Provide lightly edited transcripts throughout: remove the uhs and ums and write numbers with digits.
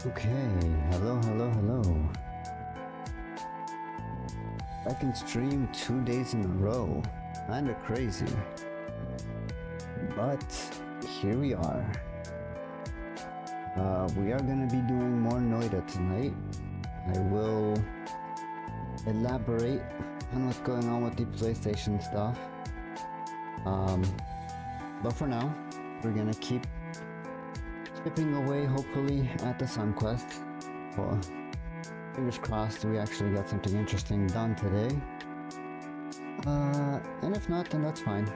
Okay, hello. I can stream 2 days in a row. Kinda crazy. But here we are. We are gonna be doing more Noita tonight. I will elaborate on what's going on with the PlayStation stuff. But for now, we're gonna keep chipping away, hopefully, at the Sun Quest. Well, fingers crossed we actually got something interesting done today. And if not, then that's fine.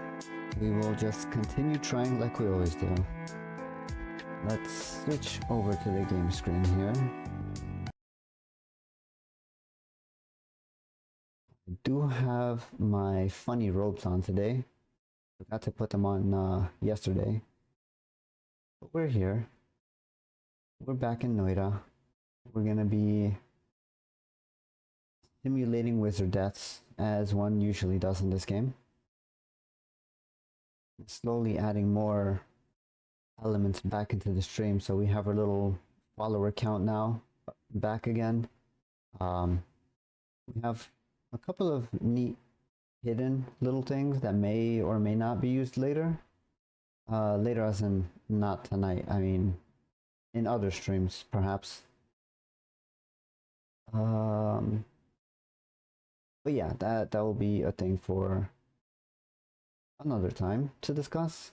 We will just continue trying like we always do. Let's switch over to the game screen here. I do have my funny robes on today. Forgot to put them on yesterday. But we're here. We're back in Noita. We're gonna be simulating wizard deaths as one usually does in this game. Slowly adding more elements back into the stream, so we have our little follower count now back again. We have a couple of neat hidden little things that may or may not be used later. Later as in not tonight, I mean in other streams perhaps. But yeah, that will be a thing for another time to discuss.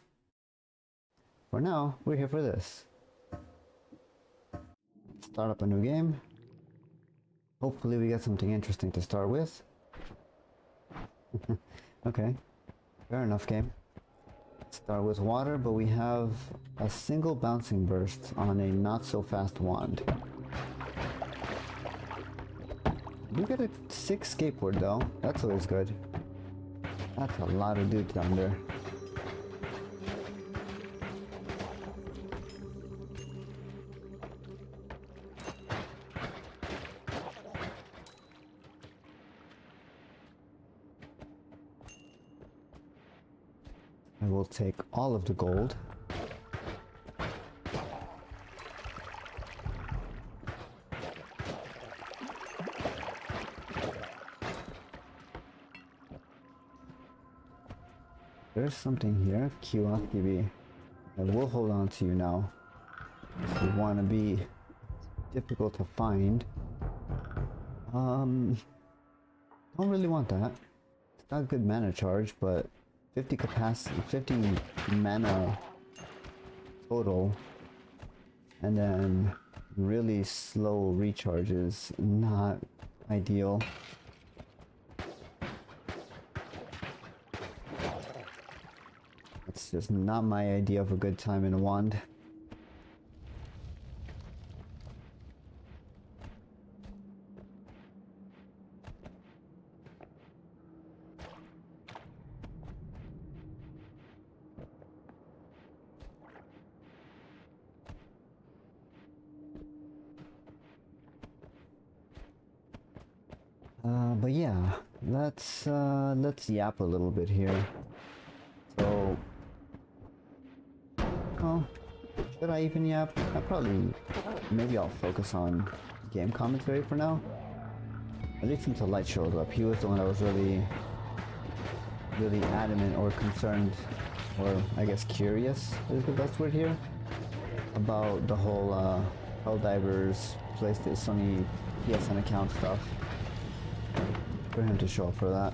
For now, we're here for this. Let's start up a new game. Hopefully we get something interesting to start with. Okay, fair enough game. Let's start with water, but we have a single bouncing burst on a not so fast wand. We get a 6 skateboard though, that's always good. That's a lot of dudes down there. I will take all of the gold. There's something here, QRTB. I will hold on to you now. If you want to be difficult to find. Don't really want that. It's got good mana charge, but 50 capacity, 50 mana total, and then really slow recharge is not ideal. It's just not my idea of a good time in a wand. But yeah, let's yap a little bit here. So, well, should I even yap? Maybe I'll focus on game commentary for now. At least until Light shows up. He was the one that was really adamant or concerned, or I guess curious is the best word here, about the whole Helldivers PlayStation Sony PSN account stuff. For him to show up for that.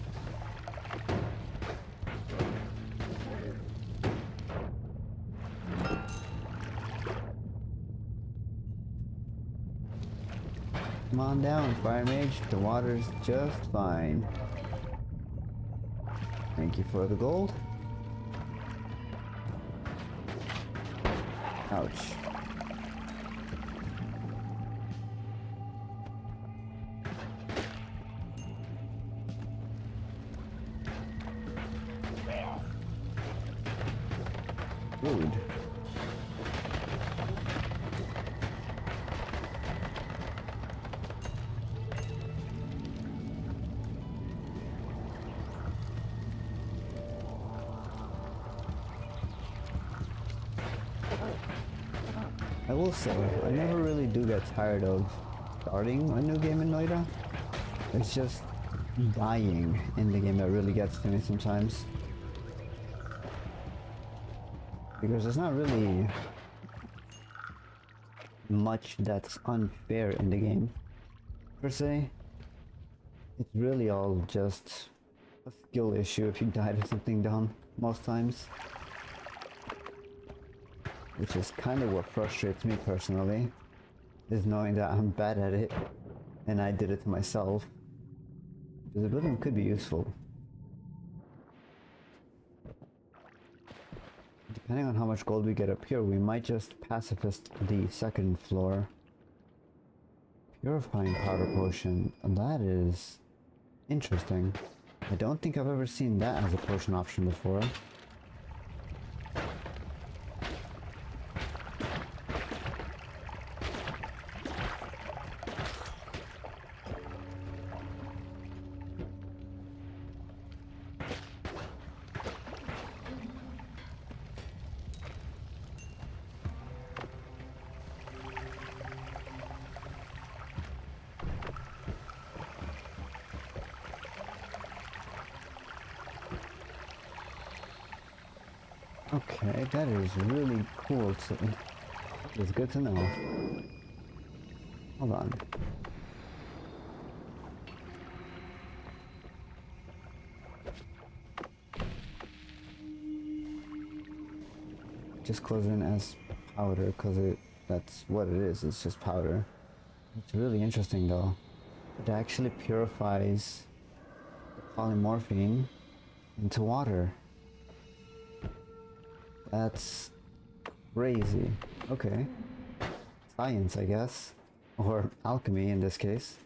Come on down, Fire Mage. The water's just fine. Thank you for the gold. Ouch. Rude. I will say, I never really do get tired of starting a new game in Noita. It's just dying in the game that really gets to me sometimes. Because there's not really much that's unfair in the game, per se. It's really all just a skill issue if you die to something dumb, most times. Which is kind of what frustrates me personally, is knowing that I'm bad at it, and I did it to myself. Because the building could be useful. Depending on how much gold we get up here, we might just pacifist the second floor. Purifying powder potion, that is interesting. I don't think I've ever seen that as a potion option before. Okay, that is really cool to... It's good to know. Hold on. Just close in as powder, because that's what it is, it's just powder. It's really interesting though. It actually purifies the polymorphine into water. That's crazy. Okay. Science, I guess. Or alchemy in this case.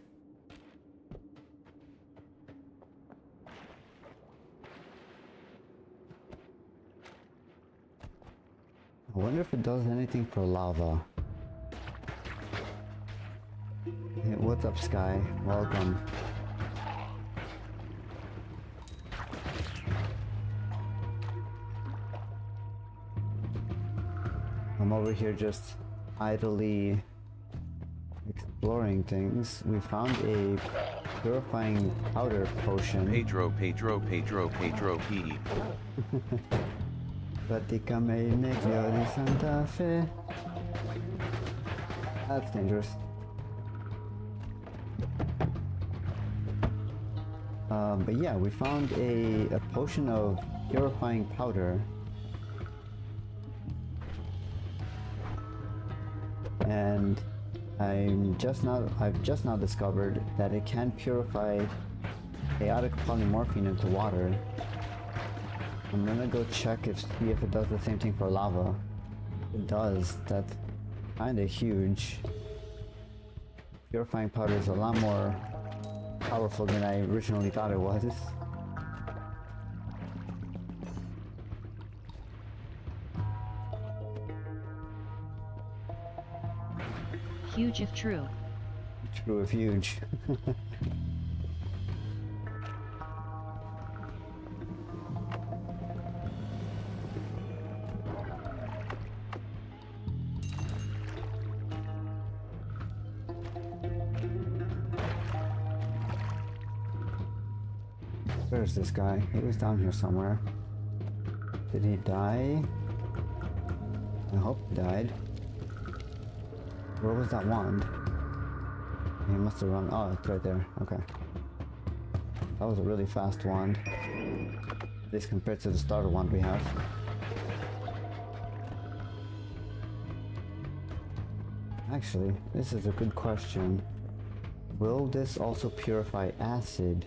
I wonder if it does anything for lava. Hey, what's up, Sky? Welcome. I'm over here just idly exploring things. We found a purifying powder potion. Pedro P. Platícame el medio de Santa Fe. That's dangerous. But yeah, we found a potion of purifying powder. And I've just now discovered that it can purify chaotic polymorphine into water. I'm gonna go see if it does the same thing for lava. It does. That's kinda huge. Purifying powder is a lot more powerful than I originally thought it was. Huge if true. True if huge. Where's this guy? He was down here somewhere. Did he die? I hope he died. Where was that wand? He must have run. Oh, it's right there. Okay. That was a really fast wand. At least compared to the starter wand we have. Actually, this is a good question. Will this also purify acid?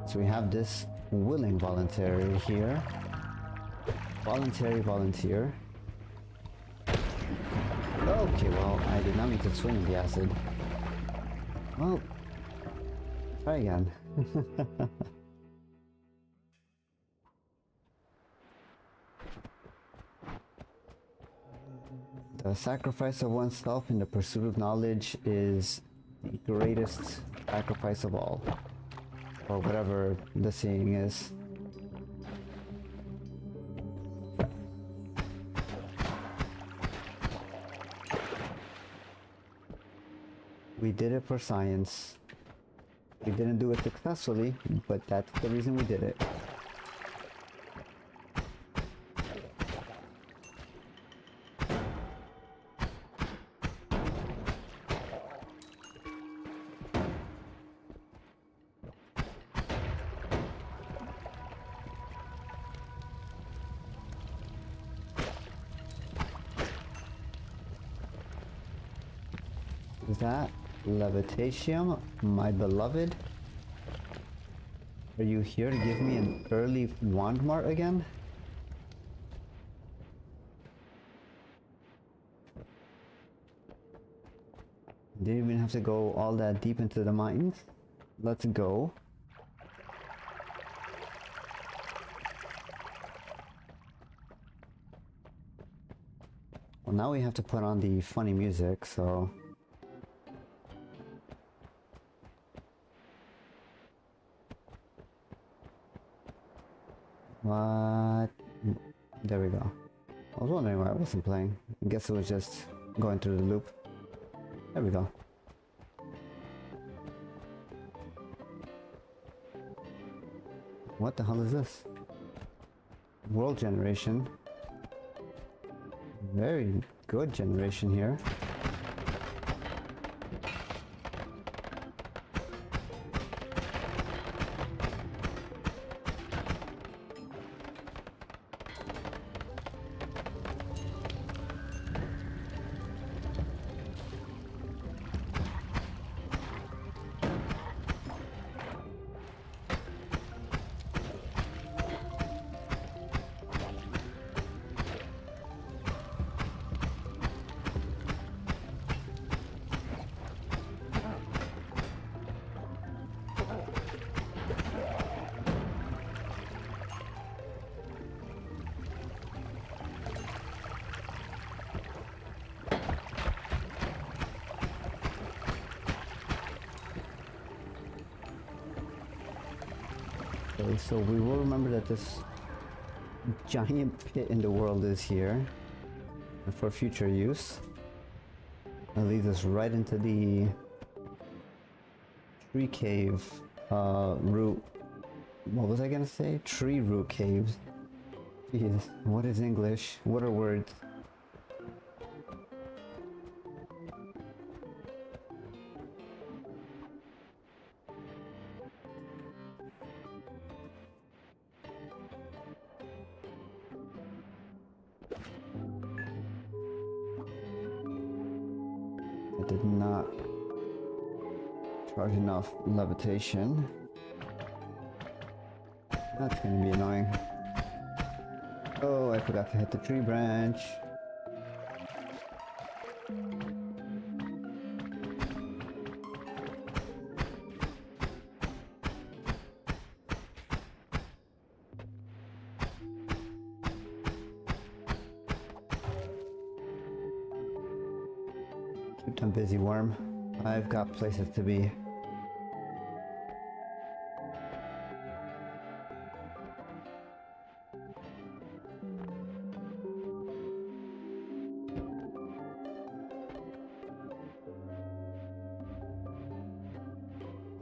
So we have this willing voluntary here. Voluntary volunteer. Okay, well, I did not mean to swing in the acid. Well, try again. The sacrifice of oneself in the pursuit of knowledge is the greatest sacrifice of all. Or whatever the saying is. We did it for science. We didn't do it successfully, but that's the reason we did it. Is that levitation, my beloved? Are you here to give me an early wand mart again? Didn't even have to go all that deep into the mines. Let's go. Well, now we have to put on the funny music, so... What? There we go. I was wondering why I wasn't playing. I guess it was just going through the loop. There we go. What the hell is this? World generation. Very good generation here. Okay, so we will remember that this giant pit in the world is here for future use. It leads us right into the tree cave root. What was I gonna say? Tree root caves. Jeez, what is English? What are words? I did not charge enough levitation. That's gonna be annoying. Oh, I forgot to hit the tree branch. Keep them busy, worm. I've got places to be.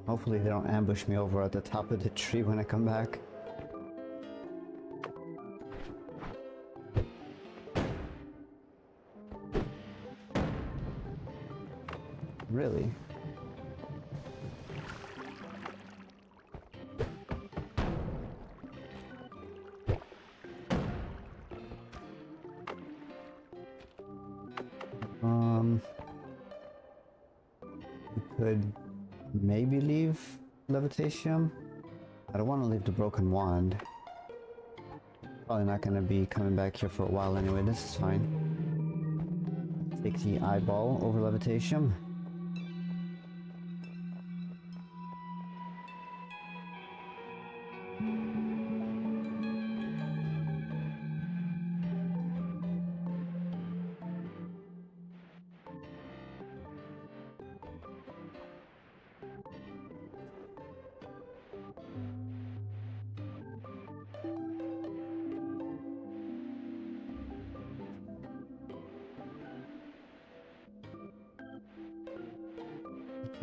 Hopefully they don't ambush me over at the top of the tree when I come back. Really? We could maybe leave levitation. I don't want to leave the broken wand. Probably not going to be coming back here for a while anyway. This is fine. Take the eyeball over levitation.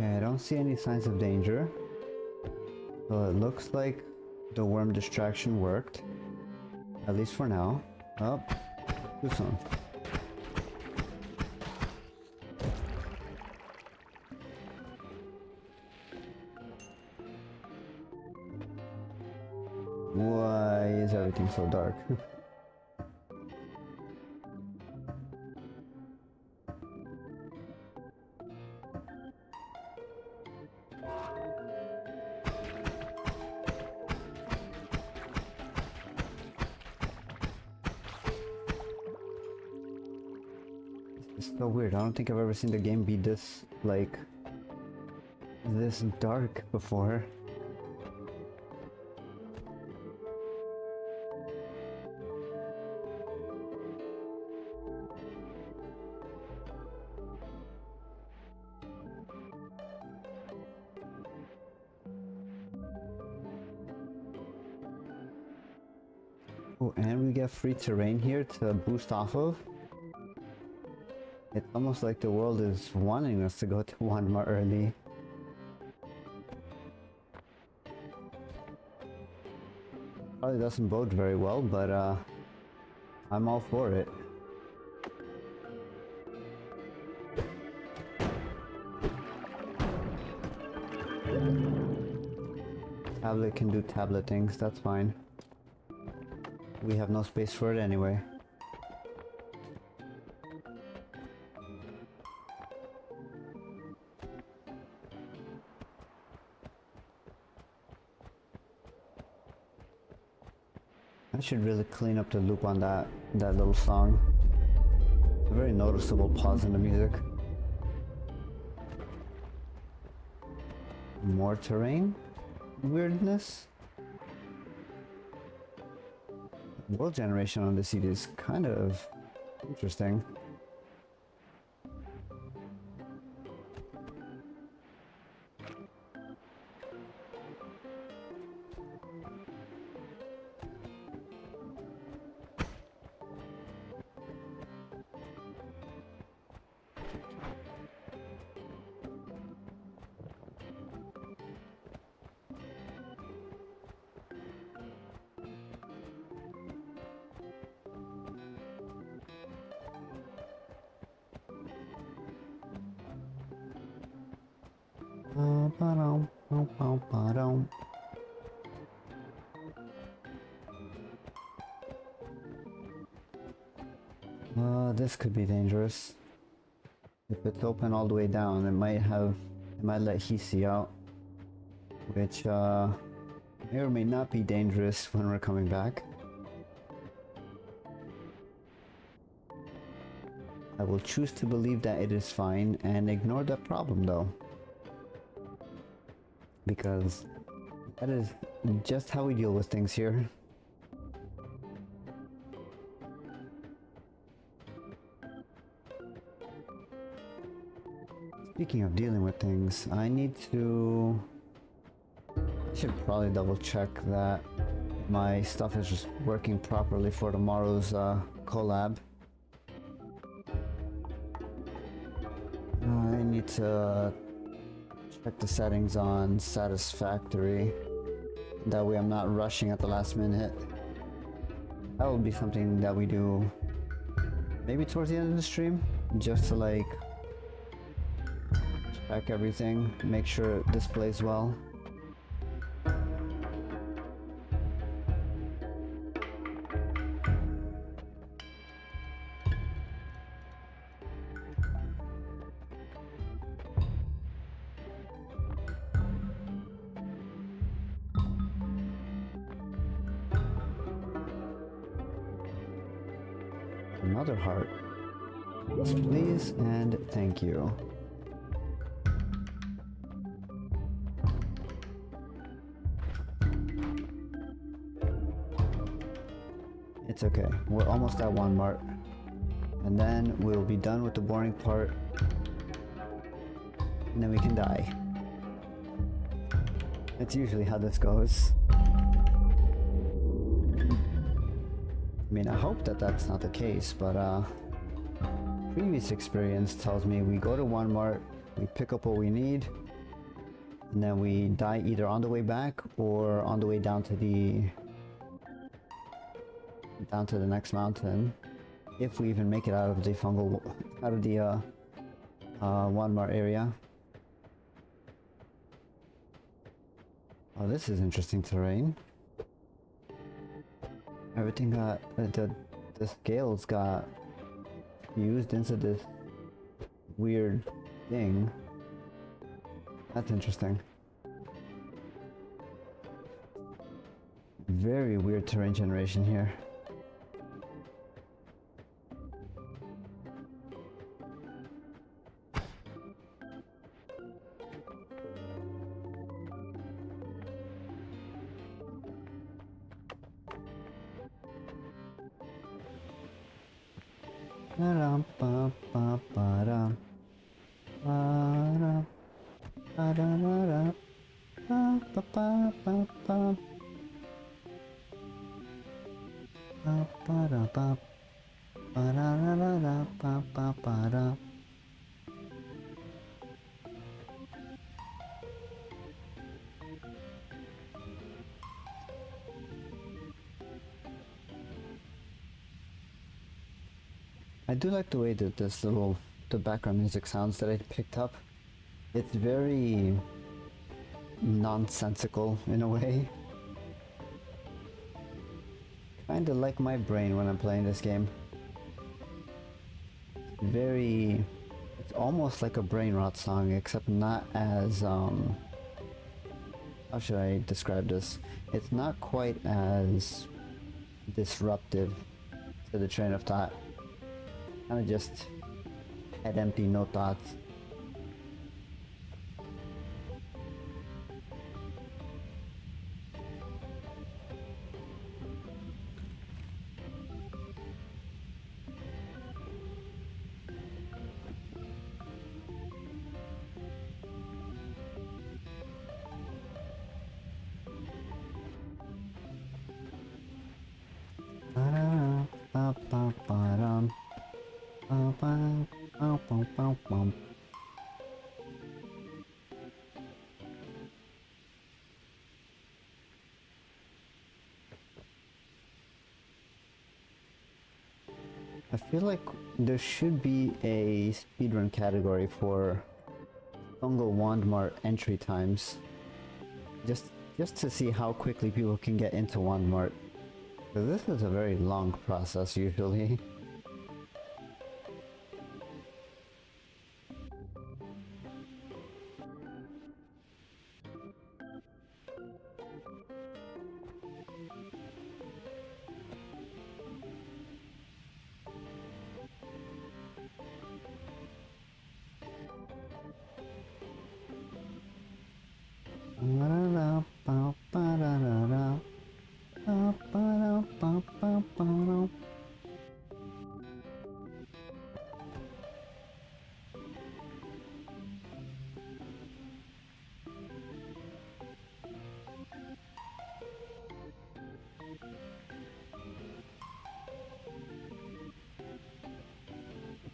Okay, I don't see any signs of danger. So it looks like the worm distraction worked. At least for now. Oh, too soon. Why is everything so dark? It's so weird. I don't think I've ever seen the game be this, like, this dark before. Oh, and we get free terrain here to boost off of. It's almost like the world is wanting us to go to one more early. Probably doesn't bode very well, but I'm all for it. Tablet can do tablet things, that's fine. We have no space for it anyway. I should really clean up the loop on that little song. It's a very noticeable pause in the music. More terrain? Weirdness? World generation on this seed is kind of interesting. This could be dangerous. If it's open all the way down, it might let Hisi out, which may or may not be dangerous when we're coming back. I will choose to believe that it is fine and ignore that problem though, because that is just how we deal with things here. Speaking of dealing with things, I should probably double check that my stuff is just working properly for tomorrow's collab. I need to check the settings on satisfactory. That way I'm not rushing at the last minute. That will be something that we do maybe towards the end of the stream, just to like check everything, make sure it displays well. Another heart. Yes, please, and thank you. It's okay, we're almost at Walmart, and then we'll be done with the boring part, and then we can die. That's usually how this goes. I mean, I hope that that's not the case, but previous experience tells me we go to Walmart, we pick up what we need, and then we die either on the way back or on the way down to the next mountain, if we even make it out of the Wanmar area. Oh, this is interesting terrain. Everything got the scales got fused into this weird thing. That's interesting. Very weird terrain generation here. I do like the way that the background music sounds that I picked up. It's very nonsensical in a way. Kinda like my brain when I'm playing this game. It's almost like a brain rot song, except not as, how should I describe this? It's not quite as disruptive to the train of thought. Kinda just head empty, no thoughts. I feel like there should be a speedrun category for Fungal Wandmart entry times. Just to see how quickly people can get into Wandmart. Because this is a very long process usually.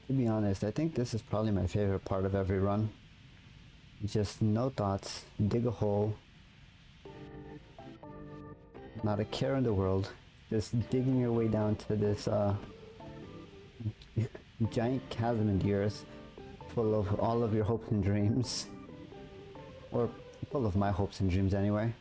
To be honest, I think this is probably my favorite part of every run. Just no thoughts, dig a hole, not a care in the world, just digging your way down to this giant chasm in the earth, full of all of your hopes and dreams. Or full of my hopes and dreams anyway.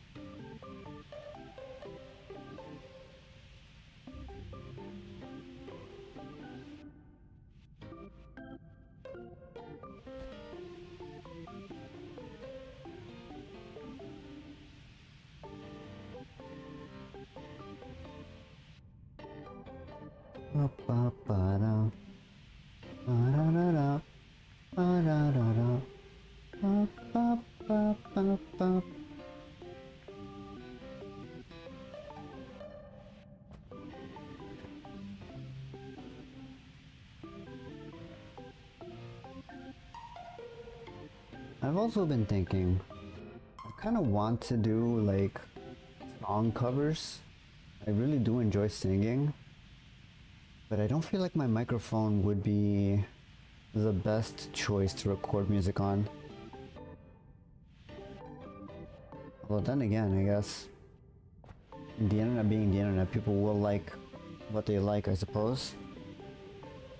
I've also been thinking, I kind of want to do like song covers. I really do enjoy singing, but I don't feel like my microphone would be the best choice to record music on. Well, then again, I guess the internet being the internet, people will like what they like, I suppose.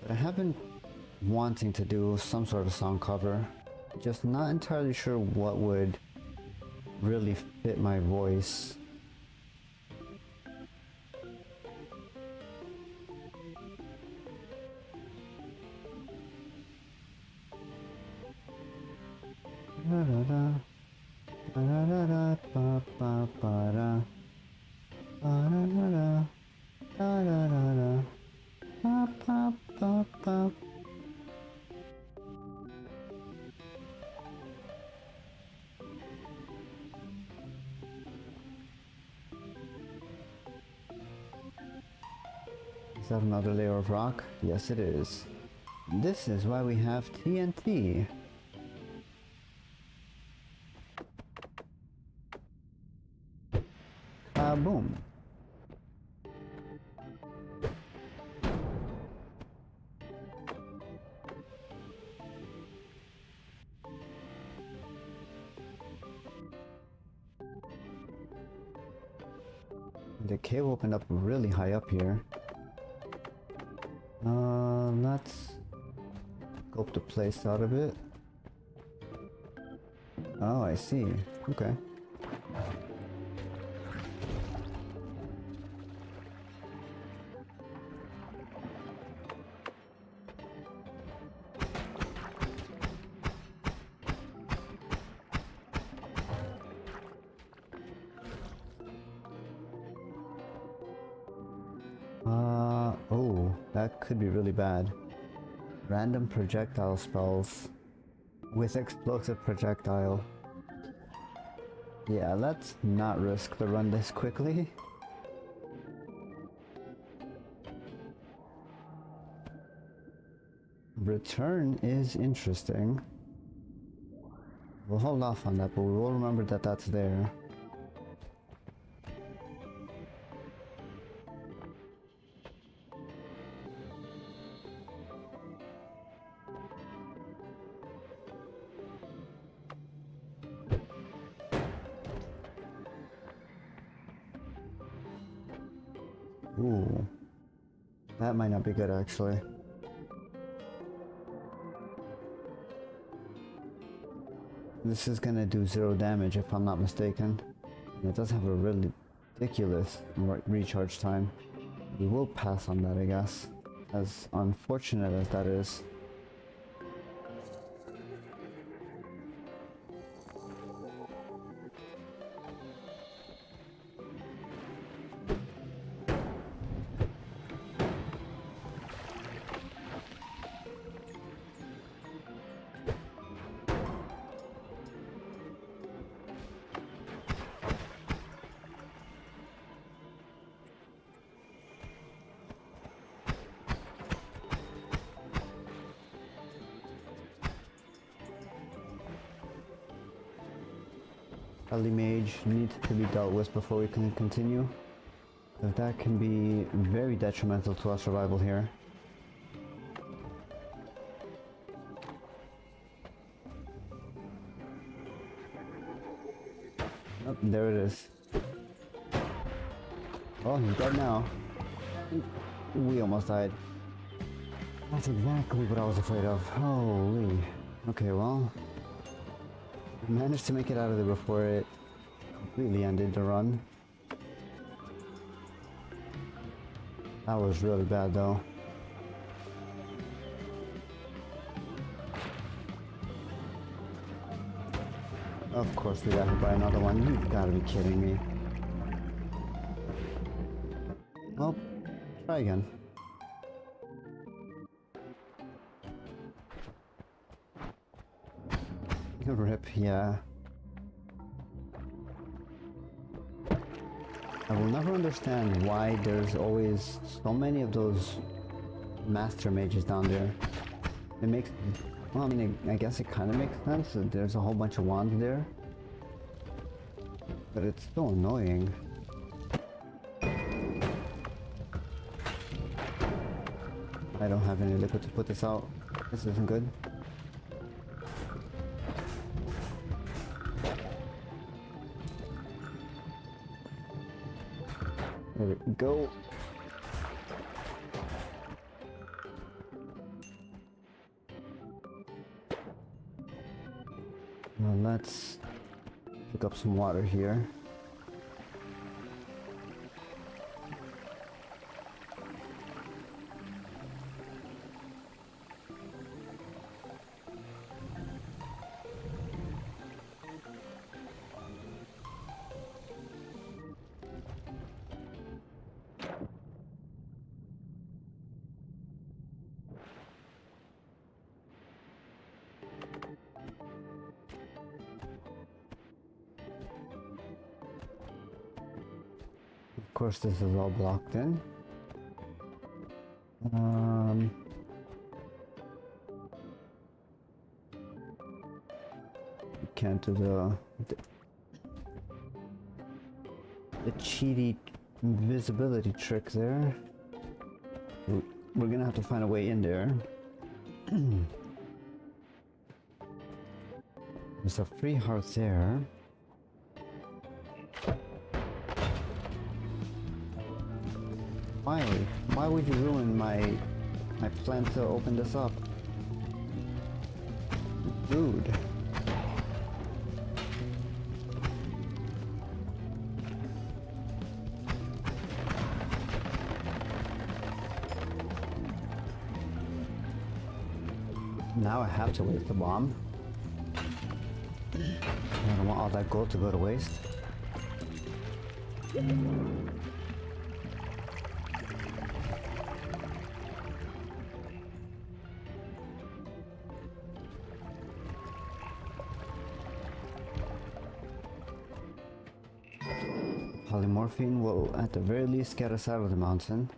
But I have been wanting to do some sort of song cover, just not entirely sure what would really fit my voice. Da da da da da da ba ba ba da ba da da da da da da ba ba ba ba. Is that another layer of rock? Yes, it is. This is why we have TNT. Boom. The cave opened up really high up here. Let's scope the place out a bit. Oh, I see. Okay. Oh, that could be really bad. Random projectile spells with explosive projectile. Yeah, let's not risk to run this quickly. Return is interesting. We'll hold off on that, but we will remember that that's there. Ooh, that might not be good actually. This is gonna do 0 damage if I'm not mistaken. And it does have a really ridiculous recharge time. We will pass on that, I guess. As unfortunate as that is. Early mage needs to be dealt with before we can continue, because that can be very detrimental to our survival here. Oh, there it is. Oh, he's dead now. We almost died. That's exactly what I was afraid of. Holy. Okay, well, managed to make it out of there before it completely ended the run. That was really bad though. Of course we got hit by another one. You've got to be kidding me. Well, try again. Rip, yeah. I will never understand why there's always so many of those master mages down there. It makes, well, I mean, I guess it kind of makes sense that there's a whole bunch of wands there. But it's so annoying. I don't have any liquid to put this out. This isn't good. There we go. Now let's pick up some water here. Of course, this is all blocked in. Can't do the cheaty invisibility trick there. We're gonna have to find a way in there. There's a free heart there. Why? Why would you ruin my plan to open this up? Rude. Now I have to waste the bomb. I don't want all that gold to go to waste. Polymorphine will at the very least get us out of the mountain.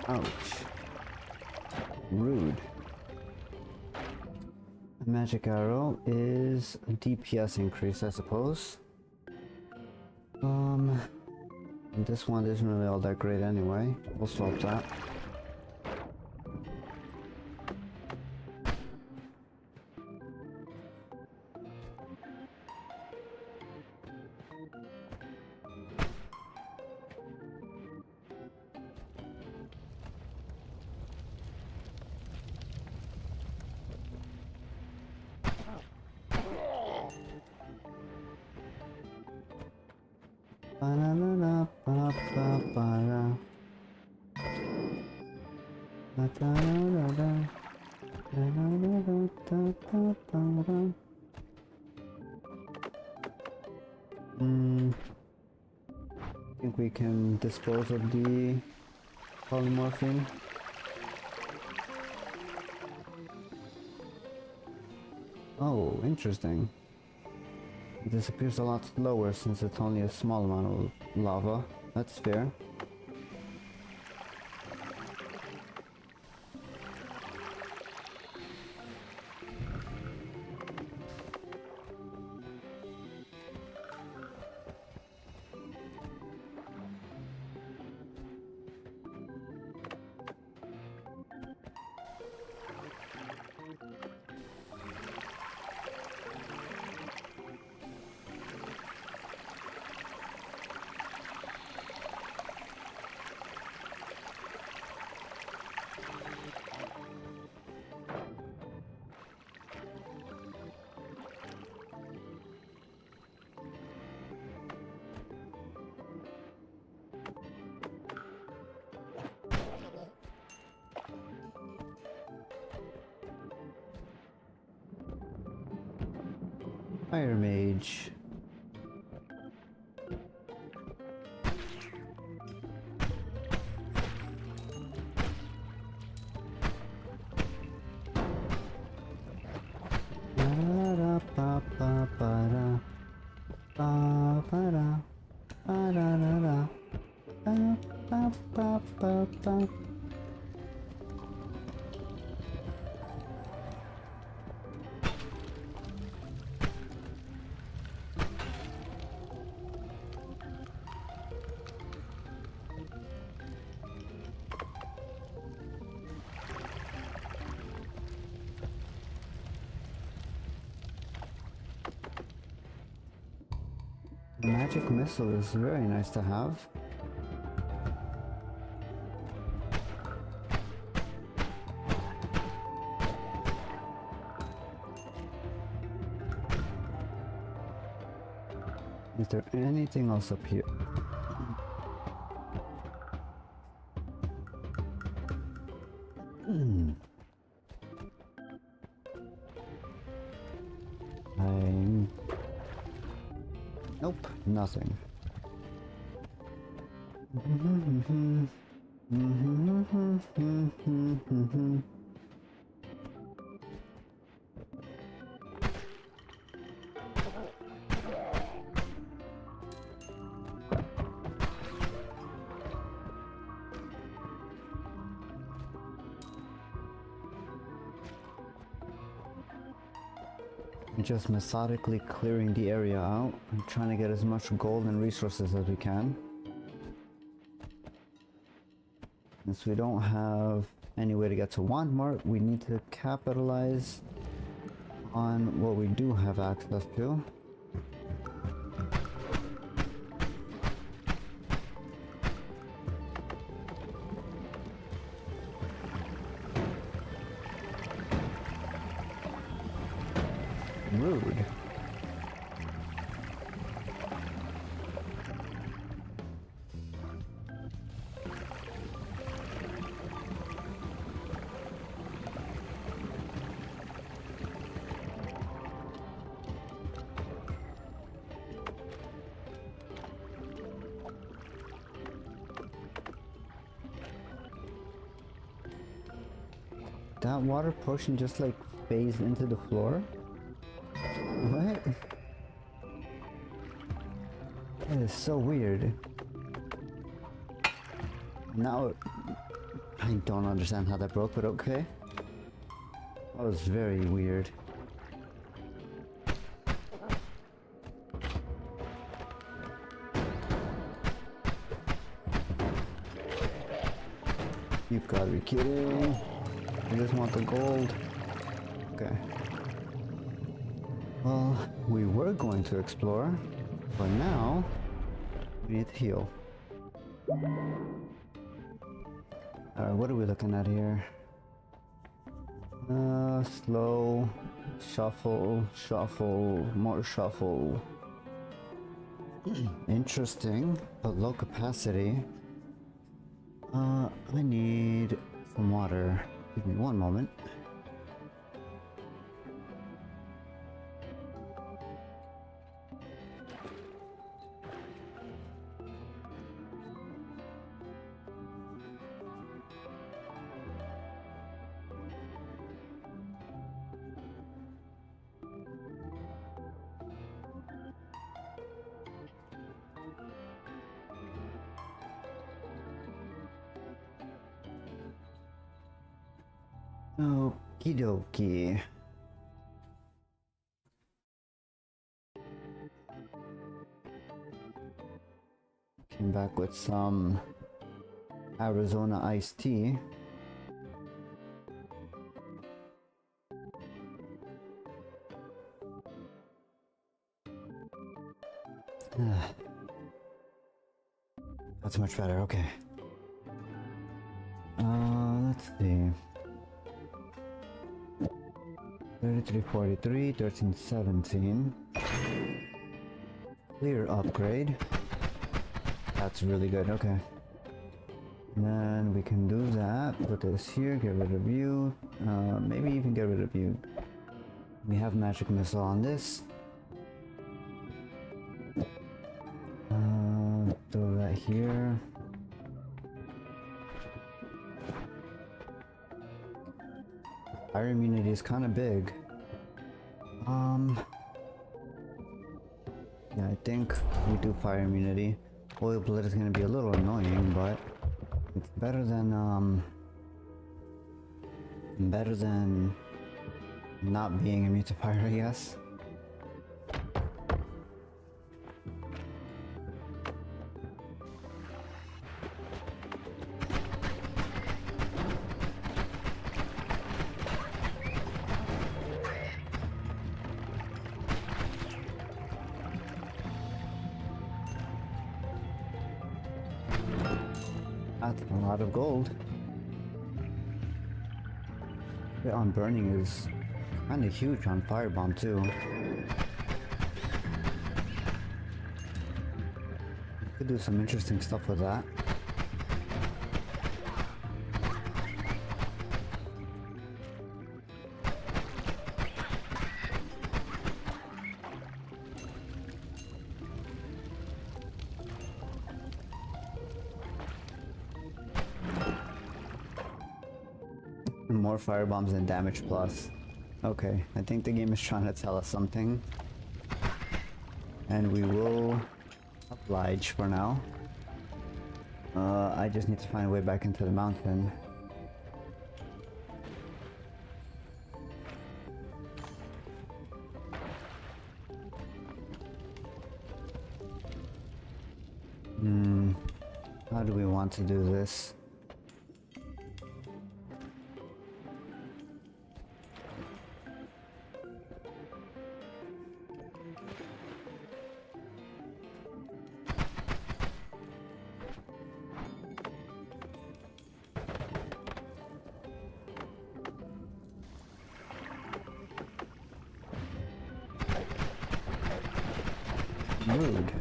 Ouch. Rude. A magic arrow is a DPS increase, I suppose. This one isn't really all that great anyway. We'll swap that. I think we can dispose of the polymorphine. Oh, interesting. It disappears a lot slower since it's only a small amount of lava. That's fair. Fire mage. Magic missile is very nice to have. Is there anything else up here? Nope, nothing. Just methodically clearing the area out and trying to get as much gold and resources as we can. Since we don't have any way to get to Wandmart, we need to capitalize on what we do have access to. Rude. That water potion just like phased into the floor? What? That is so weird. Now, I don't understand how that broke, but okay. That was very weird. You've got to be kidding. I just want the gold. Okay. Well, we were going to explore, but now we need to heal. Alright, what are we looking at here? Slow, shuffle, shuffle, more shuffle. Interesting, but low capacity. I need some water. Give me one moment. Okie dokie. Came back with some Arizona iced tea. That's much better, okay. Let's see. 3343, 1317. Clear upgrade. That's really good, okay. And then we can do that. Put this here, get rid of you. Maybe even get rid of you. We have magic missile on this. Throw that here. Fire immunity is kind of big. Yeah, I think we do fire immunity. Oil blood is gonna be a little annoying, but it's better than not being immune to fire, I guess. That's a lot of gold. Bit on burning is kind of huge on firebomb too. Could do some interesting stuff with that. More firebombs and damage plus. Okay, I think the game is trying to tell us something. And we will oblige for now. I just need to find a way back into the mountain. How do we want to do this? Rude.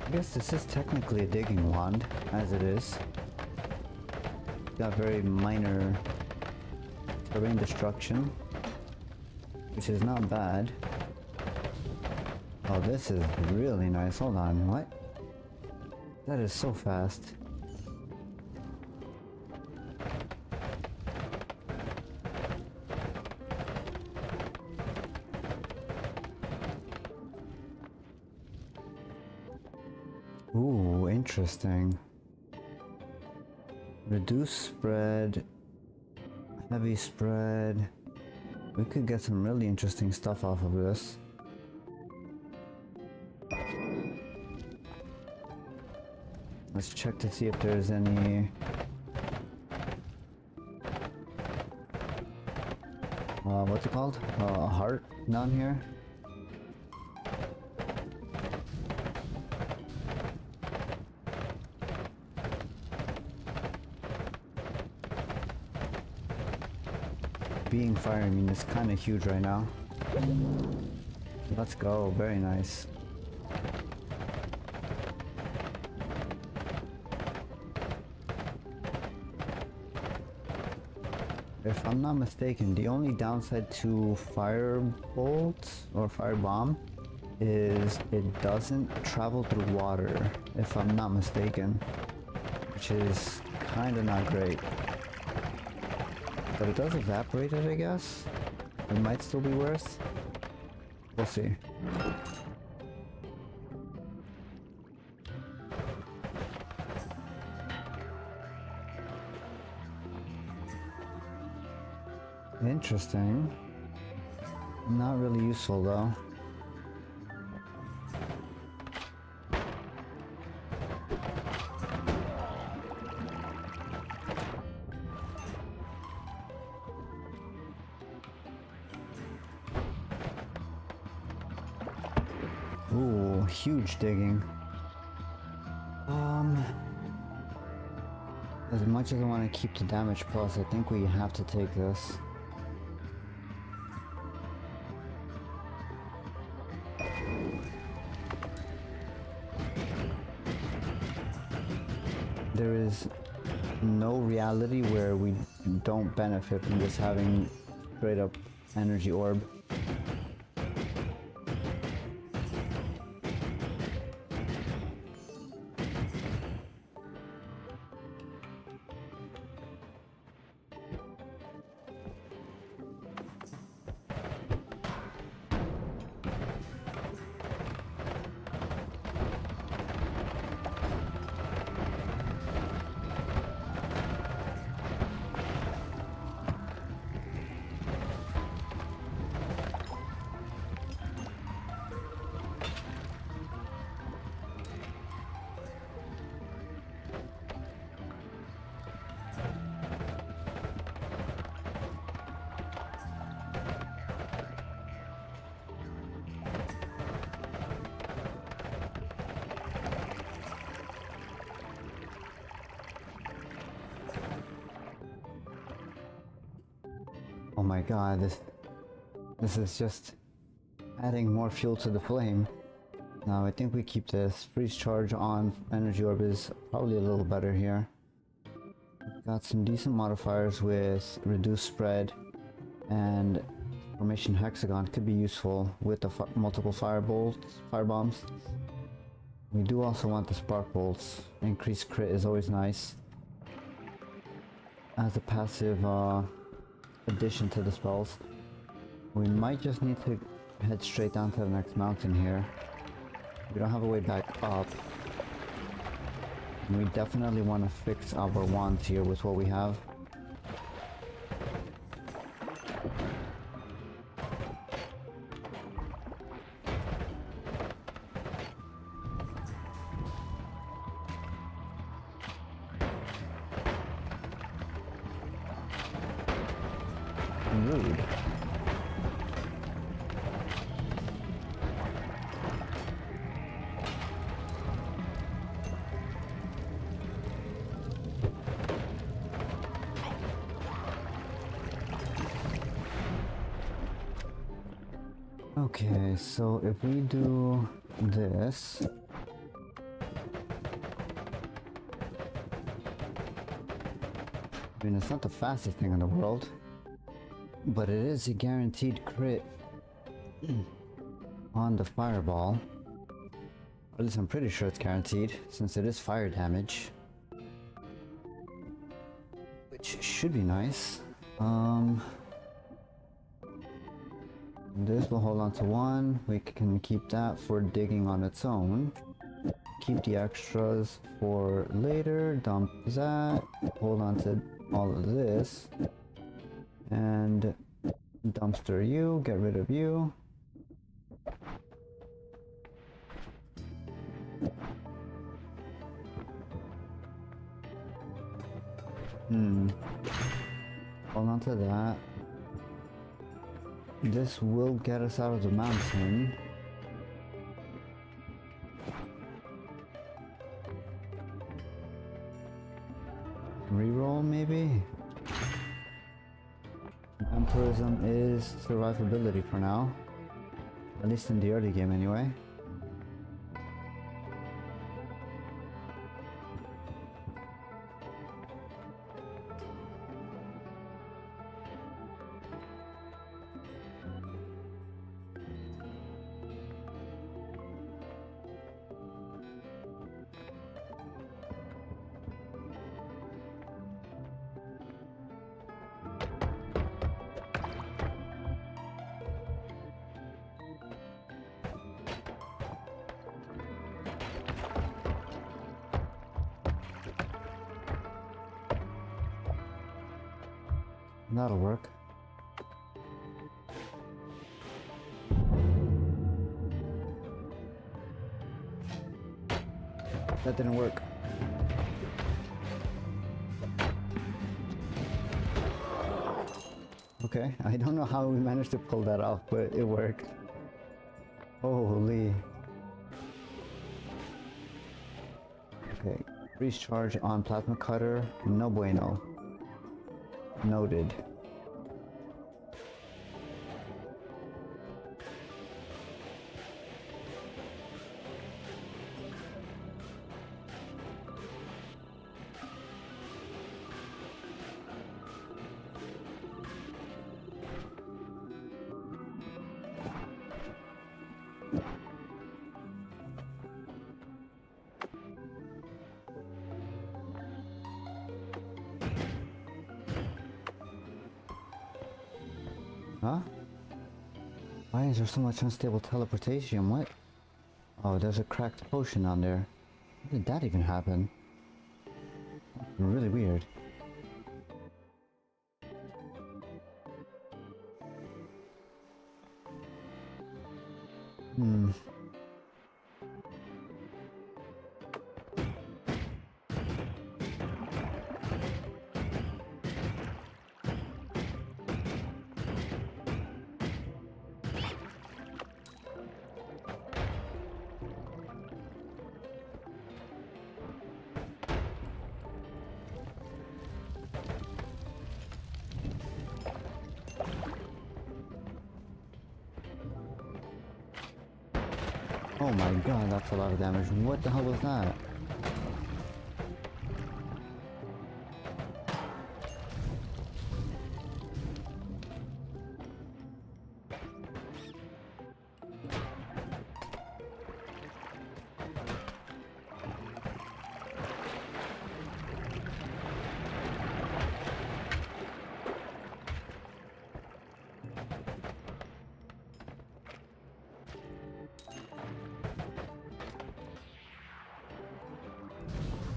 I guess this is technically a digging wand, as it is. Got very minor terrain destruction, which is not bad. Oh, this is really nice. Hold on, what? That is so fast. Ooh, interesting. Reduce spread, heavy spread. We could get some really interesting stuff off of this. Let's check to see if there's any... what's it called? A heart down here? Being fire immune is kind of huge right now. Let's go, very nice. If I'm not mistaken, the only downside to firebolt or firebomb is it doesn't travel through water, if I'm not mistaken, which is kind of not great. But it does evaporate it, I guess. It might still be worse. We'll see. Interesting. Not really useful though. Ooh, huge digging. As much as I want to keep the damage plus, I think we have to take this. There is no reality where we don't benefit from just having straight up energy orb. Oh my god, this is just adding more fuel to the flame. Now I think we keep this. Freeze charge on energy orb is probably a little better here. Got some decent modifiers with reduced spread, and formation hexagon could be useful with the multiple fire bombs. We do also want the spark bolts. Increased crit is always nice as a passive addition to the spells. We might just need to head straight down to the next mountain here. We don't have a way back up. And we definitely want to fix our wands here with what we have. Rude. Okay, so if we do this, I mean, it's not the fastest thing in the world, but it is a guaranteed crit on the fireball. Or at least I'm pretty sure it's guaranteed, since it is fire damage. Which should be nice. This will hold on to one. We can keep that for digging on its own. Keep the extras for later. Dump that. Hold on to all of this. And dumpster you. Get rid of you. Hold on to that. This will get us out of the mountain. Reroll maybe? Vampirism is survivability for now. At least in the early game anyway. That'll work. That didn't work. Okay, I don't know how we managed to pull that off, but it worked. Holy. Okay, Freeze charge on plasma cutter. No bueno. Noted. Huh? Why is there so much unstable teleportation? What? Oh, there's a cracked potion on there. How did that even happen? That's really weird. Hmm. Oh my god, that's a lot of damage. What the hell was that?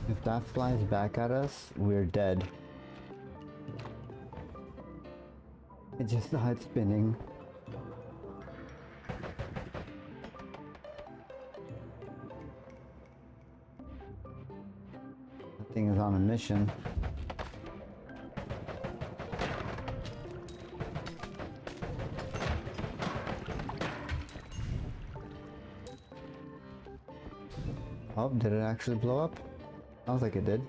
If that flies back at us, we're dead. It just started spinning. That thing is on a mission. Oh, did it actually blow up? Sounds like it did.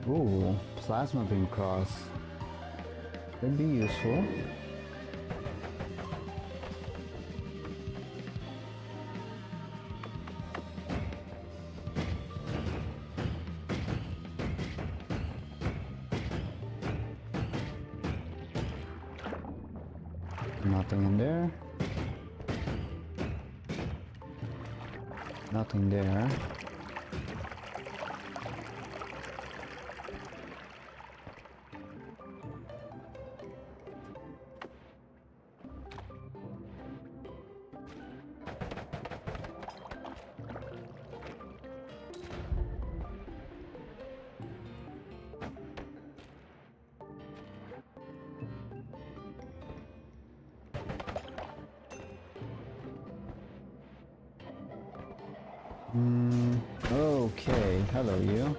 Ooh, plasma beam cross. Could be useful. Nothing in there. Nothing there. Okay, hello you.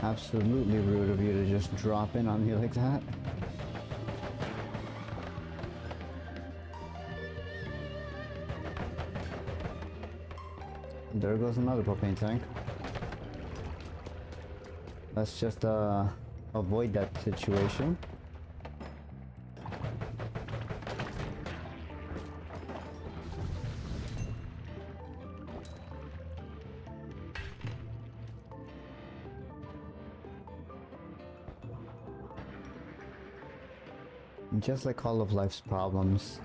Absolutely rude of you to just drop in on me like that. There goes another propane tank. Let's just avoid that situation. Just like all of life's problems,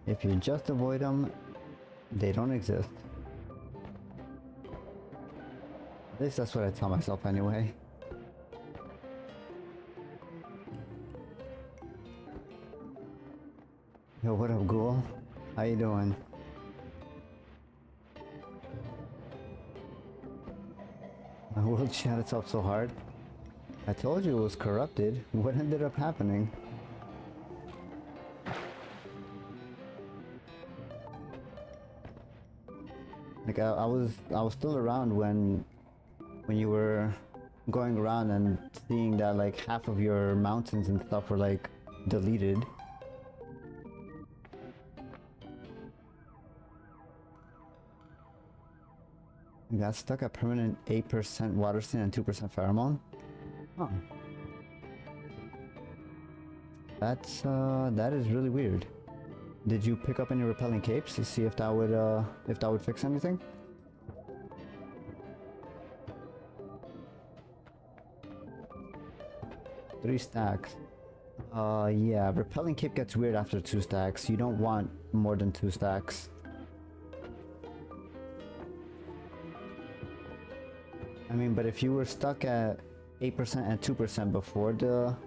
if you just avoid them, they don't exist. At least that's what I tell myself anyway. Yo, what up, ghoul? How you doing? My world shot itself so hard. I told you it was corrupted. What ended up happening? Like I was still around when you were going around and seeing that like half of your mountains and stuff were like deleted. You got stuck at permanent 8% water stain and 2% pheromone. Huh. That is really weird. Did you pick up any repelling capes to see if that would fix anything? Three stacks. Yeah, repelling cape gets weird after 2 stacks. You don't want more than 2 stacks. I mean, but if you were stuck at 8% and 2% before the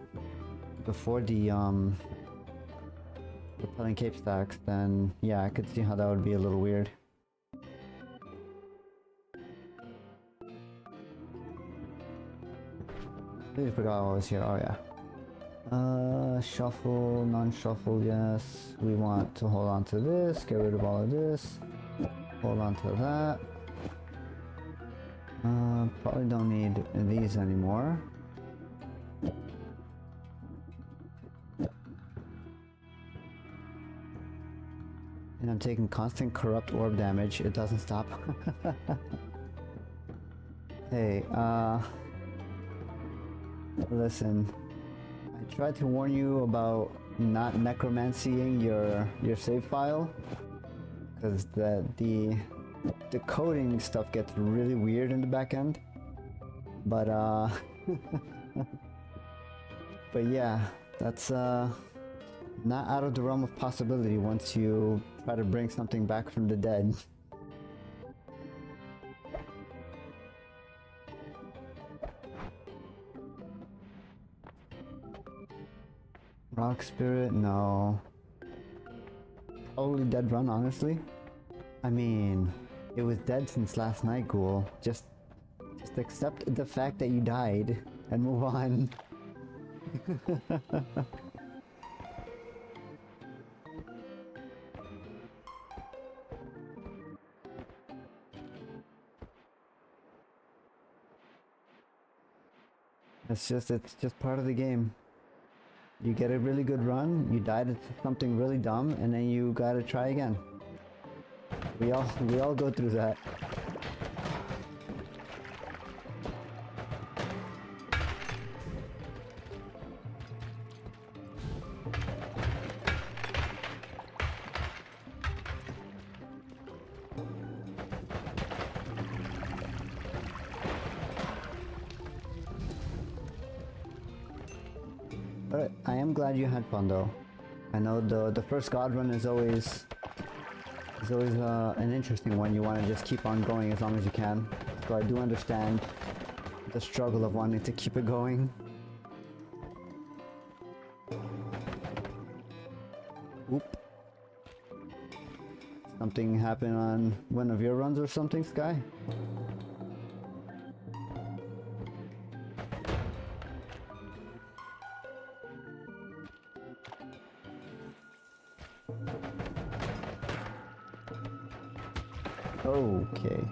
repelling cape stacks, then yeah, I could see how that would be a little weird. I forgot what was here. Oh yeah. Shuffle, non-shuffle, yes. We want to hold on to this, get rid of all of this, hold on to that. Probably don't need these anymore. And I'm taking constant corrupt orb damage. It doesn't stop. Hey, listen. I tried to warn you about not necromancying your save file, because the coding stuff gets really weird in the back end. But but yeah, that's not out of the realm of possibility once you try to bring something back from the dead. Rock spirit, no. Probably dead run, honestly. I mean, it was dead since last night, Ghoul. Just accept the fact that you died and move on. It's just part of the game. You get a really good run, you died at something really dumb, and then you gotta try again. We all go through that. But I am glad you had fun though. I know the first god run is always an interesting one. You want to just keep on going as long as you can. So I do understand the struggle of wanting to keep it going. Oop. Something happened on one of your runs or something, Sky? Okay.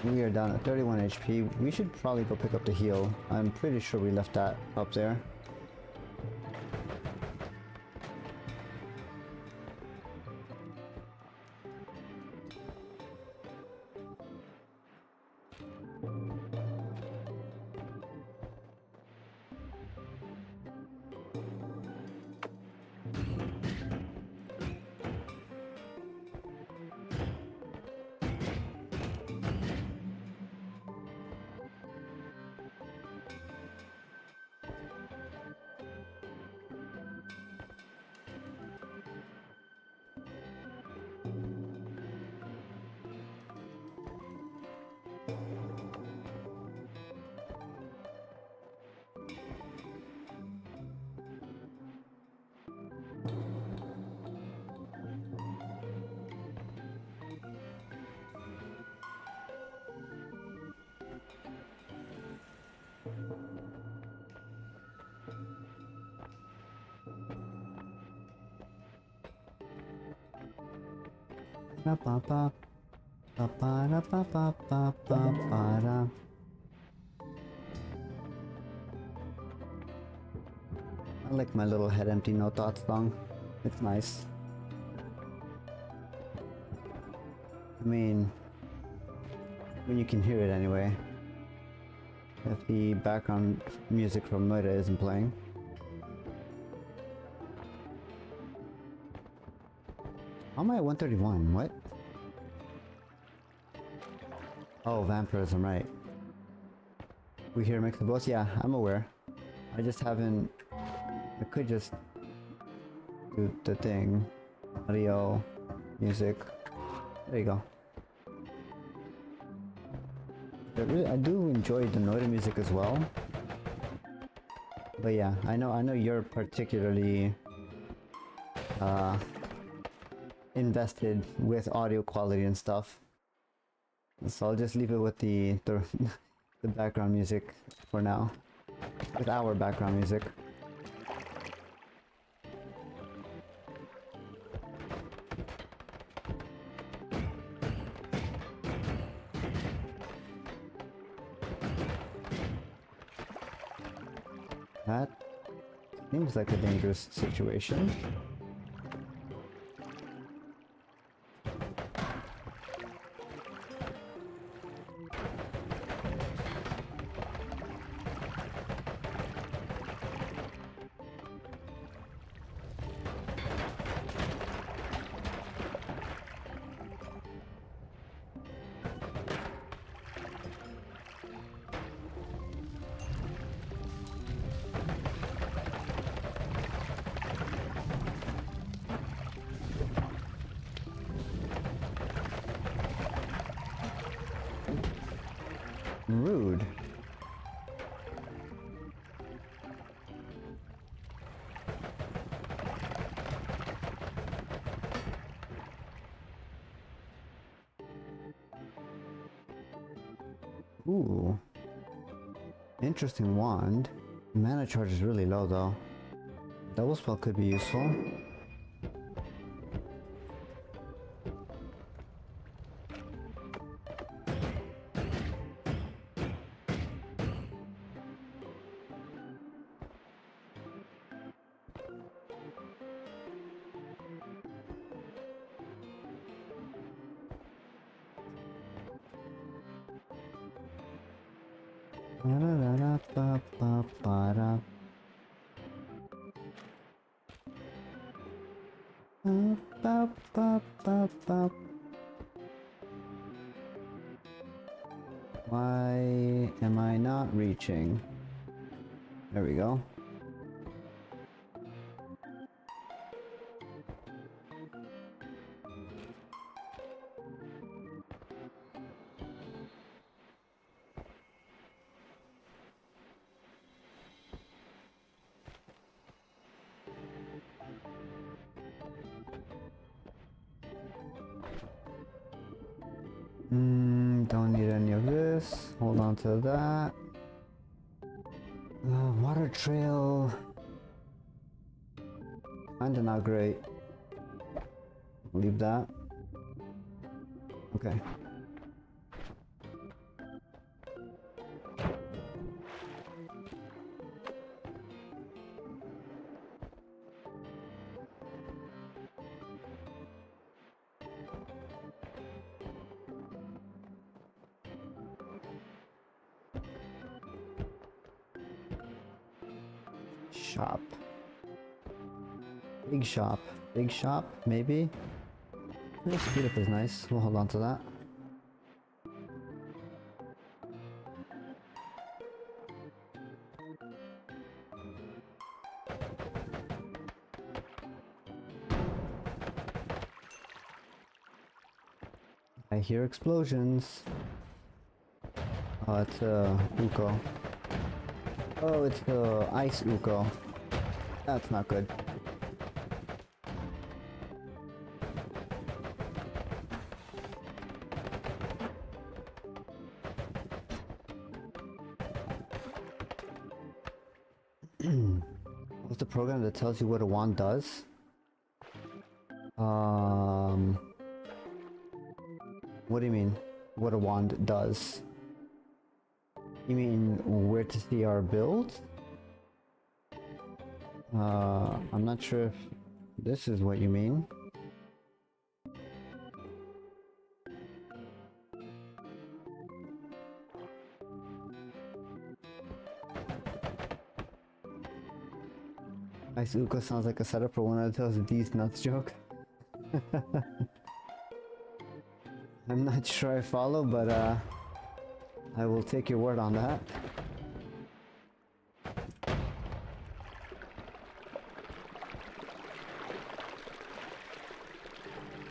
We are down at 31 HP. We should probably go pick up the heal. I'm pretty sure we left that up there. Ba-ba-da-ba-ba-ba-ba-ba-da. I like my little head empty no thoughts song. It's nice. I mean, when you can hear it anyway. If the background music from Noita isn't playing. How am I at 131? What? Oh, vampirism, right. We hear mix the boss? Yeah, I'm aware. I just haven't... I could just do the thing. Audio, music. There you go. I do enjoy the Noita music as well. But yeah, I know you're particularly invested with audio quality and stuff. So I'll just leave it with the the background music for now. With our background music. That seems like a dangerous situation. Rude. Ooh. Interesting wand. Mana charge is really low though. Double spell could be useful. Ba-da-da-da-ba-ba-ba-da. Ba-ba-ba-ba-ba. Why am I not reaching? There we go. Don't need any of this. Hold on to that. Water trail. Kinda not great. Leave that. Okay. Shop. Big shop. Big shop, maybe? This speed up is nice. We'll hold on to that. I hear explosions. Oh, it's Uko. Oh, it's the ice Uko. That's not good. What's the program that tells you what a wand does? What do you mean? What a wand does? You mean where to see our builds? I'm not sure if this is what you mean. Ice Uko sounds like a setup for one of those these nuts jokes. I'm not sure I follow, but I will take your word on that.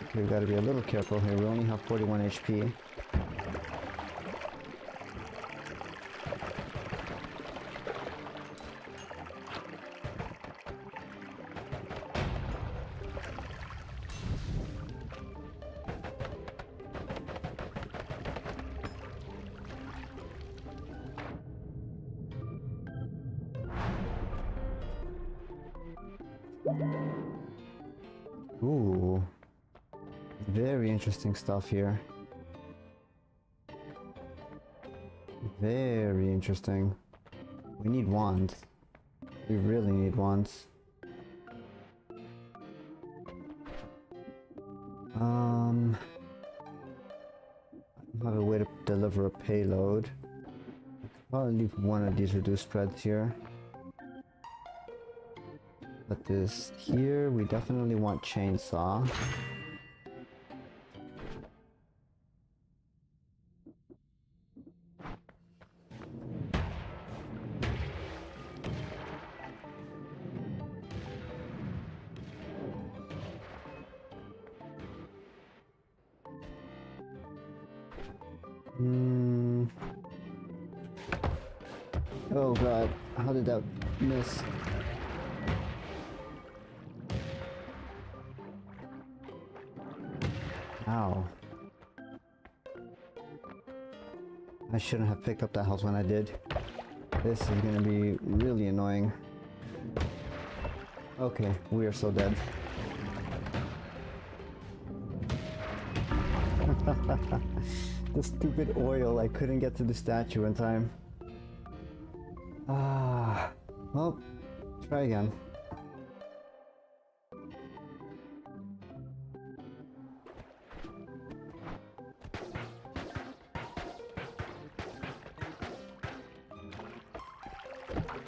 Okay, we gotta be a little careful here. We only have 41 HP. Ooh, very interesting stuff here. Very interesting. We need wands. We really need wands. I don't have a way to deliver a payload. I'll leave one of these reduced spreads here. But this here, we definitely want chainsaw. Oh god, how did that miss? Ow. I shouldn't have picked up that house when I did. This is gonna be really annoying. Okay, we are so dead. The stupid oil, I couldn't get to the statue in time. Ah, well, try again.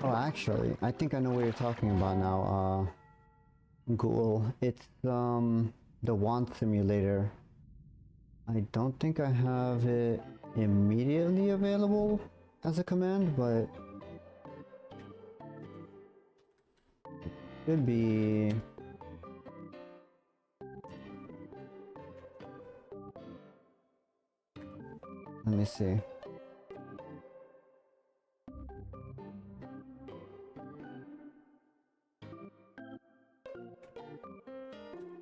Oh, actually, I think I know what you're talking about now, Ghoul. It's, the wand simulator. I don't think I have it immediately available as a command, but it should be. Let me see.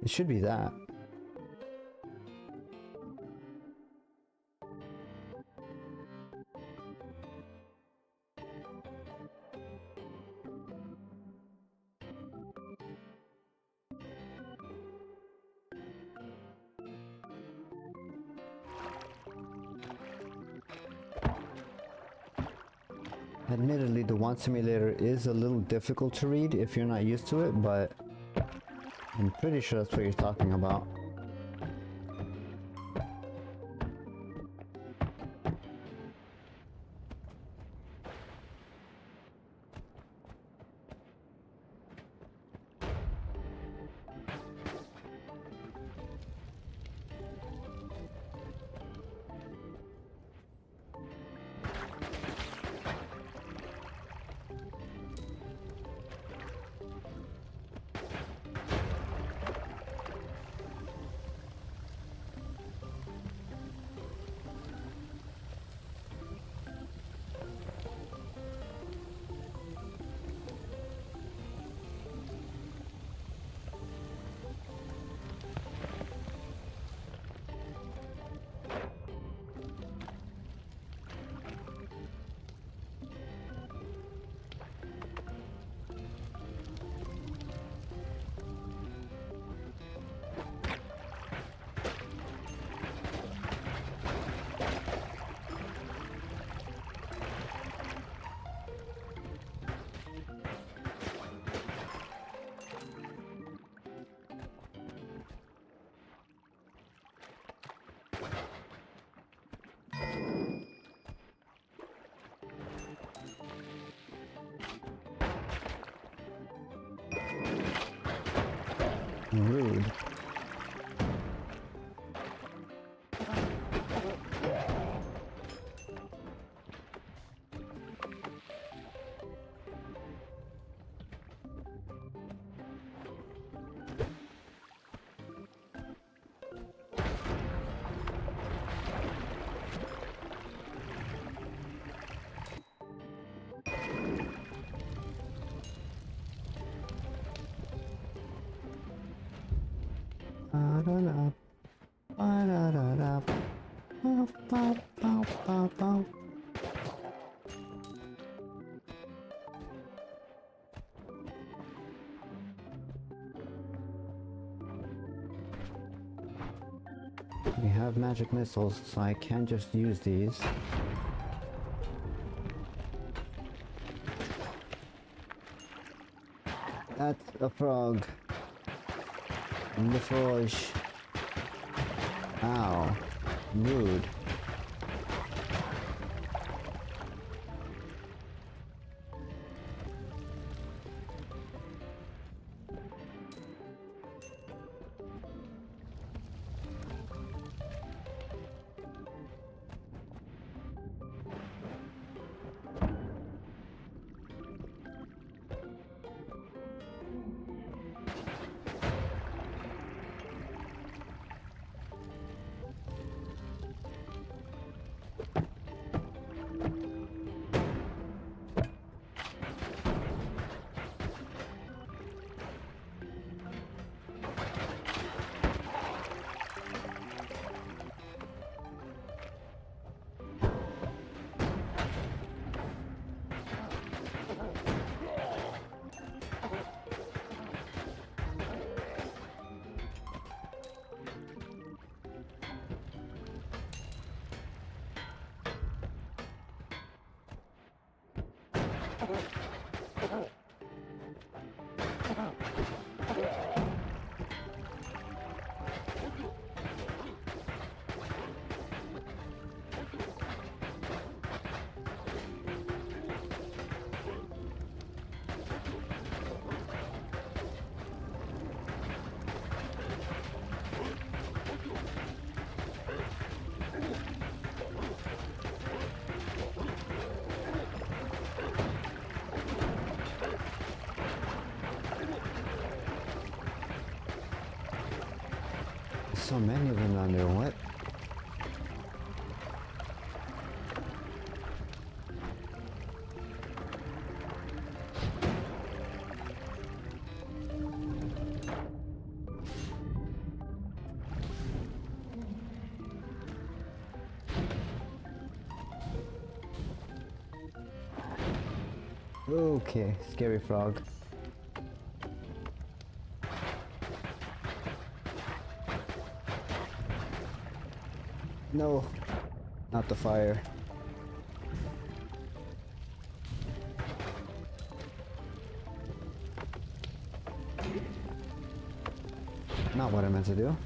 It should be that. Admittedly, the wand simulator is a little difficult to read if you're not used to it, but I'm pretty sure that's what you're talking about. Rude. We have magic missiles, so I can just use these. That's a frog. The frog. Ow. Rude. So many of them down there, what? Okay, scary frog. No, not the fire. Not what I meant to do.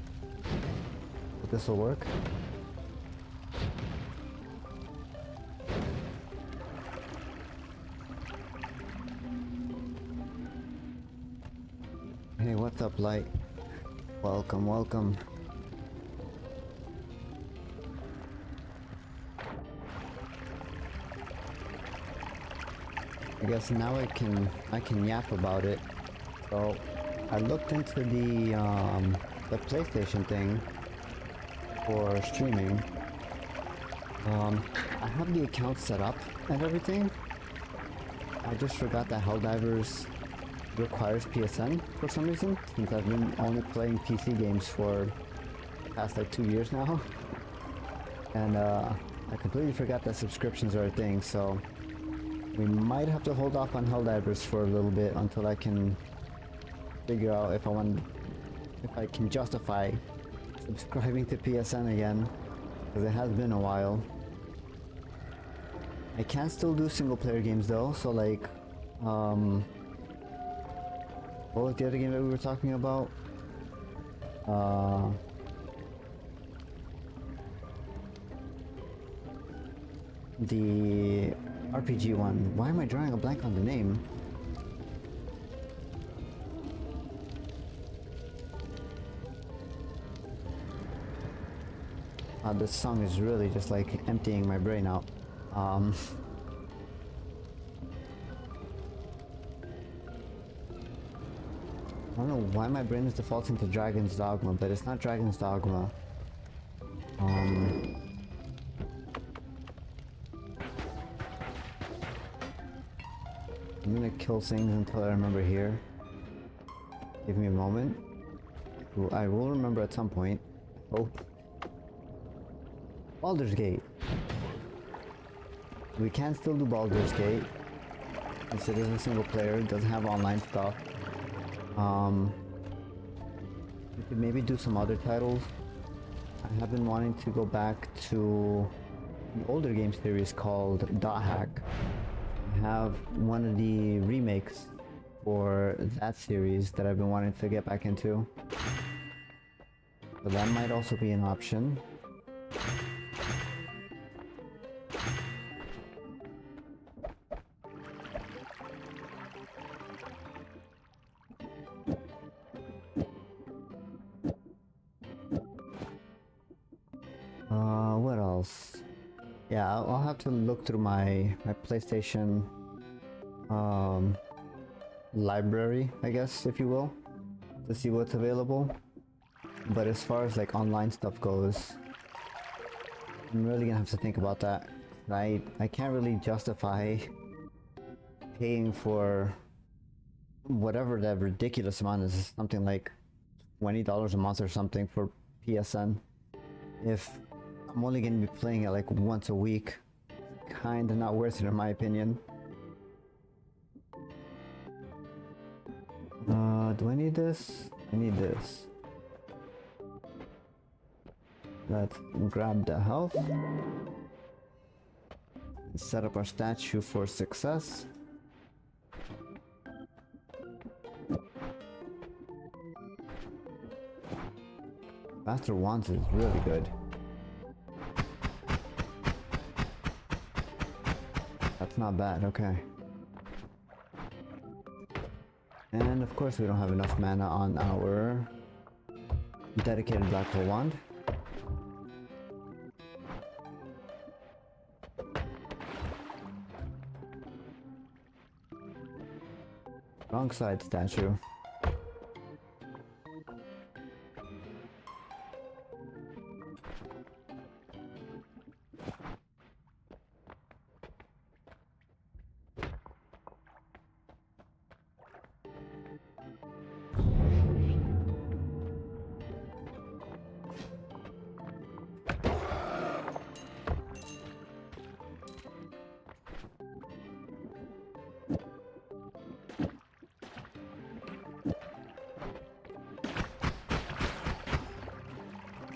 But this will work. Hey, what's up, Light? Welcome, welcome. I guess now I can yap about it. So I looked into the PlayStation thing for streaming. I have the account set up and everything. I just forgot that Helldivers requires PSN for some reason, since I've been only playing PC games for the past like 2 years now. And I completely forgot that subscriptions are a thing, so we might have to hold off on Helldivers for a little bit until I can figure out if I can justify subscribing to PSN again, because it has been a while. I can still do single player games though, so like, what was the other game that we were talking about? The RPG one. Why am I drawing a blank on the name? This song is really just like emptying my brain out. I don't know why my brain is defaulting to Dragon's Dogma, but it's not Dragon's Dogma. I'm gonna kill things until I remember here. Give me a moment. I will remember at some point. Oh. Baldur's Gate. We can still do Baldur's Gate. Since it is a single player, it doesn't have online stuff. We could maybe do some other titles. I have been wanting to go back to an older game series called Dot Hack. I have one of the remakes for that series that I've been wanting to get back into. So that might also be an option. What else? Yeah, I'll have to look through my PlayStation library, I guess, if you will, to see what's available. But as far as like online stuff goes, I'm really gonna have to think about that. I can't really justify paying for whatever that ridiculous amount is, something like $20 a month or something for PSN, if I'm only gonna be playing it like once a week. Kinda not worth it in my opinion. Do I need this? I need this. Let's grab the health. Set up our statue for success. Faster wands is really good. That's not bad, okay. And of course we don't have enough mana on our dedicated black hole wand. Wrong side statue.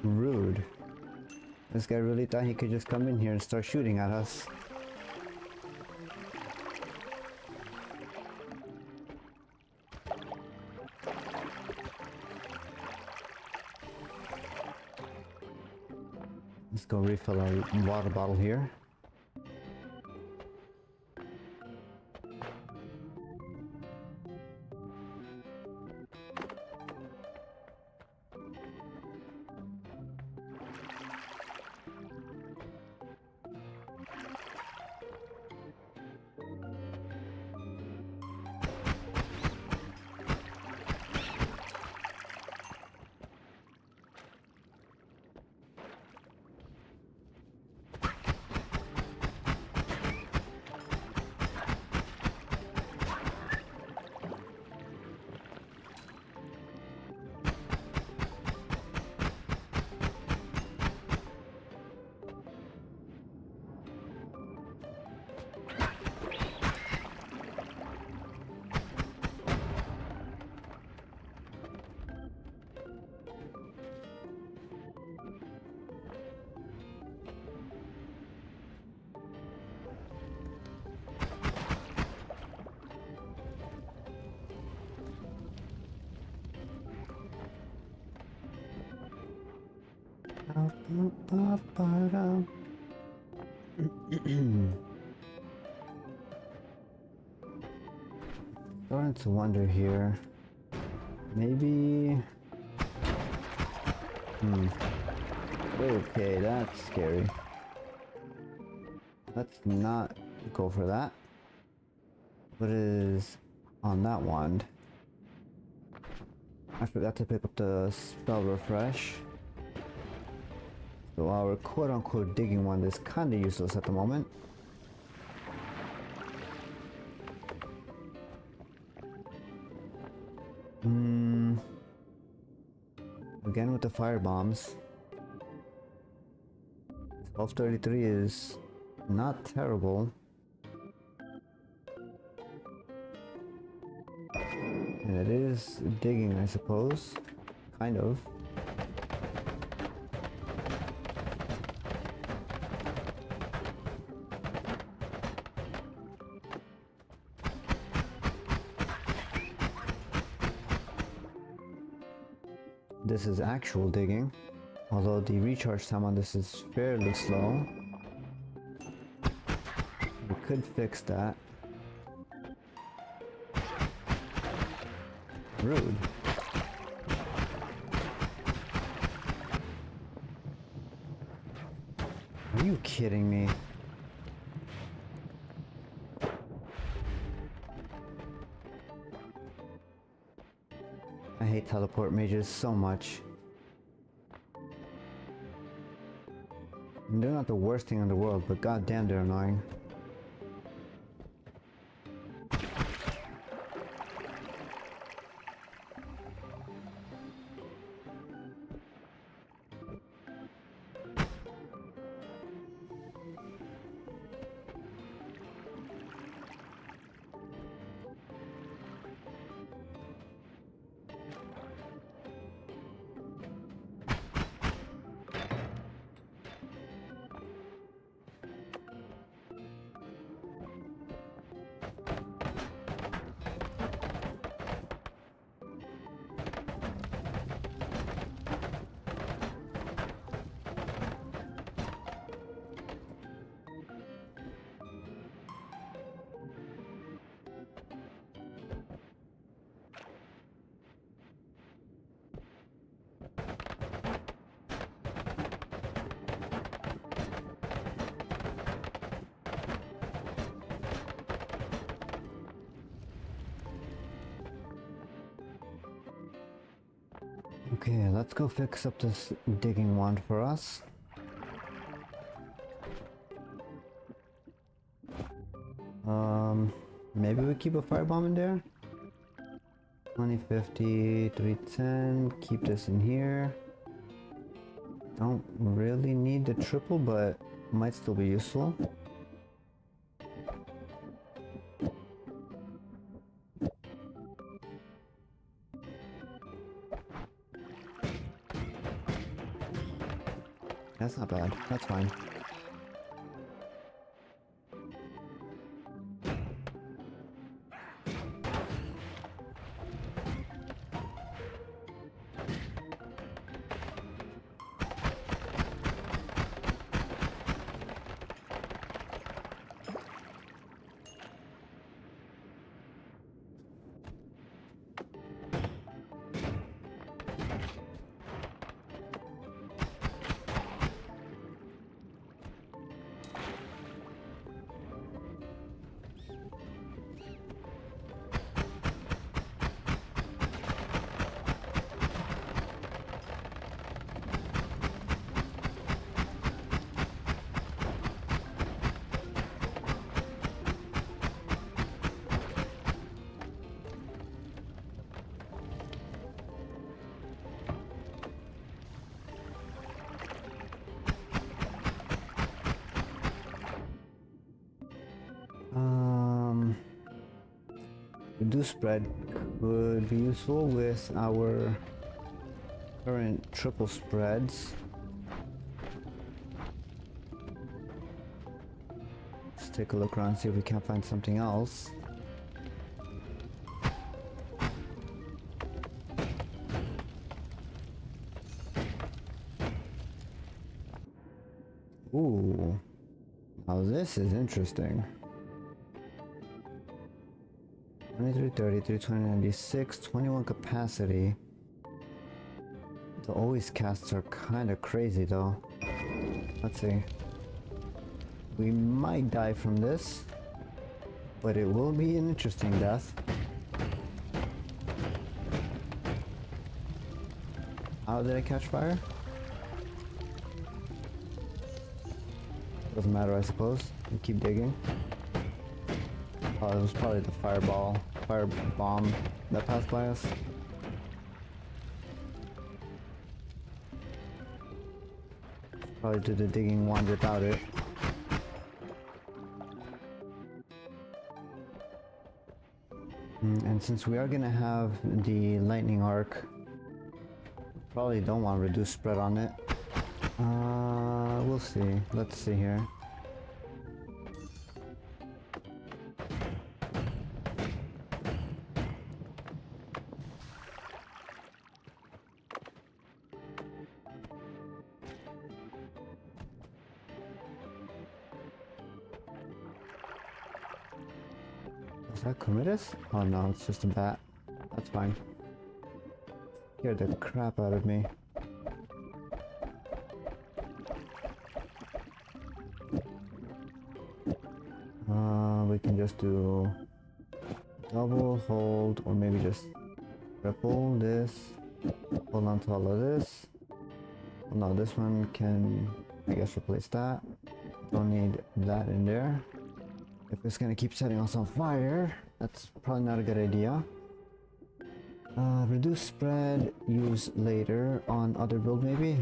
Rude. This guy really thought he could just come in here and start shooting at us. Let's go refill our water bottle here. Starting to wonder here. Maybe... Okay, that's scary. Let's not go for that. What is on that wand? I forgot to pick up the spell refresh. So our quote-unquote digging wand is kinda useless at the moment. Again with the fire bombs. 1233 is not terrible. And it is digging, I suppose. Kind of. This is actual digging, although the recharge time on this is fairly slow. We could fix that. Rude. Are you kidding me? I hate teleport mages so much. And they're not the worst thing in the world, but goddamn they're annoying. Okay, let's go fix up this digging wand for us. Maybe we keep a firebomb in there? 2050, 310, keep this in here. Don't really need the triple, but might still be useful. That's not bad. That's fine. Reduce spread could be useful with our current triple spreads. Let's take a look around, see if we can't find something else. Ooh, now this is interesting. 2330, 396, 21 capacity. The always casts are kind of crazy though. Let's see. We might die from this, but it will be an interesting death. How did I catch fire? Doesn't matter, I suppose. We keep digging. Oh, it was probably the fire bomb that passed by us. Probably do the digging one without it. And since we are gonna have the lightning arc, probably don't want reduced spread on it. We'll see. Let's see here. Is that Comitus? Oh no, it's just a bat. That's fine. Scared the crap out of me. We can just do double, hold, or maybe just triple this. Hold on to all of this. Well, no, this one can, I guess, replace that. Don't need that in there. If it's gonna keep setting us on fire, that's probably not a good idea. Reduce spread, use later on other build maybe.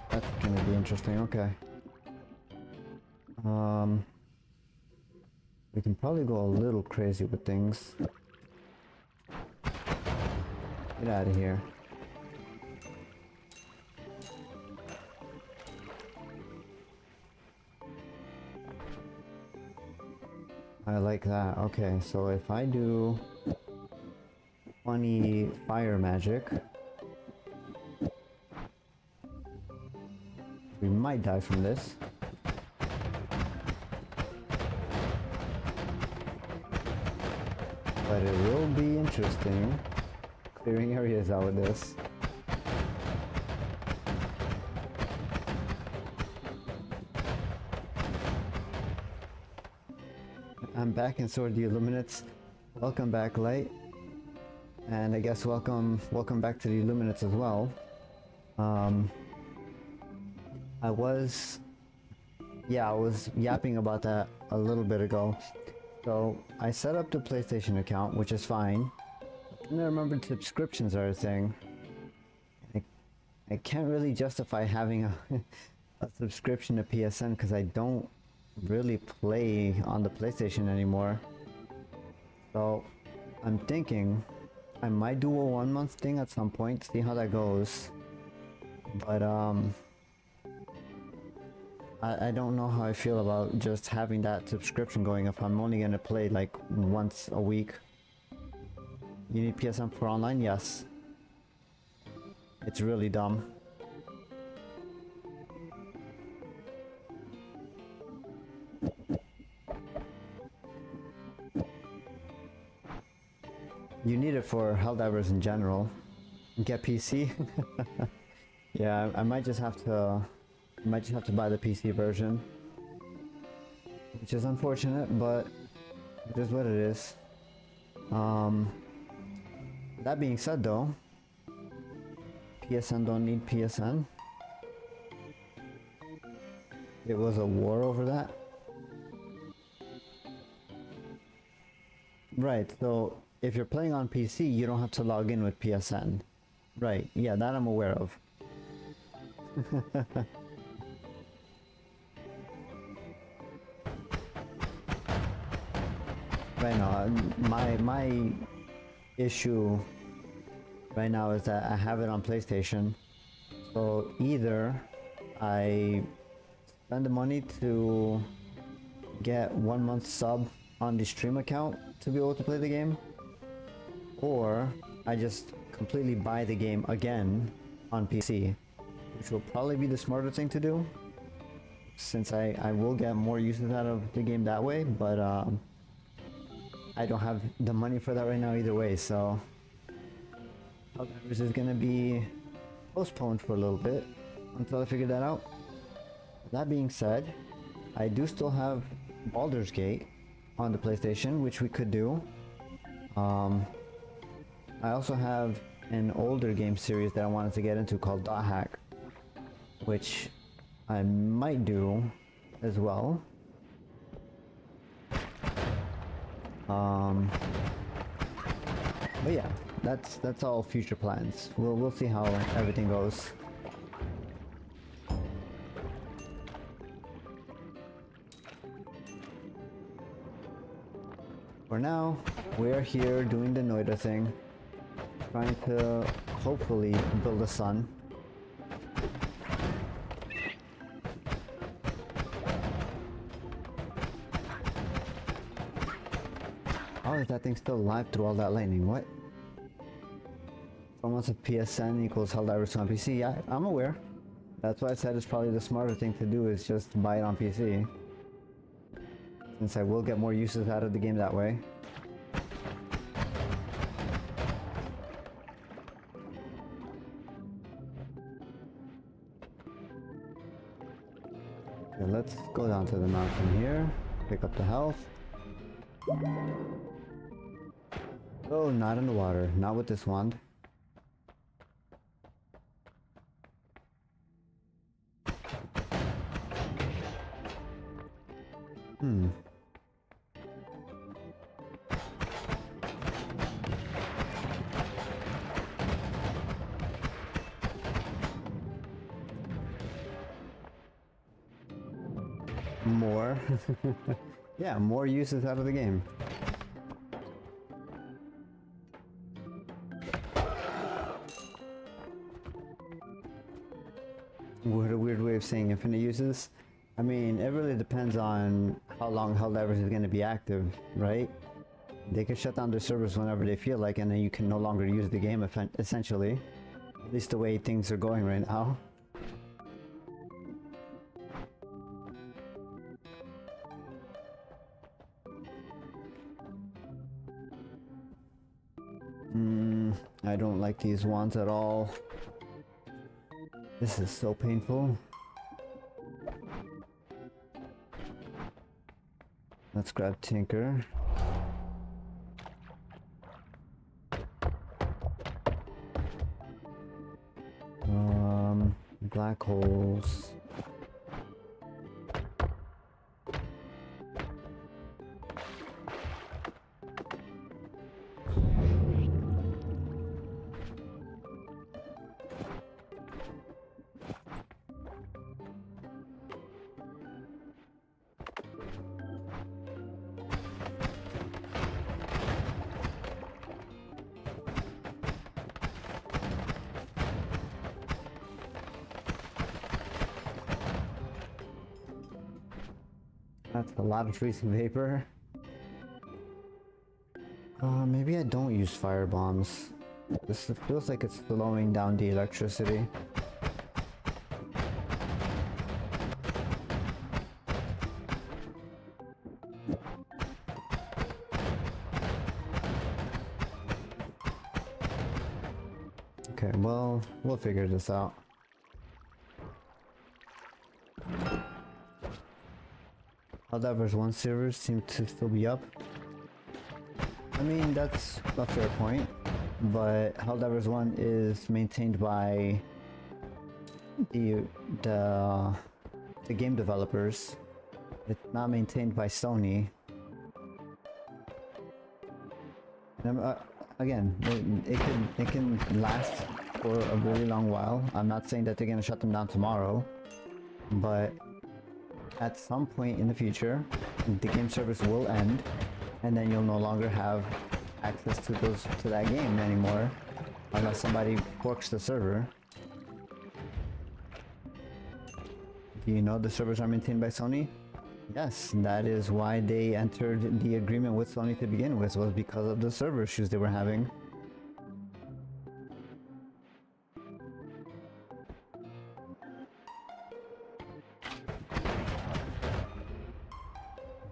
That's gonna be interesting, okay. We can probably go a little crazy with things. Get out of here. I like that. Okay, so if I do 20 fire magic, we might die from this. But it will be interesting clearing areas out with this. I'm back in Sword the Illuminates. Welcome back, Light. And I guess welcome back to the Illuminates as well. I was yapping about that a little bit ago. So I set up the PlayStation account, which is fine. And I remembered subscriptions are a thing. I can't really justify having a subscription to PSN because I don't really play on the PlayStation anymore. So I'm thinking I might do a 1 month thing at some point, see how that goes. But I don't know how I feel about just having that subscription going if I'm only gonna play like once a week. You need PSN for online? Yes. It's really dumb. You need it for Helldivers in general. Get PC? Yeah, I might just have to buy the PC version, which is unfortunate, but it is what it is. That being said though, PSN don't need PSN. It was a war over that. Right, so if you're playing on PC, you don't have to log in with PSN. Right, yeah, that I'm aware of. Right now, my issue right now is that I have it on PlayStation. So either I spend the money to get 1 month sub on the stream account to be able to play the game, or I just completely buy the game again on PC, which will probably be the smarter thing to do. since I will get more uses out of the game that way, but I don't have the money for that right now either way, so Helldivers is gonna be postponed for a little bit until I figure that out. That being said, I do still have Baldur's Gate on the PlayStation, which we could do. I also have an older game series that I wanted to get into called Dot Hack, which I might do as well. But yeah, that's all future plans. We'll see how everything goes. For now, we are here doing the Noita thing, trying to hopefully build a sun. How is that thing still alive through all that lightning? What? Almost a PSN equals Helldivers on PC. Yeah, I'm aware. That's why I said it's probably the smarter thing to do is just buy it on PC. Since I will get more uses out of the game that way. Okay, let's go down to the mountain here. Pick up the health. Oh, not in the water. Not with this wand. More. Yeah, more uses out of the game. What a weird way of saying infinite uses. I mean, it really depends on how long Helldivers is going to be active, right? They can shut down their servers whenever they feel like, and then you can no longer use the game, essentially. At least the way things are going right now. I don't like these wands at all. This is so painful. Let's grab Tinker. Black holes. That's a lot of freezing vapor. Maybe I don't use fire bombs. This feels like it's slowing down the electricity. Okay, well, we'll figure this out. Helldivers 1 servers seem to still be up. I mean, that's a fair point, but Helldivers 1 is maintained by the game developers. It's not maintained by Sony. And, again, it can last for a really long while. I'm not saying that they're gonna shut them down tomorrow, but at some point in the future, the game service will end, and then you'll no longer have access to that game anymore, unless somebody forks the server. Do you know the servers are maintained by Sony? Yes, that is why they entered the agreement with Sony to begin with, was because of the server issues they were having.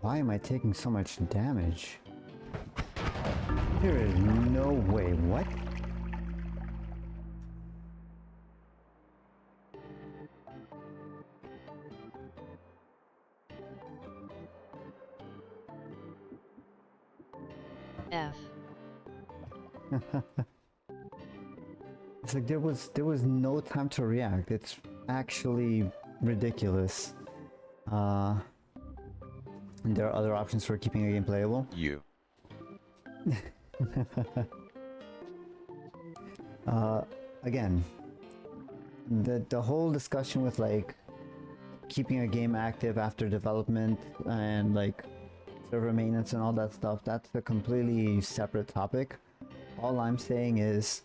Why am I taking so much damage? There is no way. What? F. It's like there was no time to react. It's actually ridiculous. There are other options for keeping a game playable. You. Again, the whole discussion with like keeping a game active after development and like server maintenance and all that stuff, that's a completely separate topic. All I'm saying is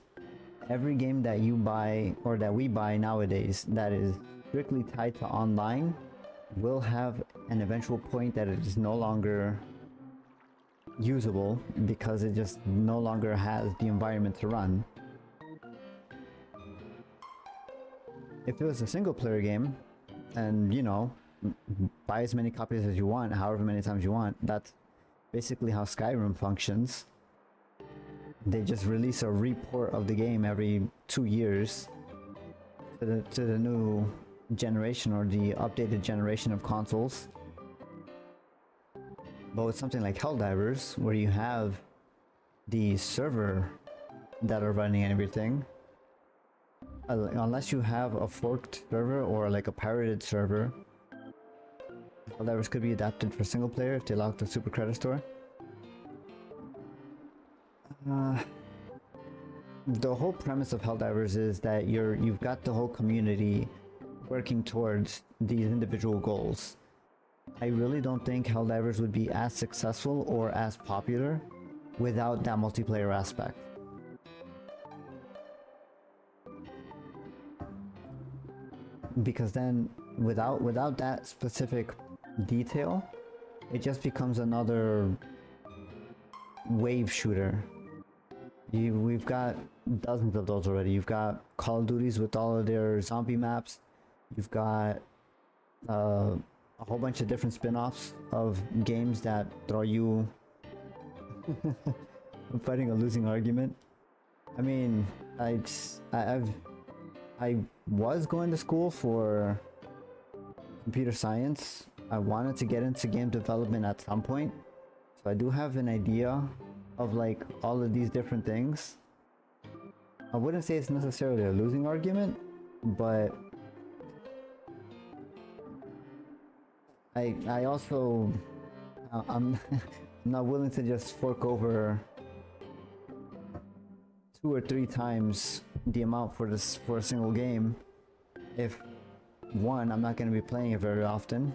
every game that you buy or that we buy nowadays that is strictly tied to online will have an eventual point that it is no longer usable because it just no longer has the environment to run. If it was a single player game and, you know, buy as many copies as you want, however many times you want, that's basically how Skyrim functions. They just release a report of the game every 2 years to the new generation or the updated generation of consoles. But with something like Helldivers, where you have the server that are running and everything, unless you have a forked server or like a pirated server, Helldivers could be adapted for single player if they lock the super credit store. The whole premise of Helldivers is that you've got the whole community working towards these individual goals. I really don't think Helldivers would be as successful or as popular without that multiplayer aspect. Because then without that specific detail, it just becomes another wave shooter. We've got dozens of those already. You've got Call of Duties with all of their zombie maps. You've got a whole bunch of different spin-offs of games that throw you fighting a losing argument. I mean, I was going to school for computer science. I wanted to get into game development at some point, so I do have an idea of like all of these different things. I wouldn't say it's necessarily a losing argument, but I also I'm not willing to just fork over 2 or 3 times the amount for a single game if 1, I'm not going to be playing it very often,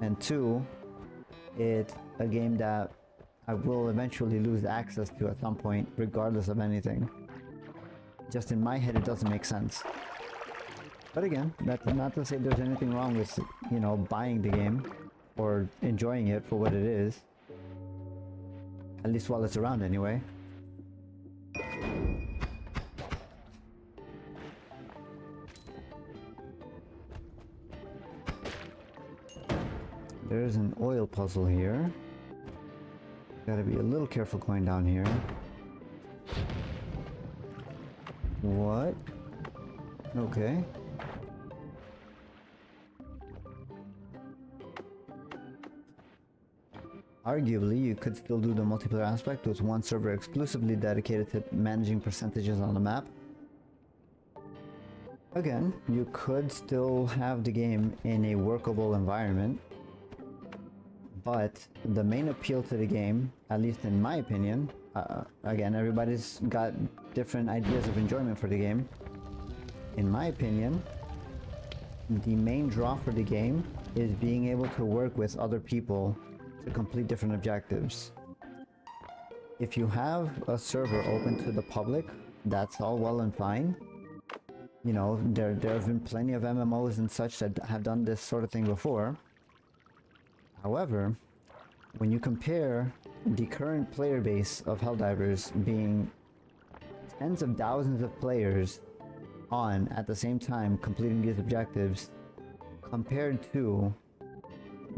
and 2, it's a game that I will eventually lose access to at some point regardless of anything. Just in my head it doesn't make sense. But again, that's not to say there's anything wrong with, you know, buying the game or enjoying it for what it is. At least while it's around anyway. There's an oil puzzle here. Gotta be a little careful going down here. What? Okay. Arguably, you could still do the multiplayer aspect with one server exclusively dedicated to managing percentages on the map. Again, you could still have the game in a workable environment, but the main appeal to the game, at least in my opinion, again, everybody's got different ideas of enjoyment for the game. In my opinion, the main draw for the game is being able to work with other people to complete different objectives. If you have a server open to the public, that's all well and fine. You know, there have been plenty of MMOs and such that have done this sort of thing before. However, when you compare the current player base of Helldivers being tens of thousands of players on at the same time completing these objectives, compared to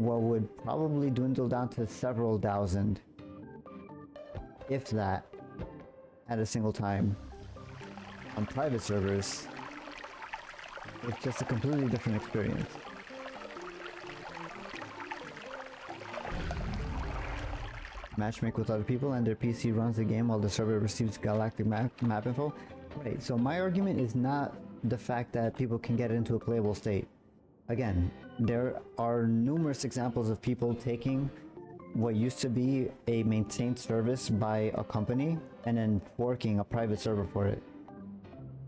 what would probably dwindle down to several thousand, if that, at a single time. On private servers, it's just a completely different experience. Matchmake with other people and their PC runs the game while the server receives galactic map info. Right, so my argument is not the fact that people can get into a playable state. Again, there are numerous examples of people taking what used to be a maintained service by a company and then forking a private server for it.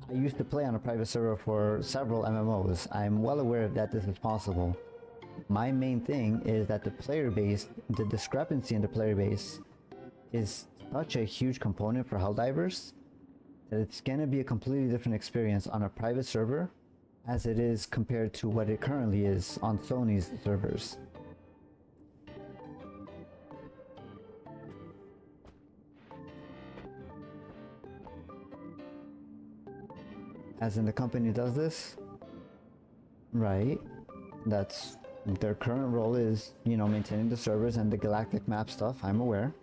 I used to play on a private server for several MMOs. I'm well aware that this is possible. My main thing is that the player base, the discrepancy in the player base is such a huge component for Helldivers that it's gonna be a completely different experience on a private server as it is compared to what it currently is on Sony's servers. As in, the company does this, right? That's their current role is, you know, maintaining the servers and the galactic map stuff, I'm aware.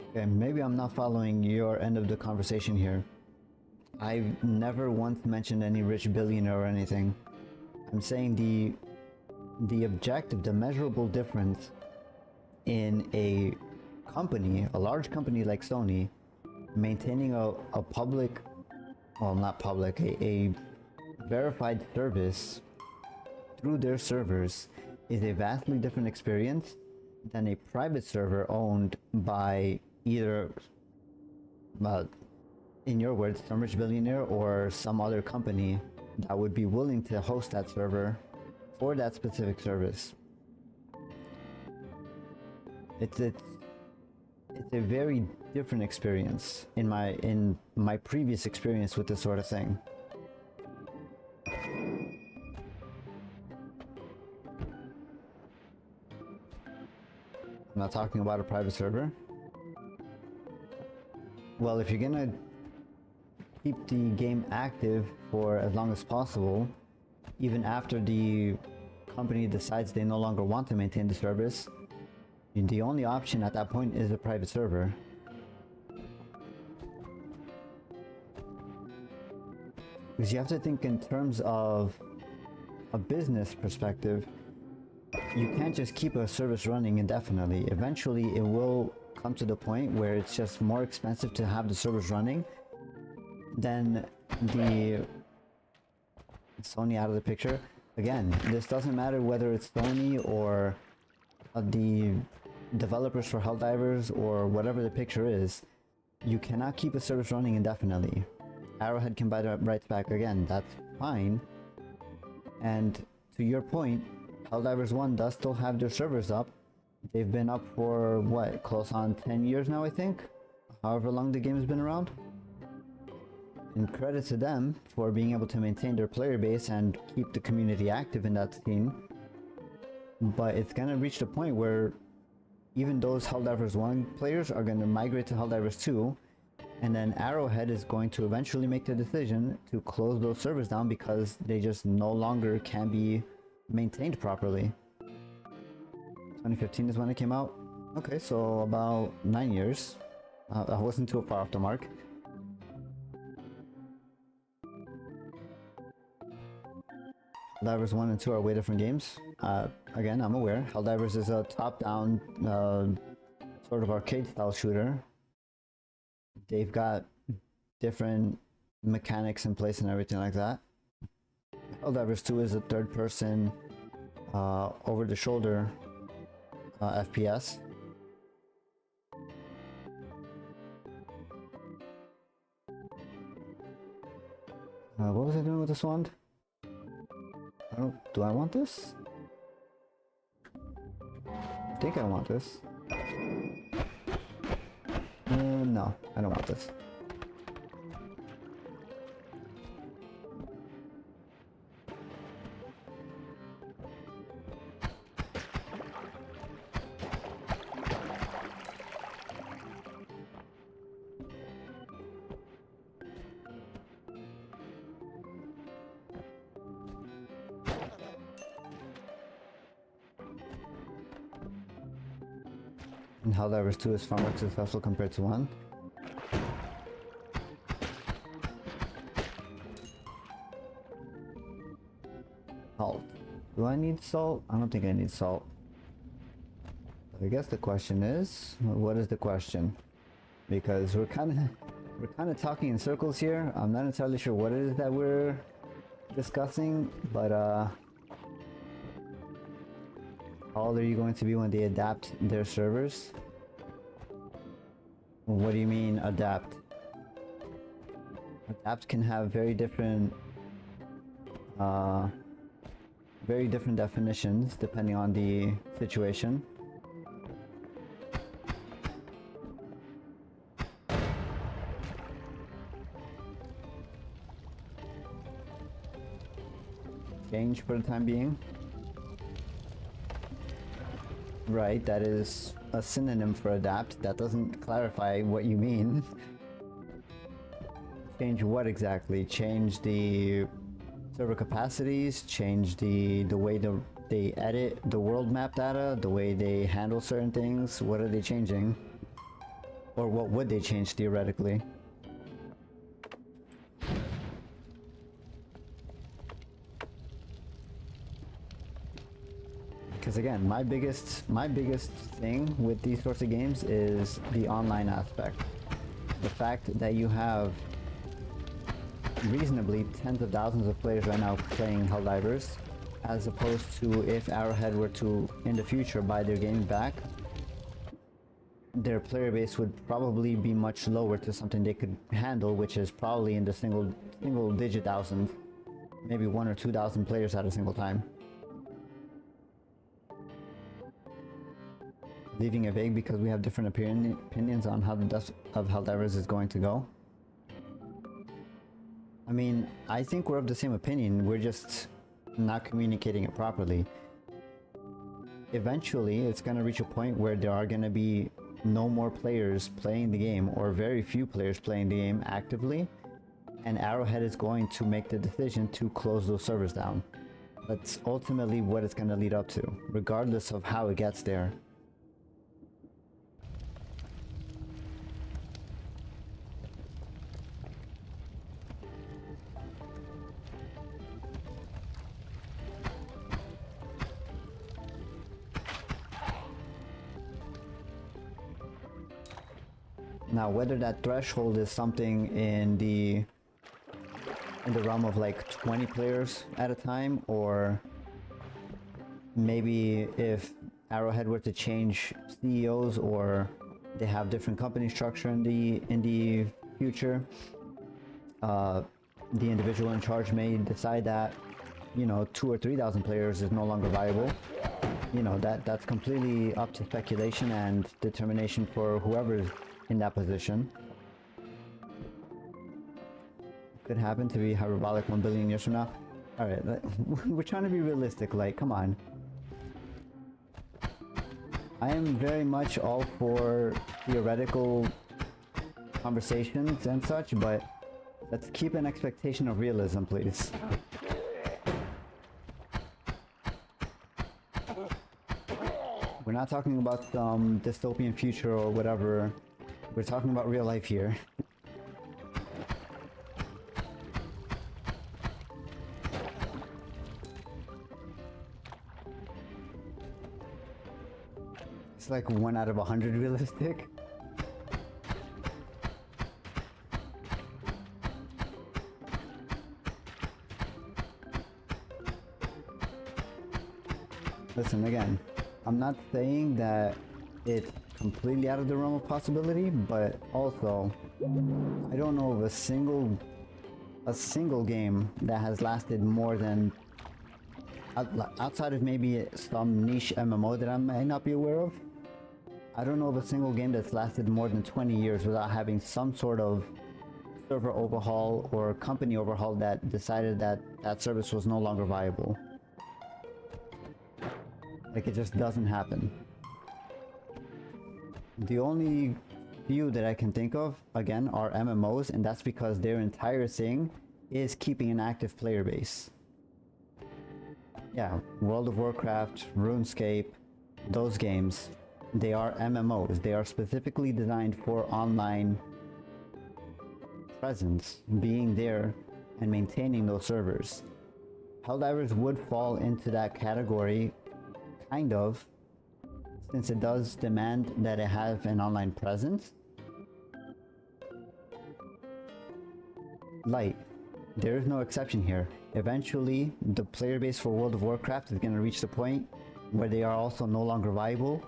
Okay, maybe I'm not following your end of the conversation here. I've never once mentioned any rich billionaire or anything. I'm saying the objective, the measurable difference in a company, a large company like Sony, maintaining a public, well, not public, a verified service through their servers is a vastly different experience than a private server owned by either, in your words, some rich billionaire or some other company that would be willing to host that server for that specific service. It's a very different experience in my previous experience with this sort of thing. I'm not talking about a private server. Well, if you're gonna keep the game active for as long as possible, even after the company decides they no longer want to maintain the service, the only option at that point is a private server. Because you have to think in terms of a business perspective. You can't just keep a service running indefinitely. Eventually it will come to the point where it's just more expensive to have the service running than the Sony out of the picture. Again, this doesn't matter whether it's Sony or the developers for Helldivers or whatever the picture is. You cannot keep a service running indefinitely. Arrowhead can buy the rights back again, that's fine. And to your point, Helldivers 1 does still have their servers up. They've been up for what, close on 10 years now, I think? However long the game has been around. And credit to them for being able to maintain their player base and keep the community active in that scene. But it's gonna reach the point where even those Helldivers 1 players are gonna migrate to Helldivers 2, and then Arrowhead is going to eventually make the decision to close those servers down because they just no longer can be maintained properly. 2015 is when it came out. Okay, so about 9 years. I wasn't too far off the mark. Helldivers 1 and 2 are way different games. Again, I'm aware. Helldivers is a top-down sort of arcade-style shooter. They've got different mechanics in place and everything like that. Helldivers 2 is a third-person, over-the-shoulder FPS. What was I doing with this wand? Do I want this? I think I want this. No, I don't want this. And Helldivers 2 is far more successful compared to 1. Salt. Do I need salt? I don't think I need salt. I guess the question is, what is the question? Because we're kind of talking in circles here. I'm not entirely sure what it is that we're discussing, but how old are you going to be when they adapt their servers? What do you mean adapt? Adapt can have very different definitions depending on the situation. Change for the time being. Right, that is a synonym for adapt. That doesn't clarify what you mean. Change what exactly? Change the server capacities, change the way they edit the world map data, the way they handle certain things. What are they changing? Or what would they change theoretically? Because again, my biggest thing with these sorts of games is the online aspect. The fact that you have reasonably tens of thousands of players right now playing Helldivers, as opposed to if Arrowhead were to, in the future, buy their game back, their player base would probably be much lower to something they could handle, which is probably in the single digit thousands, maybe 1,000 or 2,000 players at a single time. Leaving it vague because we have different opinions on how the dust of Helldivers is going to go. I mean, I think we're of the same opinion, we're just not communicating it properly. Eventually, it's going to reach a point where there are going to be no more players playing the game, or very few players playing the game actively, and Arrowhead is going to make the decision to close those servers down. That's ultimately what it's going to lead up to, regardless of how it gets there. Now, whether that threshold is something in the realm of like 20 players at a time, or maybe if Arrowhead were to change CEOs, or they have different company structure in the future, the individual in charge may decide that, you know, 2,000 or 3,000 players is no longer viable. You know, that's completely up to speculation and determination for whoever's in that position. Could happen to be hyperbolic 1 billion years from now. Alright, we're trying to be realistic, like, come on. I am very much all for theoretical conversations and such, but let's keep an expectation of realism, please. We're not talking about some dystopian future or whatever. We're talking about real life here. It's like 1 out of 100 realistic. Listen, again, I'm not saying that it's completely out of the realm of possibility, but also I don't know of a single game that has lasted more than, outside of maybe some niche MMO that I might not be aware of, I don't know of a single game that's lasted more than 20 years without having some sort of server overhaul or company overhaul that decided that that service was no longer viable. Like, it just doesn't happen. The only few that I can think of, again, are MMOs, and that's because their entire thing is keeping an active player base. Yeah, World of Warcraft, RuneScape, those games. They are MMOs. They are specifically designed for online presence, being there and maintaining those servers. Helldivers would fall into that category, kind of, since it does demand that it have an online presence. Light. There is no exception here. Eventually, the player base for World of Warcraft is going to reach the point where they are also no longer viable,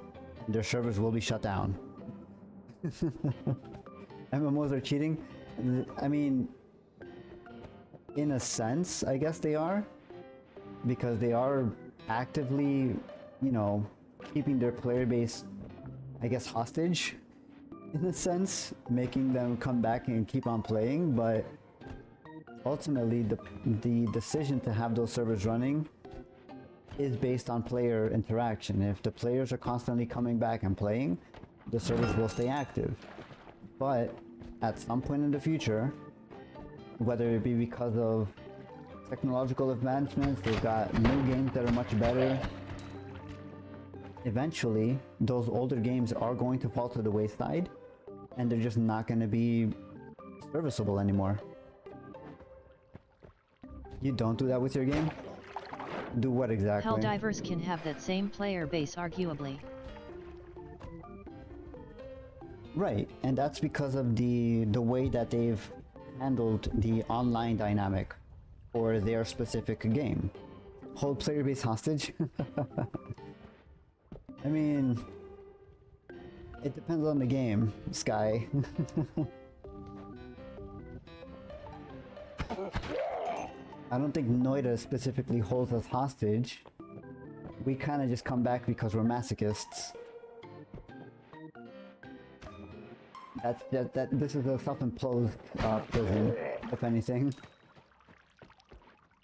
and their servers will be shut down. MMOs are cheating? I mean, in a sense, I guess they are, because they are actively, you know, keeping their player base, I guess, hostage, in a sense, making them come back and keep on playing. But ultimately, the decision to have those servers running is based on player interaction. If the players are constantly coming back and playing, the servers will stay active. But at some point in the future, whether it be because of technological advancements, they've got new games that are much better, eventually those older games are going to fall to the wayside, and they're just not going to be serviceable anymore. You don't do that with your game? Do what exactly? Helldivers can have that same player base arguably. Right, and that's because of the way that they've handled the online dynamic for their specific game. Hold player base hostage? I mean, it depends on the game, Sky. I don't think Noita specifically holds us hostage. We kind of just come back because we're masochists. This is a self-imposed prison, if anything.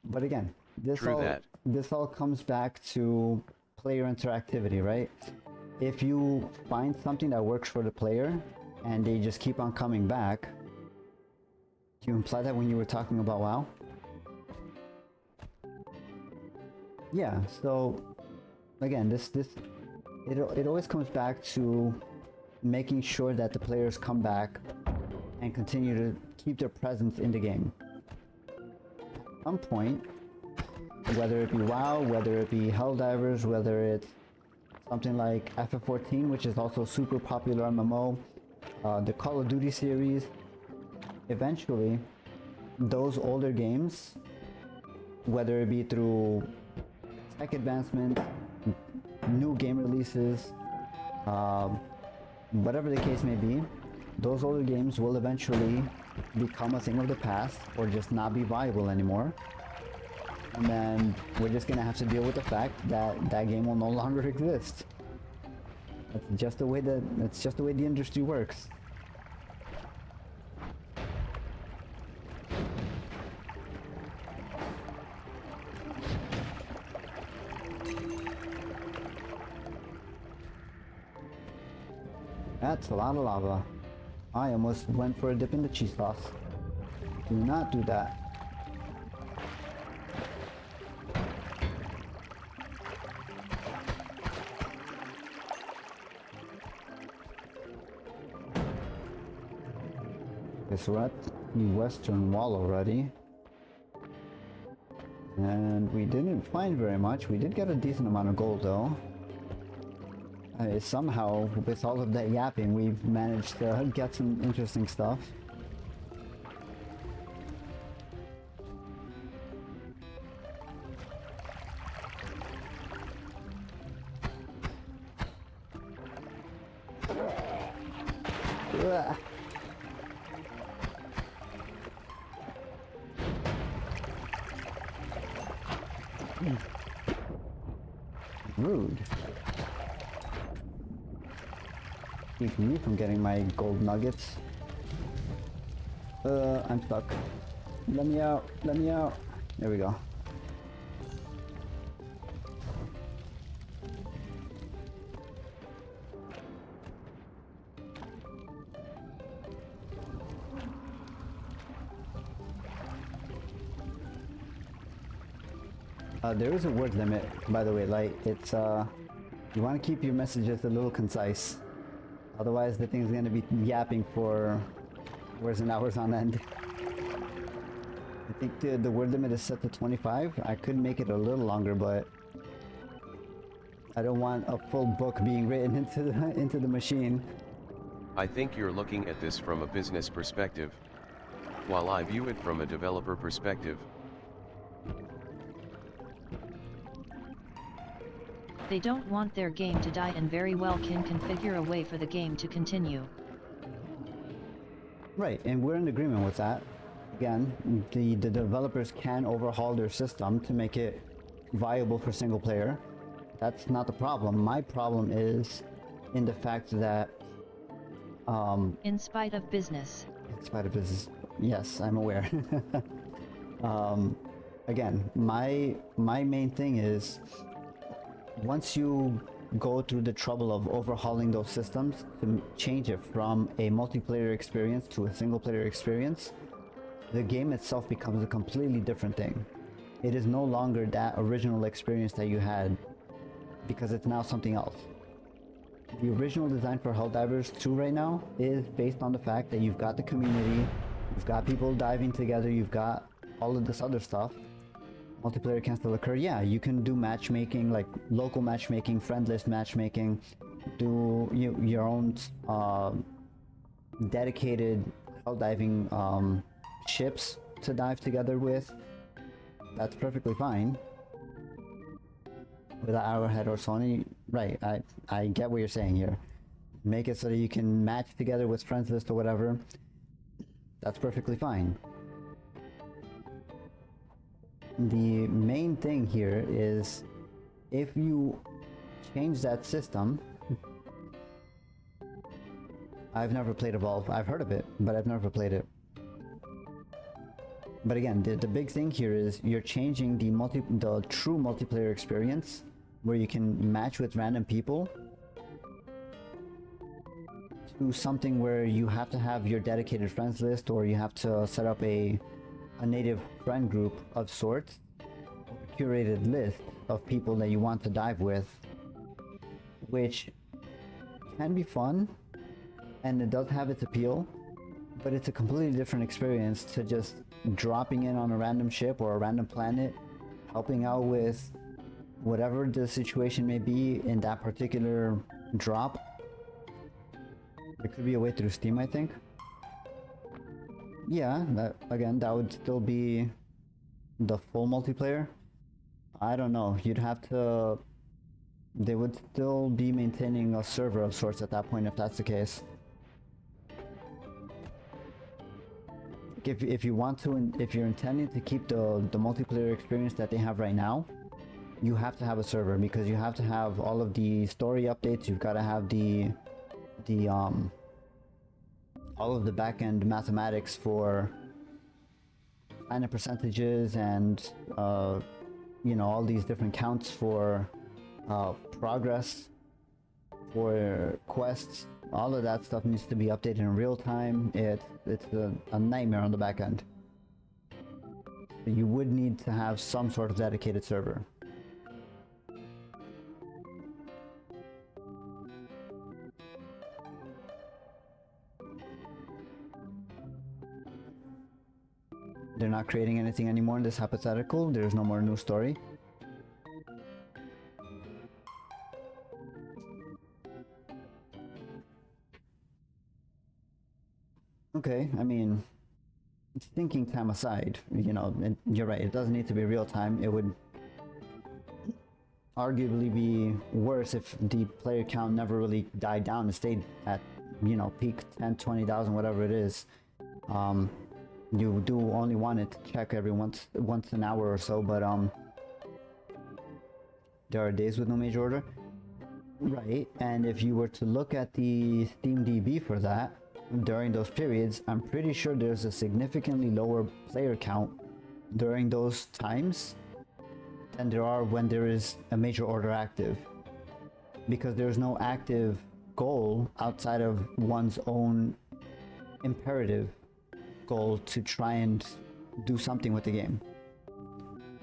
But again, this all comes back to player interactivity, right? If you find something that works for the player and they just keep on coming back, do you imply that when you were talking about WoW? Yeah, so again, it always comes back to making sure that the players come back and continue to keep their presence in the game. At some point, whether it be WoW, whether it be Helldivers, whether it's something like FF14, which is also super popular MMO, the Call of Duty series, eventually those older games, whether it be through tech advancement, new game releases, whatever the case may be, those older games will eventually become a thing of the past or just not be viable anymore. And then we're just gonna have to deal with the fact that that game will no longer exist. That's just the way the industry works. That's a lot of lava. I almost went for a dip in the cheese sauce. Do not do that. Okay, so we're at the western wall already. And we didn't find very much. We did get a decent amount of gold though. Somehow, with all of that yapping, we've managed to get some interesting stuff. Ugh. Rude. Keeping me from getting my gold nuggets. I'm stuck. Let me out. Let me out. There we go. There is a word limit, by the way. Like, it's You want to keep your messages a little concise. Otherwise, the thing's going to be yapping for hours and hours on end. I think the word limit is set to 25. I could make it a little longer, but I don't want a full book being written into the machine. I think you're looking at this from a business perspective, while I view it from a developer perspective. They don't want their game to die and very well can configure a way for the game to continue. Right, and we're in agreement with that. Again, the developers can overhaul their system to make it viable for single player. That's not the problem. My problem is in the fact that In spite of business. in spite of business, yes, I'm aware. Again, my main thing is once you go through the trouble of overhauling those systems to change it from a multiplayer experience to a single player experience, the game itself becomes a completely different thing. It is no longer that original experience that you had, because it's now something else. The original design for Helldivers 2 right now is based on the fact that you've got the community, you've got people diving together, you've got all of this other stuff. Multiplayer can still occur. Yeah, you can do matchmaking, like local matchmaking, friend list matchmaking, do your own dedicated helldiving ships to dive together with. That's perfectly fine. With an Arrowhead or Sony, right, I get what you're saying here. Make it so that you can match together with friends list or whatever. That's perfectly fine. The main thing here is if you change that system. I've never played Evolve. I've heard of it, but I've never played it. But again, the big thing here is you're changing the true multiplayer experience where you can match with random people to something where you have to have your dedicated friends list, or you have to set up a native friend group of sorts, a curated list of people that you want to dive with, which can be fun and it does have its appeal, but it's a completely different experience to just dropping in on a random ship or a random planet, helping out with whatever the situation may be in that particular drop. There could be a way through Steam, I think. Yeah, that would still be the full multiplayer. I don't know, you'd have to... They would still be maintaining a server of sorts at that point if that's the case. If you want to, if you're intending to keep the multiplayer experience that they have right now, you have to have a server, because you have to have all of the story updates. You've got to have all of the back-end mathematics for planet percentages and you know, all these different counts for progress, for quests. All of that stuff needs to be updated in real time. It's a nightmare on the back end. You would need to have some sort of dedicated server. They're not creating anything anymore in this hypothetical. There's no more new story. Okay, I mean, thinking time aside, you know, and you're right, it doesn't need to be real time. It would arguably be worse if the player count never really died down and stayed at, you know, peak 10, 20,000, whatever it is. You do only want it to check every once an hour or so, but there are days with no major order. Right, and if you were to look at the SteamDB for that, during those periods, I'm pretty sure there's a significantly lower player count during those times than there are when there is a major order active, because there's no active goal outside of one's own imperative goal to try and do something with the game.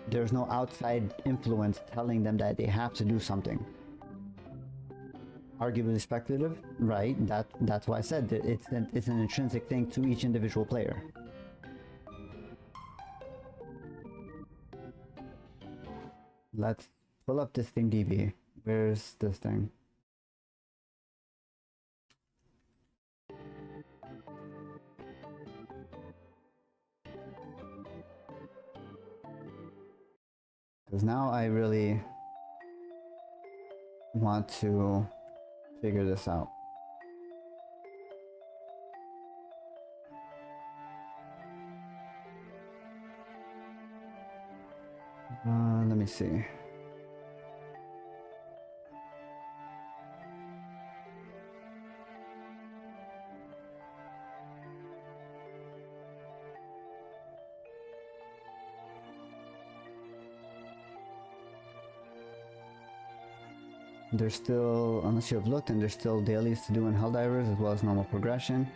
There's no outside influence telling them that they have to do something. arguably speculative, right? That's why I said that it's an intrinsic thing to each individual player. Let's pull up this thing, DB. Where's this thing? Because now I really want to figure this out. Let me see. There's still, unless you have looked, and there's still dailies to do in Helldivers as well as normal progression.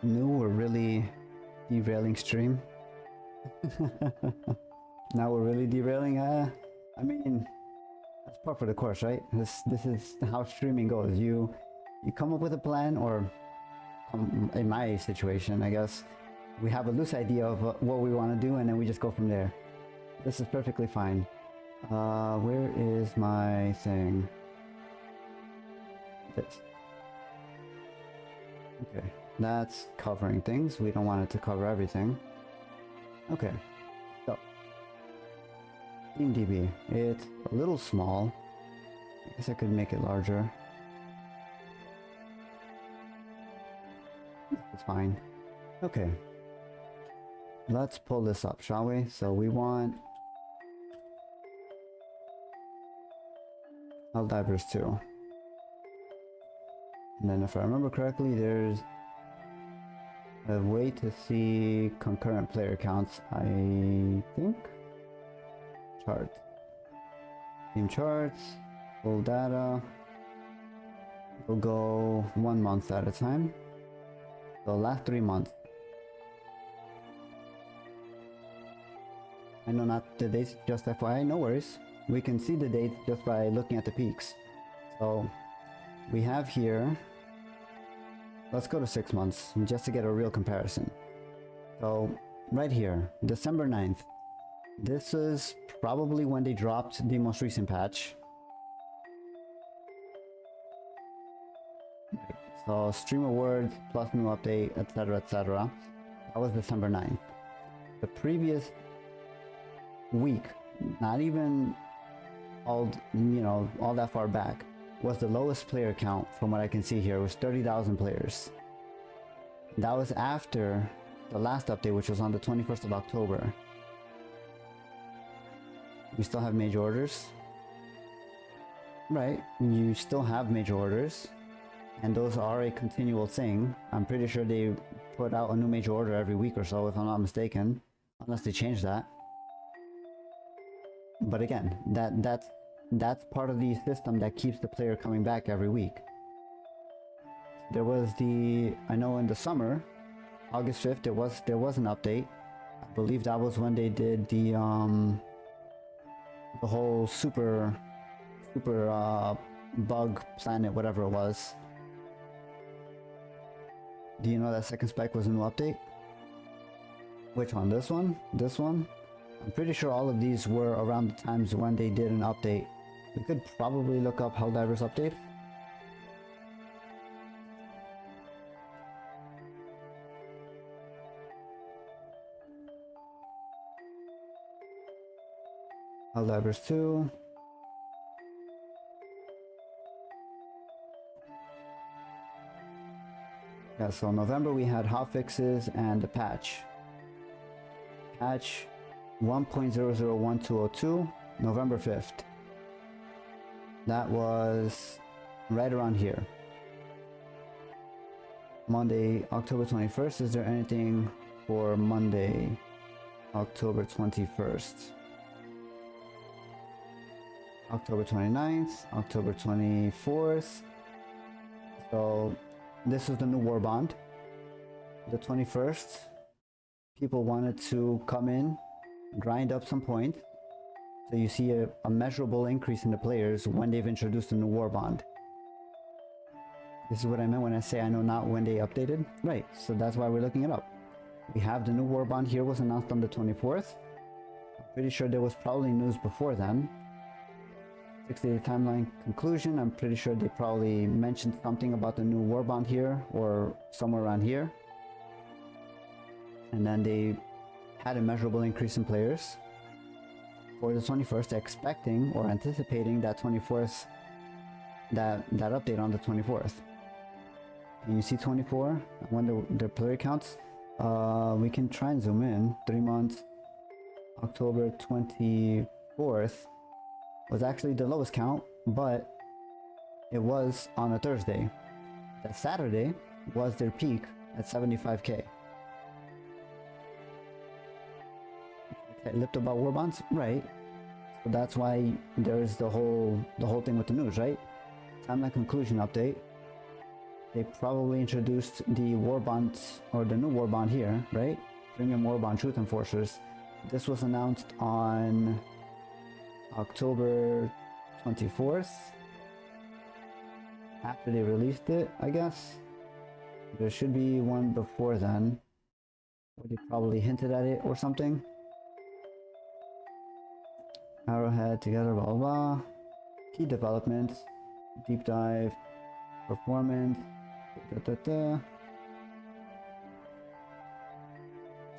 New, we're really derailing stream. Now we're really derailing. I mean, that's par for the course, right? This is how streaming goes. You come up with a plan, or in my situation, I guess, we have a loose idea of what we want to do, and then we just go from there. This is perfectly fine. Where is my thing? This. Okay, that's covering things. We don't want it to cover everything. Okay, so DB, it's a little small. I guess I could make it larger. It's fine. Okay, let's pull this up, shall we? So we want Helldivers 2. And then if I remember correctly, there's a way to see concurrent player counts, I think. Charts. Team charts, full data. We'll go 1 month at a time. So last 3 months. I know not the dates, just FYI, no worries. We can see the dates just by looking at the peaks. So we have here, let's go to 6 months just to get a real comparison. So right here, December 9th. This is probably when they dropped the most recent patch. So stream awards plus new update, etc, etc. That was December 9th. The previous week, not even all that far back, was the lowest player count from what I can see here. It was 30,000 players. That was after the last update, which was on the 21st of October. We still have major orders. Right, you still have major orders, and those are a continual thing. I'm pretty sure they put out a new major order every week or so, if I'm not mistaken, unless they change that. But again, that's part of the system that keeps the player coming back every week. There was I know in the summer, August 5th, there was an update. I believe that was when they did the whole super bug planet, whatever it was. Do you know that second spec was a new update? Which one? This one? This one? I'm pretty sure all of these were around the times when they did an update. We could probably look up Helldivers update. Helldivers 2. Yeah, so November we had hotfixes and the patch. Patch 1.001202, November 5th. That was right around here. Monday, October 21st. Is there anything for Monday, October 21st? October 29th, October 24th. So this is the new war bond. The 21st, people wanted to come in, grind up some points, So you see a measurable increase in the players when they've introduced a new war bond. This is what I meant when I say I know not when they updated. Right, so that's why we're looking it up. We have the new war bond here was announced on the 24th. I'm pretty sure there was probably news before then. 6-day timeline conclusion, I'm pretty sure they probably mentioned something about the new war bond here or somewhere around here. And then they had a measurable increase in players for the 21st, expecting or anticipating that 24th, that update on the 24th. And you see 24 when the player counts. We can try and zoom in. 3 months, October 24th was actually the lowest count, but it was on a Thursday. That Saturday was their peak at 75k. Lipped about war bonds, right? So that's why there's the whole thing with the news, right? Timeline conclusion update. They probably introduced the war bonds or the new war bond here, right? Premium war bond truth enforcers. This was announced on October 24th. After they released it, I guess. There should be one before then, where they probably hinted at it or something. Arrowhead together, blah blah blah. Key developments, deep dive, performance,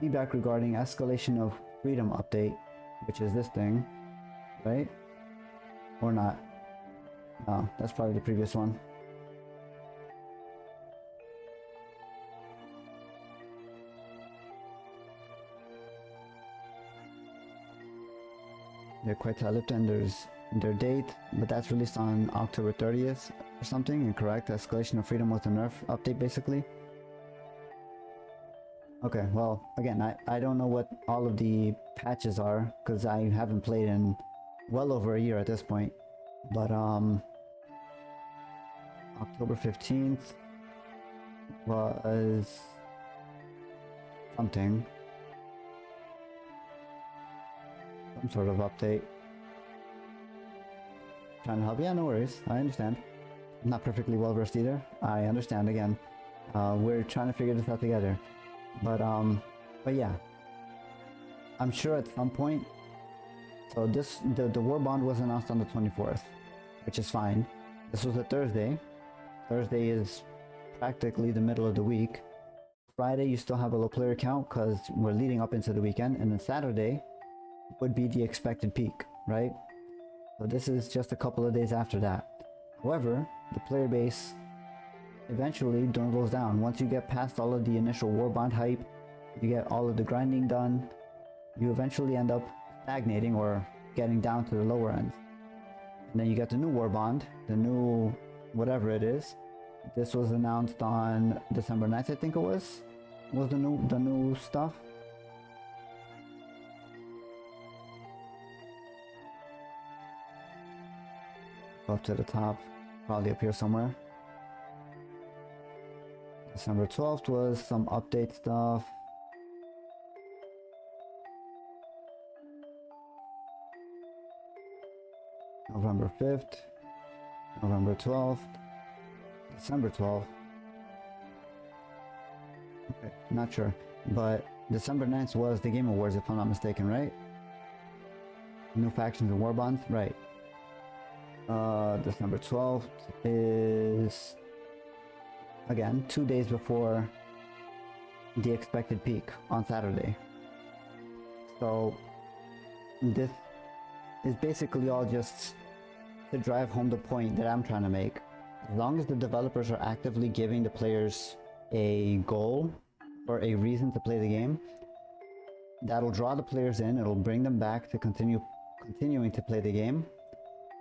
feedback regarding escalation of freedom update, which is this thing, right? Or not? No, that's probably the previous one. They're quite tight-lipped and there's their date, but that's released on October 30th or something. Incorrect. Escalation of freedom was the nerf update, basically. Okay, well, again, I don't know what all of the patches are because I haven't played in well over a year at this point. But October 15th was something. Some sort of update. Trying to help. Yeah, no worries. I understand. I'm not perfectly well versed either. I understand. Again, we're trying to figure this out together. But yeah, I'm sure at some point. So the war bond was announced on the 24th, which is fine. This was a Thursday. Thursday is practically the middle of the week. Friday you still have a low player count because we're leading up into the weekend, and then Saturday would be the expected peak, right? So this is just a couple of days after that. However, the player base eventually dwindles down. Once you get past all of the initial war bond hype, you get all of the grinding done, you eventually end up stagnating or getting down to the lower end. And then you get the new war bond, the new whatever it is. This was announced on December 9th, I think it was the new stuff. Up to the top, probably up here somewhere. December 12th was some update stuff. November 5th, November 12th, December 12th. Okay, not sure, but December 9th was the Game Awards, if I'm not mistaken, right? New factions and war bonds, right? December 12th is, again, 2 days before the expected peak on Saturday. So this is basically all just to drive home the point that I'm trying to make. As long as the developers are actively giving the players a goal or a reason to play the game, that'll draw the players in, it'll bring them back to continuing to play the game.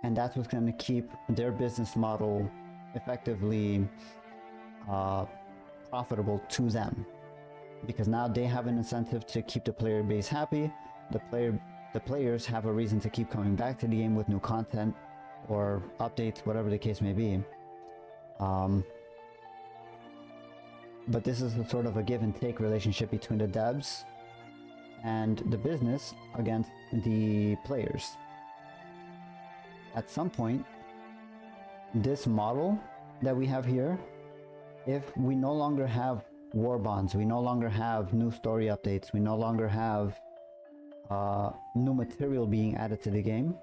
And that's what's going to keep their business model effectively profitable to them, because now they have an incentive to keep the player base happy. The players have a reason to keep coming back to the game with new content or updates, whatever the case may be. But this is a sort of a give and take relationship between the devs and the business against the players. at some point, this model that we have here, if we no longer have war bonds, we no longer have new story updates, we no longer have new material being added to the game,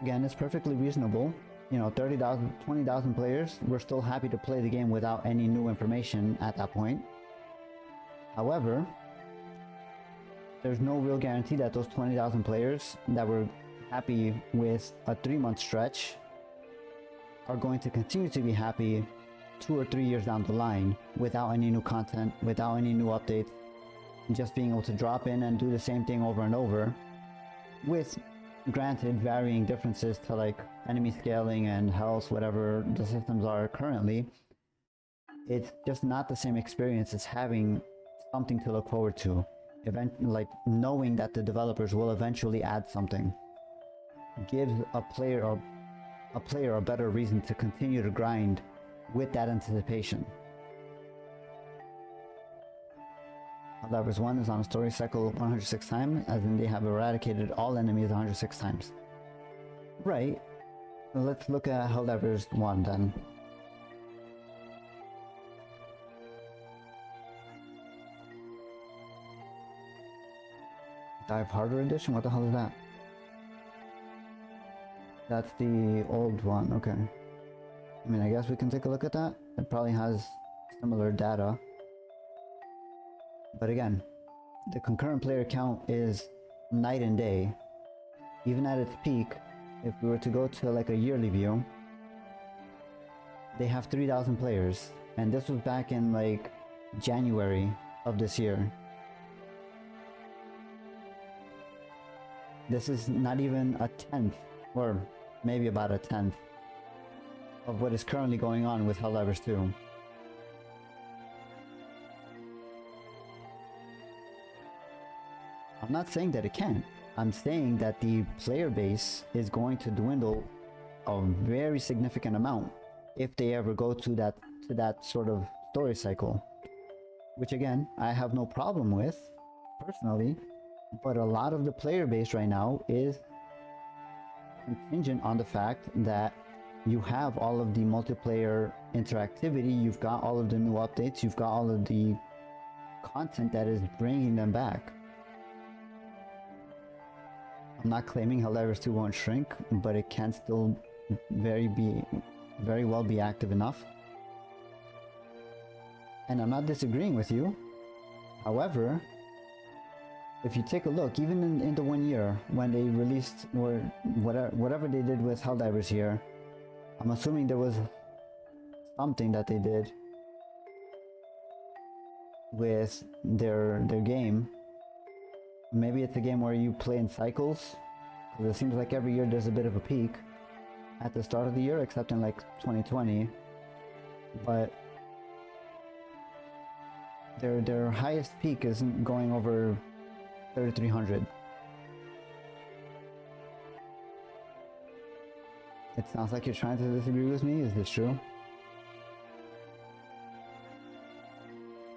again, it's perfectly reasonable. You know, 30,000, 20,000 players, we're still happy to play the game without any new information at that point. However, there's no real guarantee that those 20,000 players that were happy with a 3-month stretch are going to continue to be happy 2 or 3 years down the line without any new content, without any new updates, just being able to drop in and do the same thing over and over, with granted varying differences to like enemy scaling and health, whatever the systems are currently. It's just not the same experience as having something to look forward to, like knowing that the developers will eventually add something gives a player a better reason to continue to grind with that anticipation. Helldivers 1 is on a story cycle 106 times, as in they have eradicated all enemies 106 times. Right. Let's look at Helldivers 1 then. Dive Harder Edition? What the hell is that? That's the old one, okay. I mean, I guess we can take a look at that. It probably has similar data. But again, the concurrent player count is night and day. Even at its peak, if we were to go to like a yearly view, they have 3,000 players. And this was back in like January of this year. This is not even a 10th, or maybe about a 10th, of what is currently going on with Helldivers 2. I'm not saying that it can't. I'm saying that the player base is going to dwindle a very significant amount if they ever go to that sort of story cycle. Which again, I have no problem with, personally, but a lot of the player base right now is contingent on the fact that you have all of the multiplayer interactivity, you've got all of the new updates, you've got all of the content that is bringing them back. I'm not claiming Helldivers 2 won't shrink, but it can still very well be active enough. And I'm not disagreeing with you. However, if you take a look, even in the 1 year when they released, or whatever they did with Helldivers here, I'm assuming there was something that they did with their game. Maybe it's a game where you play in cycles, because it seems like every year there's a bit of a peak at the start of the year, except in like 2020. But their highest peak isn't going over 3,300. It sounds like you're trying to disagree with me. Is this true?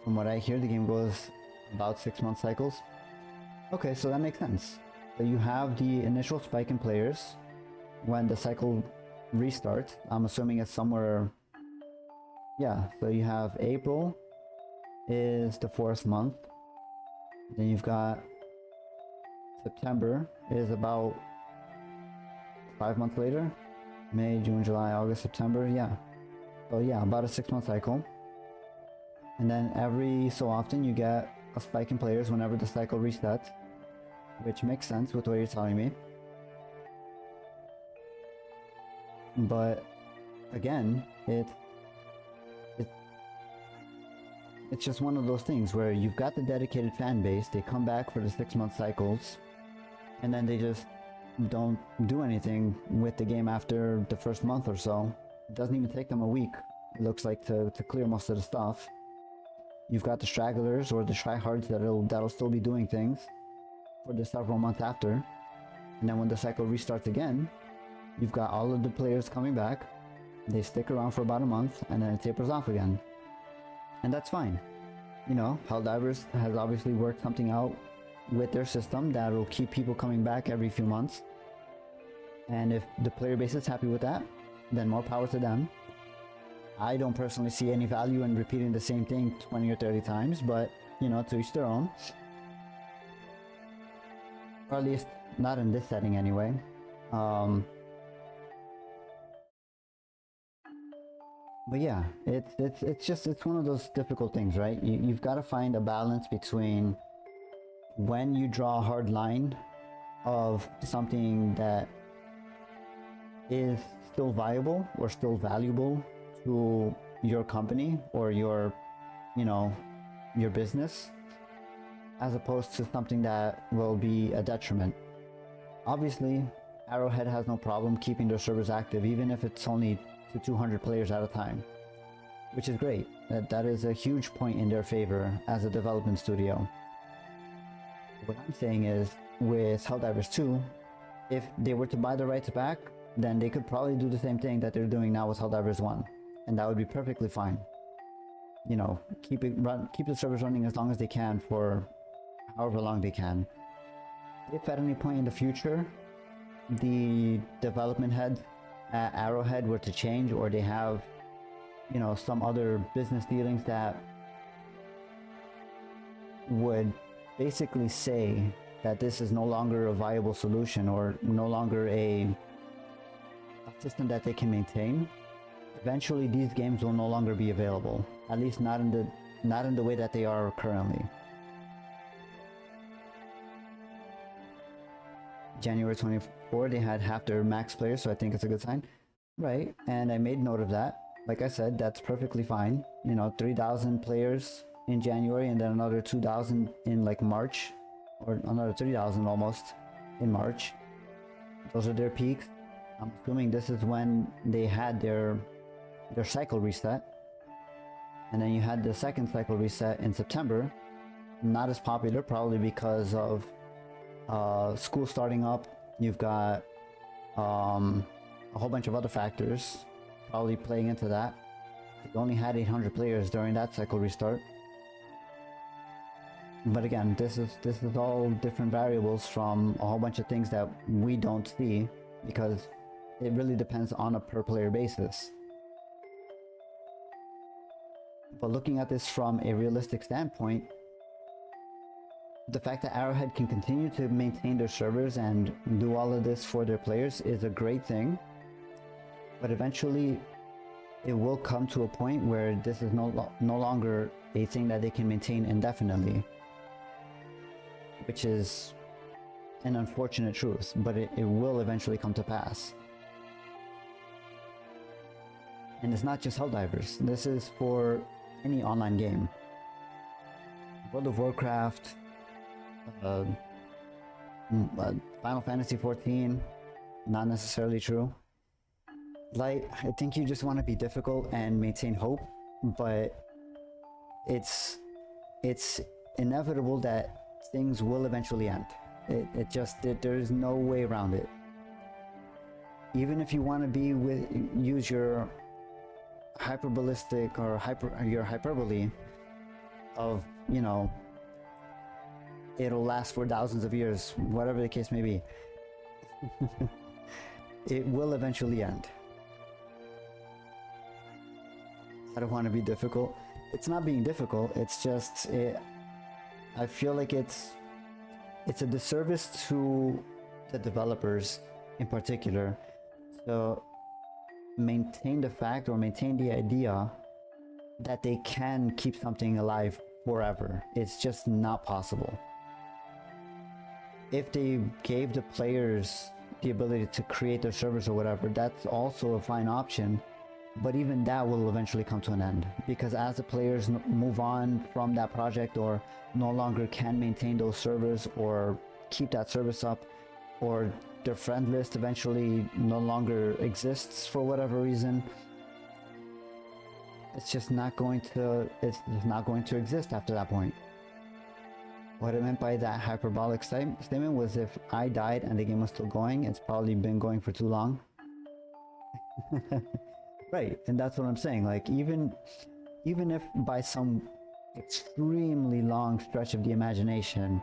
From what I hear, the game goes about 6-month cycles. Okay, so that makes sense. So you have the initial spike in players when the cycle restarts. I'm assuming it's somewhere... Yeah, so you have April is the 4th month. Then you've got September is about 5 months later. May, June, July, August, September, yeah. So yeah, about a 6-month cycle. And then every so often you get a spike in players whenever the cycle resets, which makes sense with what you're telling me. But again, it's just one of those things where you've got the dedicated fan base, they come back for the 6-month cycles, and then they just don't do anything with the game after the first month or so. It doesn't even take them a week, it looks like, to clear most of the stuff. You've got the stragglers or the tryhards that'll still be doing things for the several months after. And then when the cycle restarts again, you've got all of the players coming back, they stick around for about a month, and then it tapers off again. And that's fine. You know, Helldivers has obviously worked something out with their system that'll keep people coming back every few months. And if the player base is happy with that, then more power to them. I don't personally see any value in repeating the same thing 20 or 30 times, but you know, to each their own. Or at least not in this setting anyway. But yeah, it's one of those difficult things, right? You've got to find a balance between when you draw a hard line of something that is still viable or still valuable to your company or your, you know, your business, as opposed to something that will be a detriment. Obviously, Arrowhead has no problem keeping their servers active, even if it's only to 200 players at a time, which is great. That is a huge point in their favor as a development studio. What I'm saying is, with Helldivers 2, if they were to buy the rights back, then they could probably do the same thing that they're doing now with Helldivers 1, and that would be perfectly fine. You know, keep the servers running as long as they can for however long they can. If at any point in the future the development head at Arrowhead were to change, or they have, you know, some other business dealings that would basically say that this is no longer a viable solution or no longer a system that they can maintain, eventually these games will no longer be available, at least not in the way that they are currently. January 24, they had half their max players, so I think it's a good sign. Right, and I made note of that. Like I said, that's perfectly fine. You know, 3,000 players in January and then another 2,000 in like March, or another 3,000 almost in March. Those are their peaks. I'm assuming this is when they had their cycle reset. And then you had the second cycle reset in September. Not as popular, probably because of school starting up. You've got a whole bunch of other factors probably playing into that. They only had 800 players during that cycle restart. But again, this is all different variables from a whole bunch of things that we don't see, because it really depends on a per player basis. But looking at this from a realistic standpoint, the fact that Arrowhead can continue to maintain their servers and do all of this for their players is a great thing. But eventually, it will come to a point where this is no longer a thing that they can maintain indefinitely, which is an unfortunate truth, but it will eventually come to pass. And it's not just Helldivers. This is for any online game. World of Warcraft, Final Fantasy 14, not necessarily true. Like, I think you just want to be difficult and maintain hope, but it's inevitable that things will eventually end. There is no way around it. Even if you want to use your hyperbolistic or your hyperbole of, you know, it'll last for thousands of years, whatever the case may be. It will eventually end. I don't want to be difficult. It's not being difficult, it's just, I feel like it's a disservice to the developers in particular to maintain the fact or maintain the idea that they can keep something alive forever. It's just not possible. If they gave the players the ability to create their servers or whatever, that's also a fine option. But even that will eventually come to an end, because as the players move on from that project or no longer can maintain those servers or keep that service up, or their friend list eventually no longer exists for whatever reason, it's just not going to exist after that point. What I meant by that hyperbolic statement was, if I died and the game was still going, it's probably been going for too long. Right, and that's what I'm saying. Like, even if by some extremely long stretch of the imagination,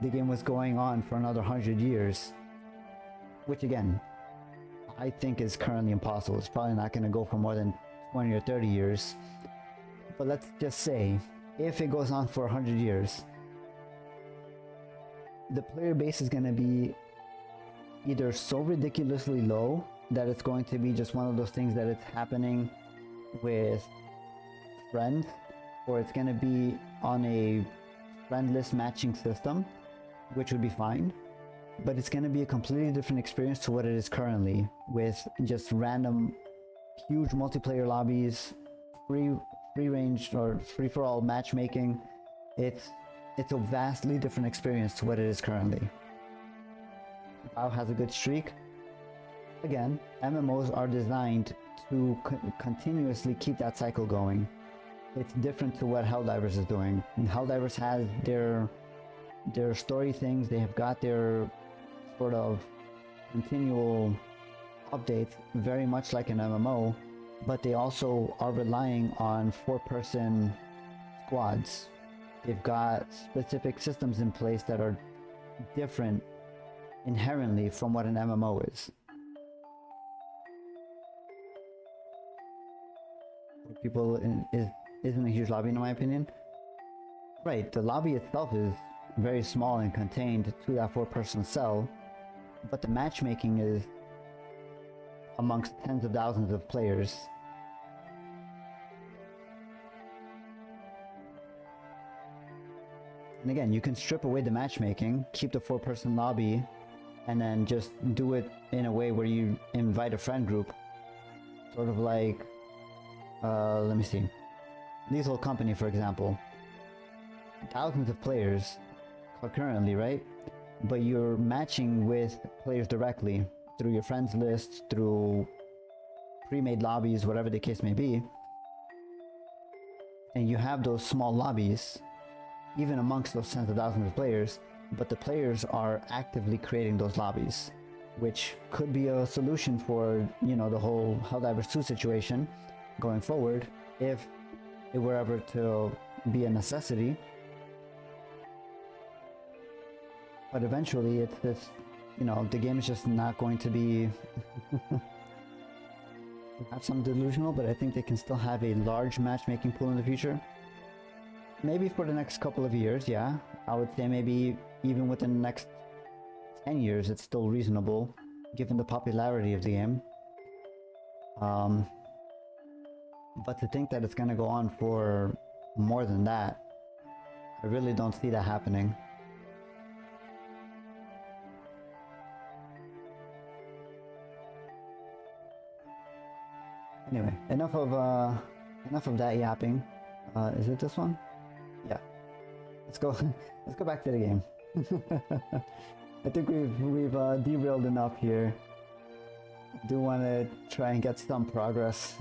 the game was going on for another 100 years, which again, I think is currently impossible. It's probably not going to go for more than 20 or 30 years. But let's just say, if it goes on for 100 years, the player base is going to be either so ridiculously low that it's going to be just one of those things that it's happening with friends, or it's going to be on a friendless matching system, which would be fine. But it's going to be a completely different experience to what it is currently, with just random huge multiplayer lobbies, free range or free for all matchmaking. It's a vastly different experience to what it is currently. WoW has a good streak. Again, MMOs are designed to continuously keep that cycle going. It's different to what Helldivers is doing. And Helldivers has their story things. They have got their sort of continual updates, very much like an MMO, but they also are relying on 4-person squads. They've got specific systems in place that are different inherently from what an MMO is. People isn't a huge lobby in my opinion. Right, the lobby itself is very small and contained to that 4-person cell, but the matchmaking is amongst tens of thousands of players. And again, you can strip away the matchmaking, keep the 4-person lobby, and then just do it in a way where you invite a friend group. Sort of like, let me see. Lethal Company, for example. Thousands of players concurrently, right? But you're matching with players directly through your friends list, through pre-made lobbies, whatever the case may be. And you have those small lobbies, even amongst those tens of thousands of players, but the players are actively creating those lobbies, which could be a solution for, you know, the whole Helldivers 2 situation going forward, if it were ever to be a necessity. But eventually it's just, you know, the game is just not going to be have some delusional, but I think they can still have a large matchmaking pool in the future. Maybe for the next couple of years, yeah. I would say maybe even within the next 10 years it's still reasonable, given the popularity of the game. But to think that it's gonna go on for more than that, I really don't see that happening. Anyway, enough of that yapping. Is it this one? Yeah. Let's go. Let's go back to the game. I think we've derailed enough here. I do want to try and get some progress.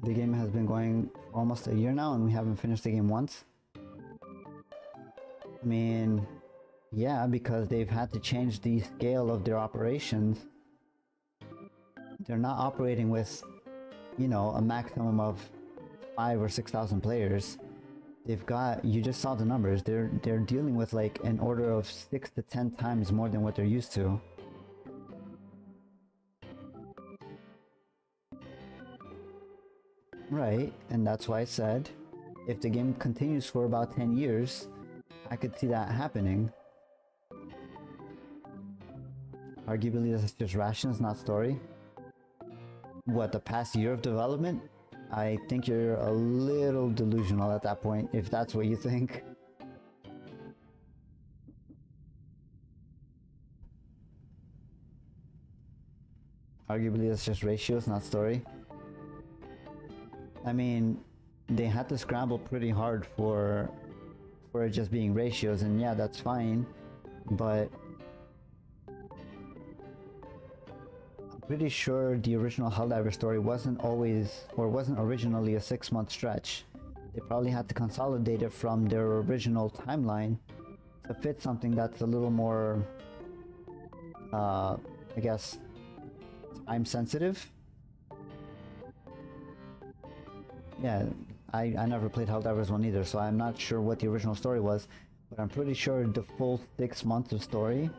The game has been going almost a year now and we haven't finished the game once. I mean, yeah, because they've had to change the scale of their operations. They're not operating with, you know, a maximum of 5,000 or 6,000 players. They've got, you just saw the numbers, they're dealing with like an order of 6 to 10 times more than what they're used to. Right, and that's why I said, if the game continues for about 10 years, I could see that happening. Arguably that's just rations, not story. What, the past year of development? I think you're a little delusional at that point, if that's what you think. Arguably that's just ratios, not story. I mean, they had to scramble pretty hard for it just being ratios, and yeah, that's fine, but I'm pretty sure the original Helldivers story wasn't originally a 6-month stretch. They probably had to consolidate it from their original timeline to fit something that's a little more, I guess, time sensitive. Yeah, I never played Helldivers 1 either, so I'm not sure what the original story was, but I'm pretty sure the full 6 months of story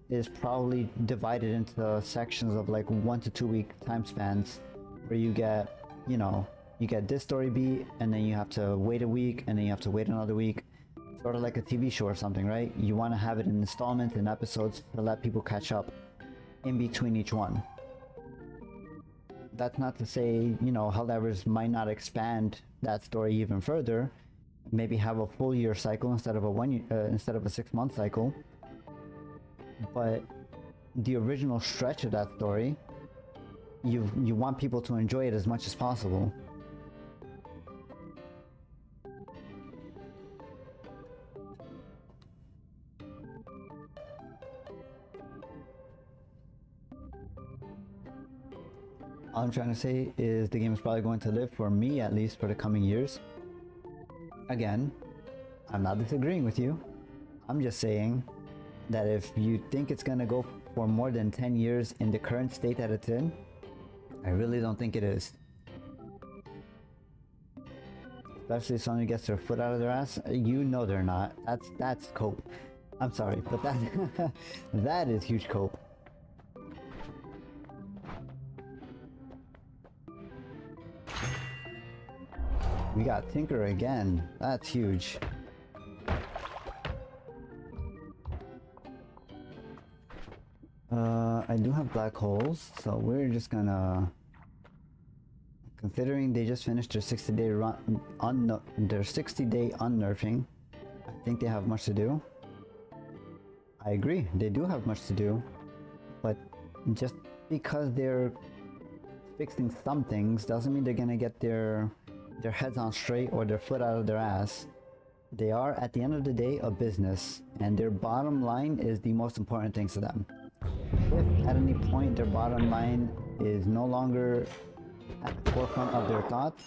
is probably divided into sections of like 1 to 2 week time spans, where you get, you know, you get this story beat, and then you have to wait a week, and then you have to wait another week. Sort of like a TV show or something, right? You want to have it in installments and episodes to let people catch up in between each one. That's not to say, you know, Helldivers might not expand that story even further. Maybe have a full year cycle instead of a instead of a 6 month cycle. But the original stretch of that story, you want people to enjoy it as much as possible. All I'm trying to say is the game is probably going to live, for me at least, for the coming years. Again, I'm not disagreeing with you. I'm just saying that if you think it's gonna go for more than 10 years in the current state that it's in, I really don't think it is. Especially if somebody gets their foot out of their ass, you know they're not. That's cope. I'm sorry, but that that is huge cope. We got Tinker again. That's huge. I do have black holes, so we're just gonna... Considering they just finished their 60-day run, their 60-day unnerfing, I think they have much to do. I agree, they do have much to do, but just because they're fixing some things doesn't mean they're gonna get their heads on straight or their foot out of their ass. They are, at the end of the day, a business, and their bottom line is the most important thing to them. If at any point their bottom line is no longer at the forefront of their thoughts,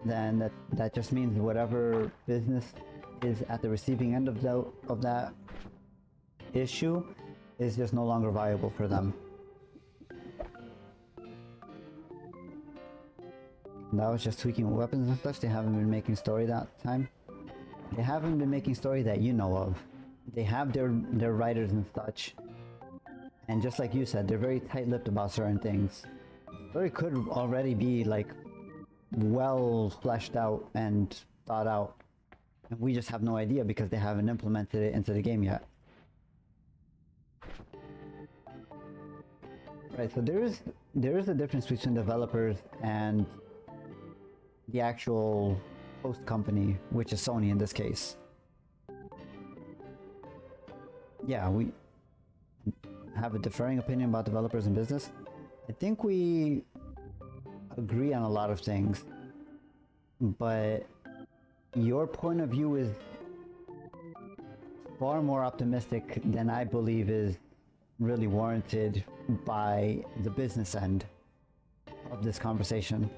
then that just means whatever business is at the receiving end of that issue is just no longer viable for them. That was just tweaking weapons and such. They haven't been making story that time. They haven't been making story that you know of. They have their writers and such. And just like you said, they're very tight-lipped about certain things. Story could already be like well fleshed out and thought out. And we just have no idea because they haven't implemented it into the game yet. Right, so there is a difference between developers and the actual host company, which is Sony in this case. Yeah, we have a differing opinion about developers and business. I think we agree on a lot of things, but your point of view is far more optimistic than I believe is really warranted by the business end of this conversation.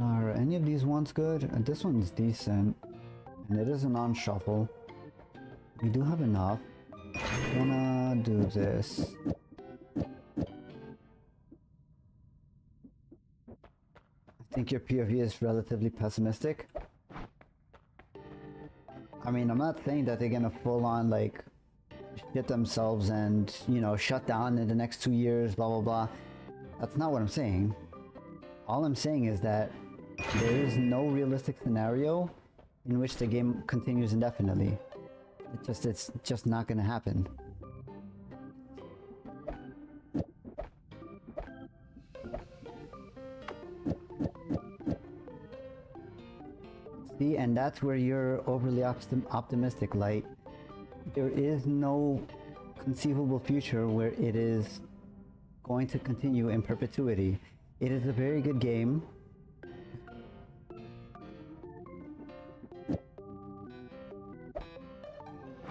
Are any of these ones good? This one's decent, and it is a non-shuffle. We do have enough. I'm gonna do this. I think your POV is relatively pessimistic. I mean, I'm not saying that they're gonna full on like shit themselves and, you know, shut down in the next 2 years, blah blah blah. That's not what I'm saying. All I'm saying is that there is no realistic scenario in which the game continues indefinitely. It's just not gonna happen. See, and that's where you're overly optimistic, Light. There is no conceivable future where it is going to continue in perpetuity. It is a very good game.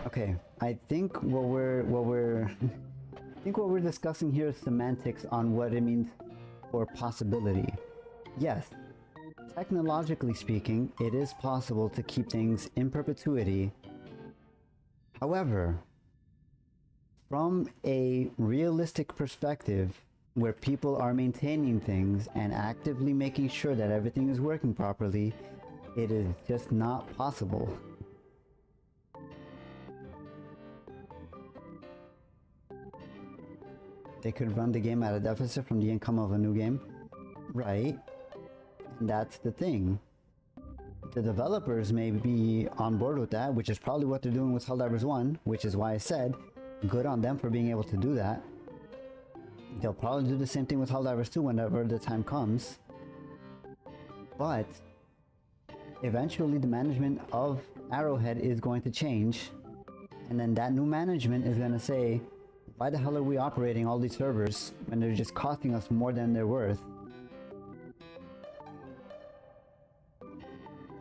Okay, I think what we're I think what we're discussing here is semantics on what it means for possibility. Yes, technologically speaking, it is possible to keep things in perpetuity. However, from a realistic perspective, where people are maintaining things and actively making sure that everything is working properly, it is just not possible. They could run the game at a deficit from the income of a new game. Right. And that's the thing. The developers may be on board with that, which is probably what they're doing with Helldivers 1, which is why I said, good on them for being able to do that. They'll probably do the same thing with Helldivers 2 whenever the time comes. But eventually the management of Arrowhead is going to change, and then that new management is going to say, why the hell are we operating all these servers when they're just costing us more than they're worth?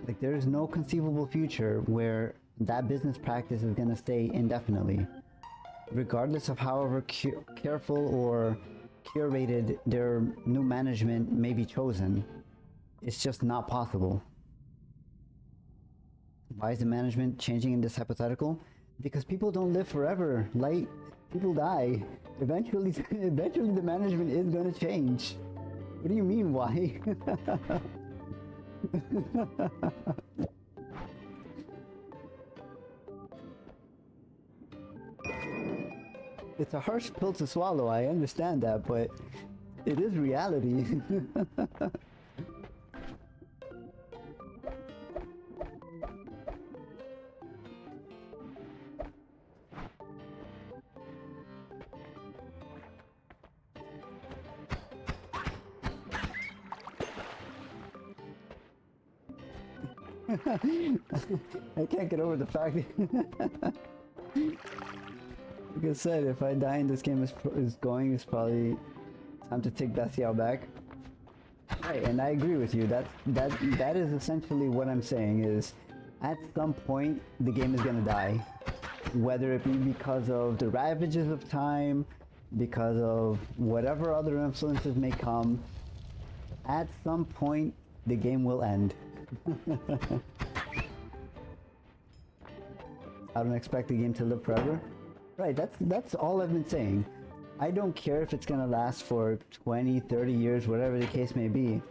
Like, there is no conceivable future where that business practice is going to stay indefinitely. Regardless of however careful or curated their new management may be chosen, it's just not possible. Why is the management changing in this hypothetical? Because people don't live forever. Like, people die. Eventually the management is going to change. What do you mean, why? It's a harsh pill to swallow, I understand that, but it is reality. I can't get over the fact that like I said, if I die and this game is going, it's probably time to take Bestial back. Right, and I agree with you. That is essentially what I'm saying, is at some point the game is gonna die. Whether it be because of the ravages of time, because of whatever other influences may come, at some point the game will end. I don't expect the game to live forever. Right, that's all I've been saying. I don't care if it's gonna last for 20, 30 years, whatever the case may be.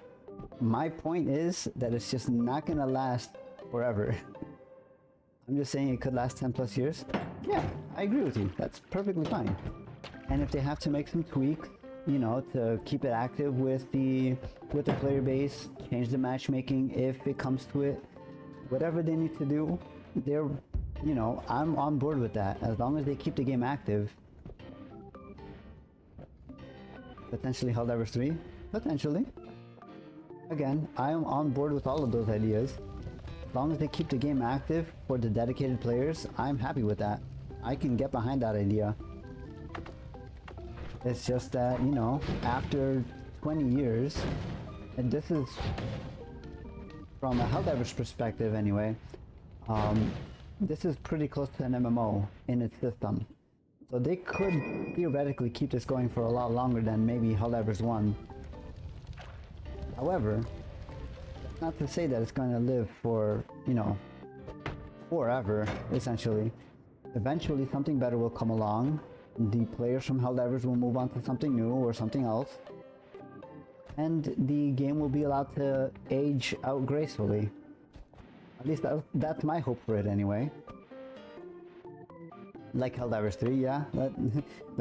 My point is that it's just not gonna last forever. I'm just saying it could last 10 plus years. Yeah, I agree with you. That's perfectly fine. And if they have to make some tweaks, you know, to keep it active with the player base, change the matchmaking if it comes to it, whatever they need to do, they're, you know, I'm on board with that, as long as they keep the game active. Potentially Helldivers 3? Potentially. Again, I am on board with all of those ideas. As long as they keep the game active for the dedicated players, I'm happy with that. I can get behind that idea. It's just that, you know, after 20 years, and this is from a Helldivers perspective anyway, this is pretty close to an MMO in its system. So they could theoretically keep this going for a lot longer than maybe Helldivers 1. However, that's not to say that it's going to live for, you know, forever, essentially. Eventually something better will come along. The players from Helldivers will move on to something new or something else. And the game will be allowed to age out gracefully. At least that's my hope for it anyway. Like Helldivers 3, yeah, that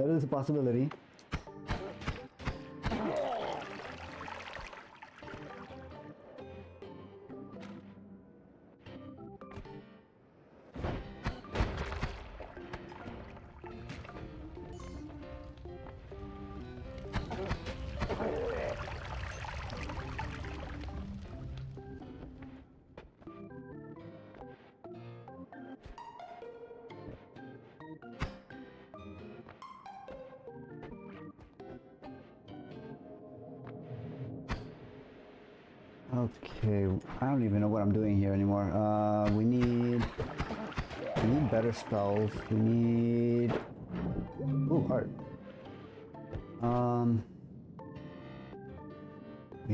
is a possibility. Okay, I don't even know what I'm doing here anymore. We need better spells. We need... Ooh, heart. We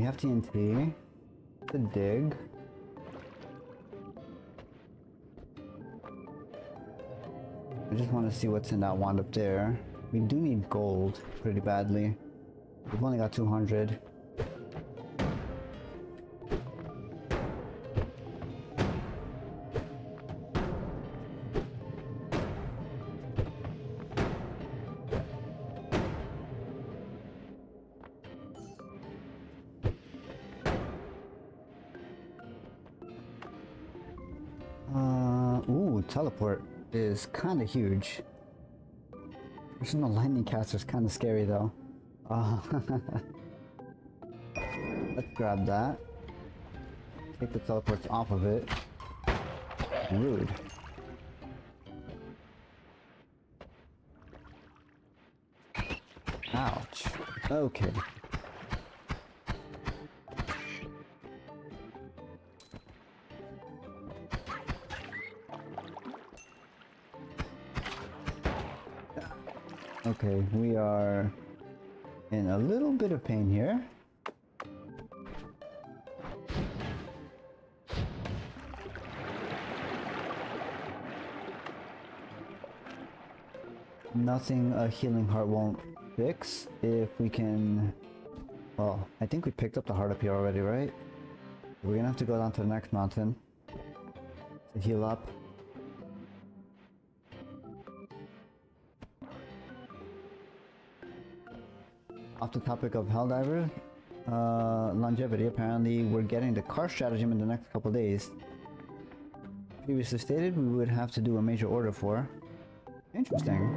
have TNT to dig. I just want to see what's in that wand up there. We do need gold pretty badly. We've only got 200. Ooh, teleport is kind of huge. Personal lightning caster is kind of scary though. Let's grab that. Take the teleports off of it. Rude. Ouch. Okay. Okay, we are in a little bit of pain here. Nothing a healing heart won't fix if we can... Well, I think we picked up the heart up here already, right? We're gonna have to go down to the next mountain to heal up. Off the topic of Helldiver, longevity, apparently we're getting the car stratagem in the next couple days. Previously stated we would have to do a major order for. Interesting.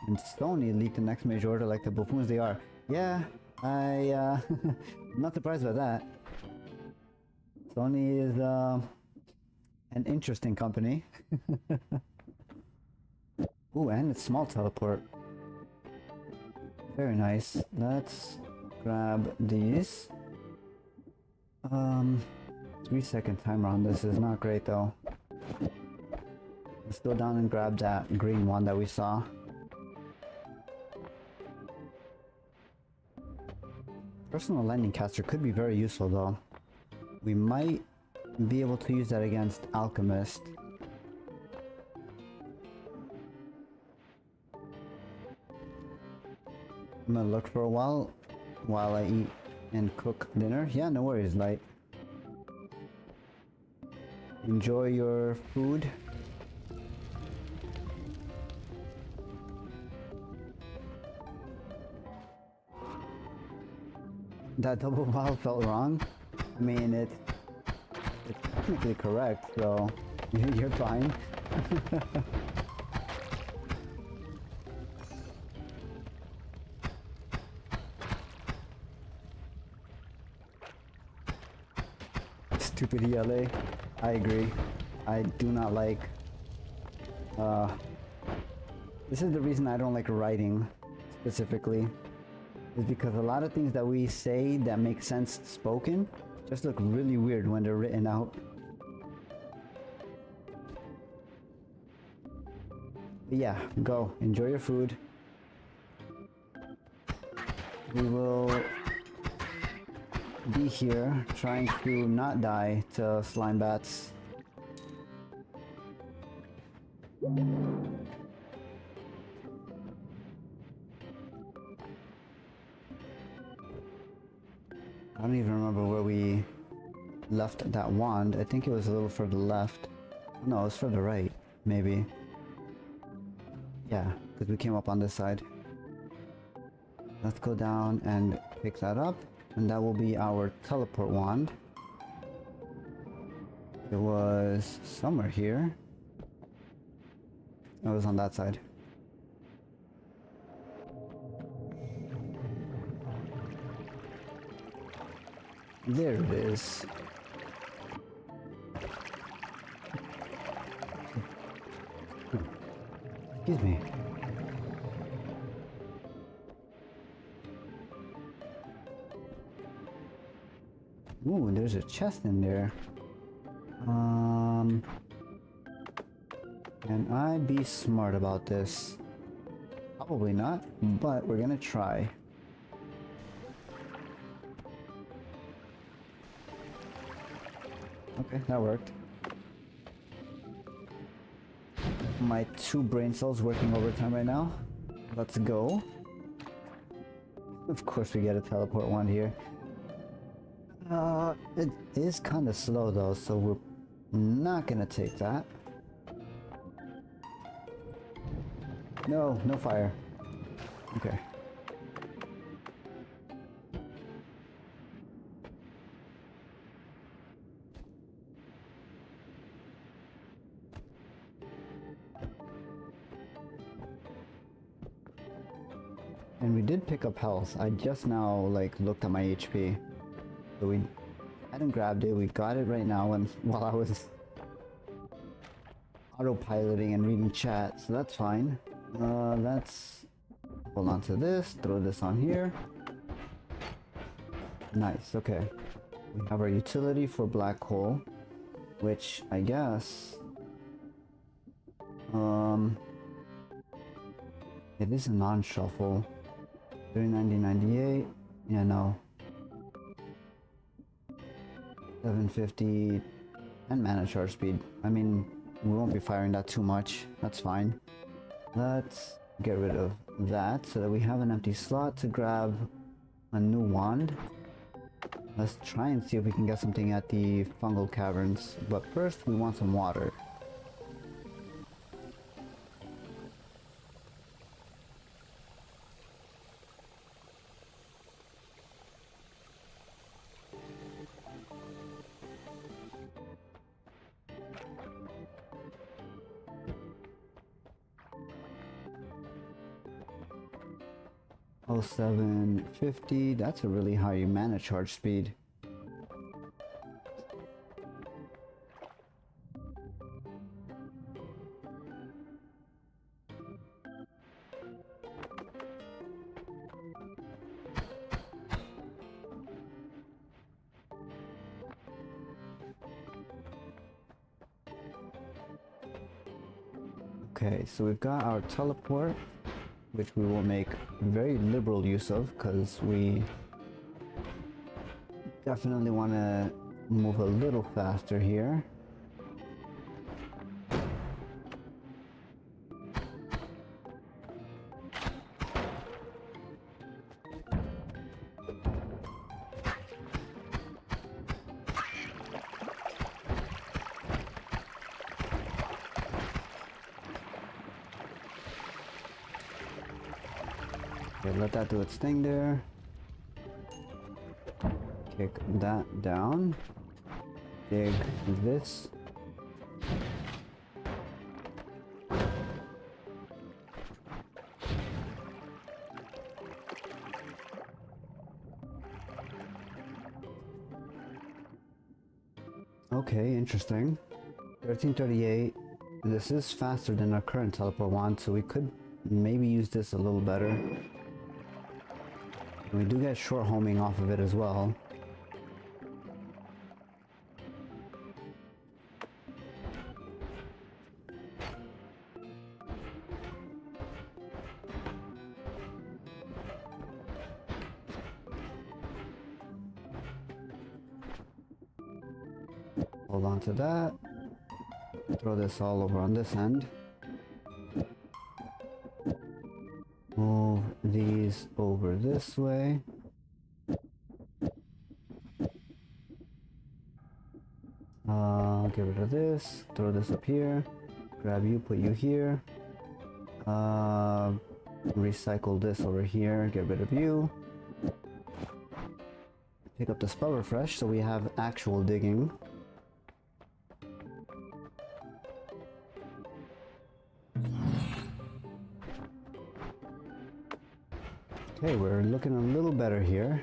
And Sony leaked the next major order like the buffoons they are. Yeah, I'm not surprised by that. Sony is an interesting company. Ooh, and it's small teleport. Very nice. Let's grab these. 3-second timer on this is not great though. Let's go down and grab that green one that we saw. Personal lightning caster could be very useful though. We might be able to use that against alchemist. I'm gonna look for a while I eat and cook dinner. Yeah, no worries, Light. Enjoy your food. That double valve felt wrong. I mean, it's technically correct, so you're fine. Stupid ELA. I agree. I do not like... This is the reason I don't like writing, specifically. Is because a lot of things that we say that make sense spoken just look really weird when they're written out. But yeah, go. Enjoy your food. We will be here trying to not die to slime bats. I don't even remember where we left that wand. I think it was a little further left. No, it was further right, maybe. Yeah, because we came up on this side. Let's go down and pick that up. And that will be our teleport wand. It was somewhere here. It was on that side. There it is. Excuse me. Ooh, there's a chest in there. Can I be smart about this? Probably not, but we're gonna try. Okay, that worked. My 2 brain cells working overtime right now. Let's go. Of course we get a teleport wand here. It is kind of slow though, so we're not gonna take that. No, no fire. Okay. And we did pick up health. I just now like looked at my HP. So we hadn't grabbed it. We got it right now and while I was autopiloting and reading chat, so that's fine. Let's hold on to this, throw this on here. Nice, okay. We have our utility for black hole, which I guess it is a non-shuffle. 390.98. Yeah, no. 750 and mana charge speed. I mean, we won't be firing that too much. That's fine. Let's get rid of that so that we have an empty slot to grab a new wand. Let's try and see if we can get something at the fungal caverns. But first, we want some water. Oh, 750. That's a really high mana charge speed. Okay, so we've got our teleport, which we will make very liberal use of because we definitely want to move a little faster here. Okay, let that do its thing there. Kick that down. Dig this. Okay, interesting. 1338. This is faster than our current teleport wand, so we could maybe use this a little better. We do get short homing off of it as well. Hold on to that. Throw this all over on this end. Move these over this way. Get rid of this. Throw this up here. Grab you, put you here. Recycle this over here. Get rid of you. Pick up the spell refresh so we have actual digging. Okay, we're looking a little better here.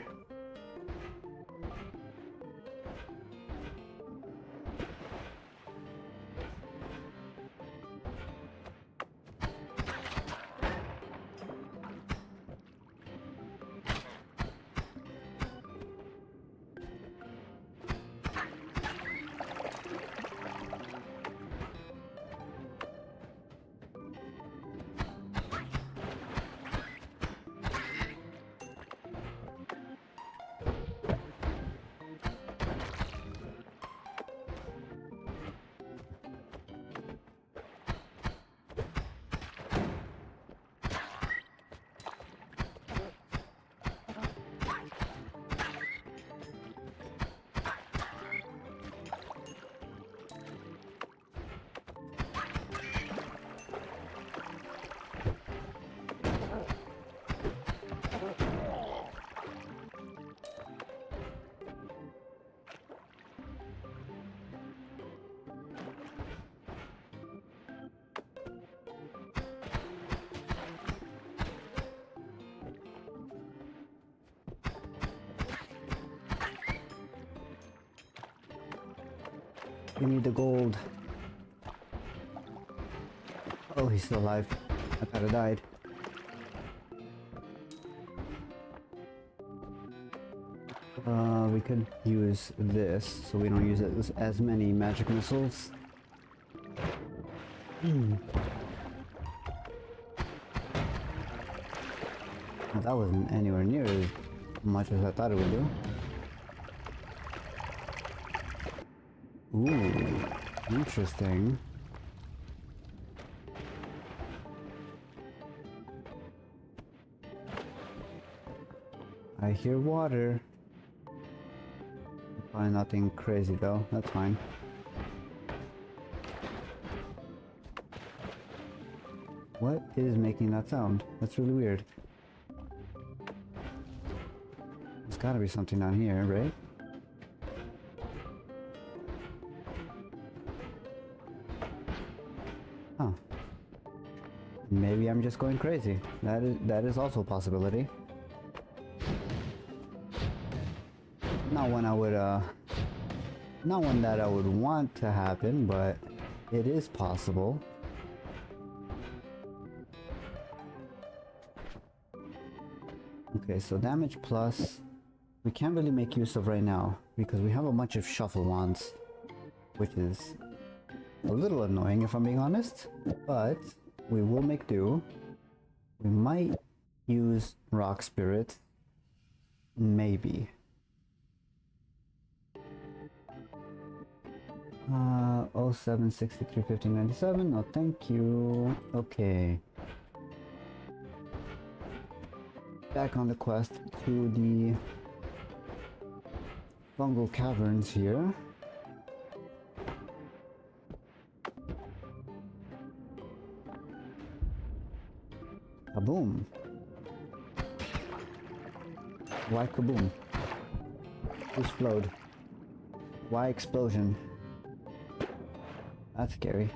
We need the gold. Oh, he's still alive. I thought I died. We could use this so we don't use as many magic missiles. Well, that wasn't anywhere near as much as I thought it would do. Ooh, interesting. I hear water. Probably nothing crazy though, that's fine. What is making that sound? That's really weird. There's gotta be something down here, right? Huh. Maybe I'm just going crazy. That is also a possibility. Not one I would not one that I would want to happen, but it is possible. Okay, so damage plus we can't really make use of right now because we have a bunch of shuffle wands, which is a little annoying if I'm being honest, but we will make do. We might use rock spirit, maybe. 07 63 15 97. No, thank you. Okay. Back on the quest to the fungal caverns here. Kaboom. Why kaboom? Explode. Why explosion? That's scary.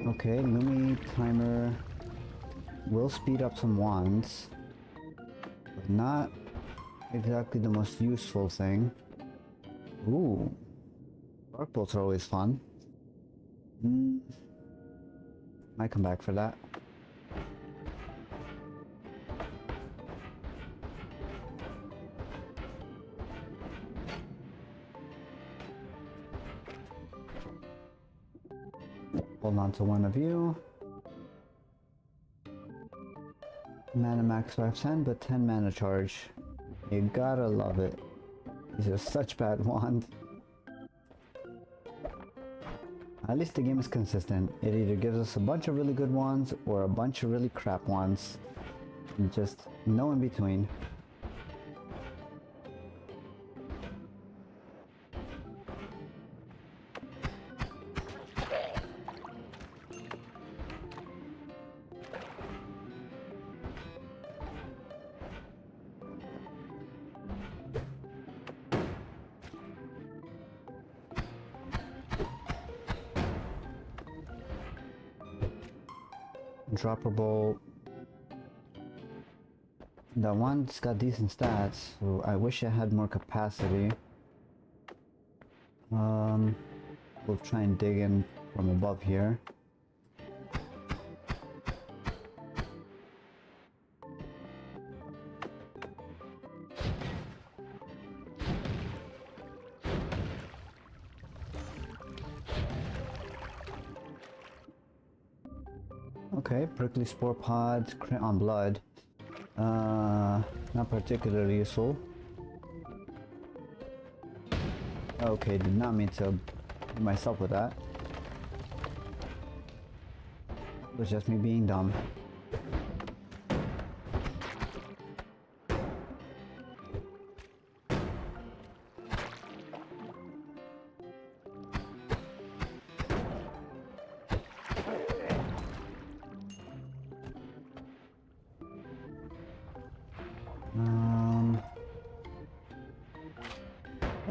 Okay, Lumi timer will speed up some wands, but not exactly the most useful thing. Ooh. Dark bolts are always fun. Might come back for that. Hold on to one of you. Mana max 510, but 10 mana charge. You gotta love it. These are such bad wands. At least the game is consistent. It either gives us a bunch of really good ones or a bunch of really crap ones. And just no in between. Droppable. That one's got decent stats, so I wish I had more capacity. We'll try and dig in from above here. Okay, prickly spore pods, crit on blood. Not particularly useful. Okay, did not mean to hit myself with that. It was just me being dumb.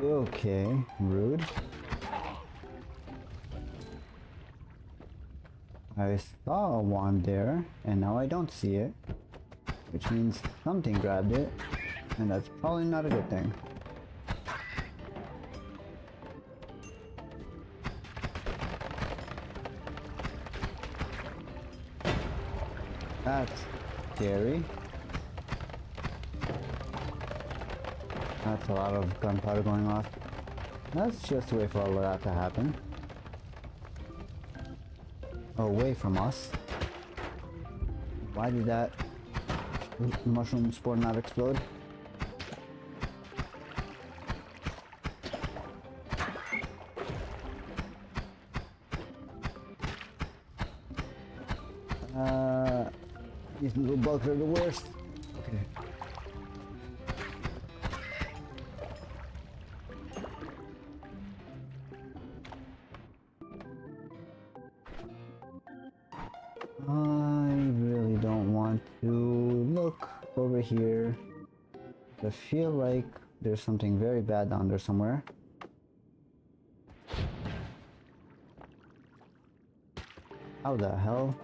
Ew. Okay, rude. I saw a wand there, and now I don't see it. Which means something grabbed it, and that's probably not a good thing. That's scary. That's a lot of gunpowder going off. Let's just wait for all of that to happen. Away from us. Why did that mushroom spore not explode? These little bugs are the worst. Okay. I really don't want to look over here. I feel like there's something very bad down there somewhere. How the hell?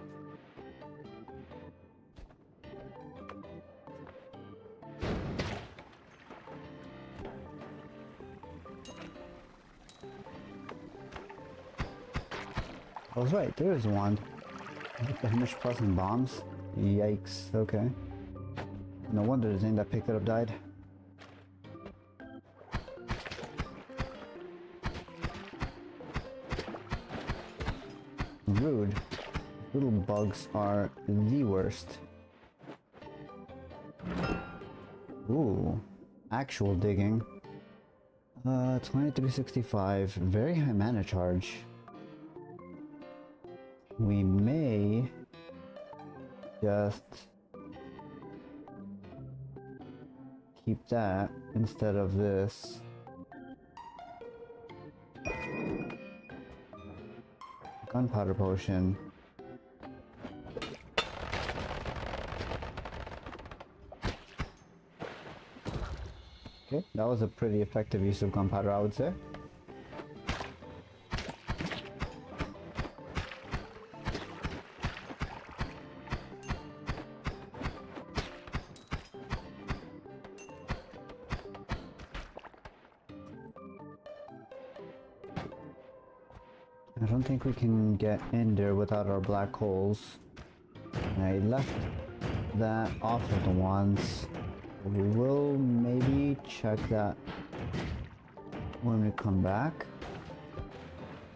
I was right, there is a wand. Damage plus and bombs? Yikes, okay. No wonder the thing that picked it up died. Rude. Little bugs are the worst. Ooh. Actual digging. 2365. Very high mana charge. We may just keep that instead of this. Gunpowder potion. Okay, that was a pretty effective use of gunpowder, I would say. I don't think we can get in there without our black holes. And I left that off of the wands. We will maybe check that when we come back.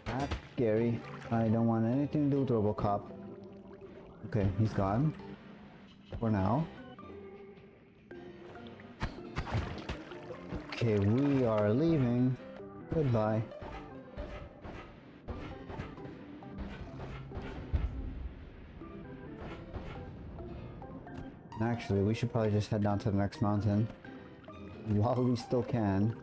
That's scary. I don't want anything to do with Robocop. Okay, he's gone. For now. Okay, we are leaving. Goodbye. Actually, we should probably just head down to the next mountain while we still can.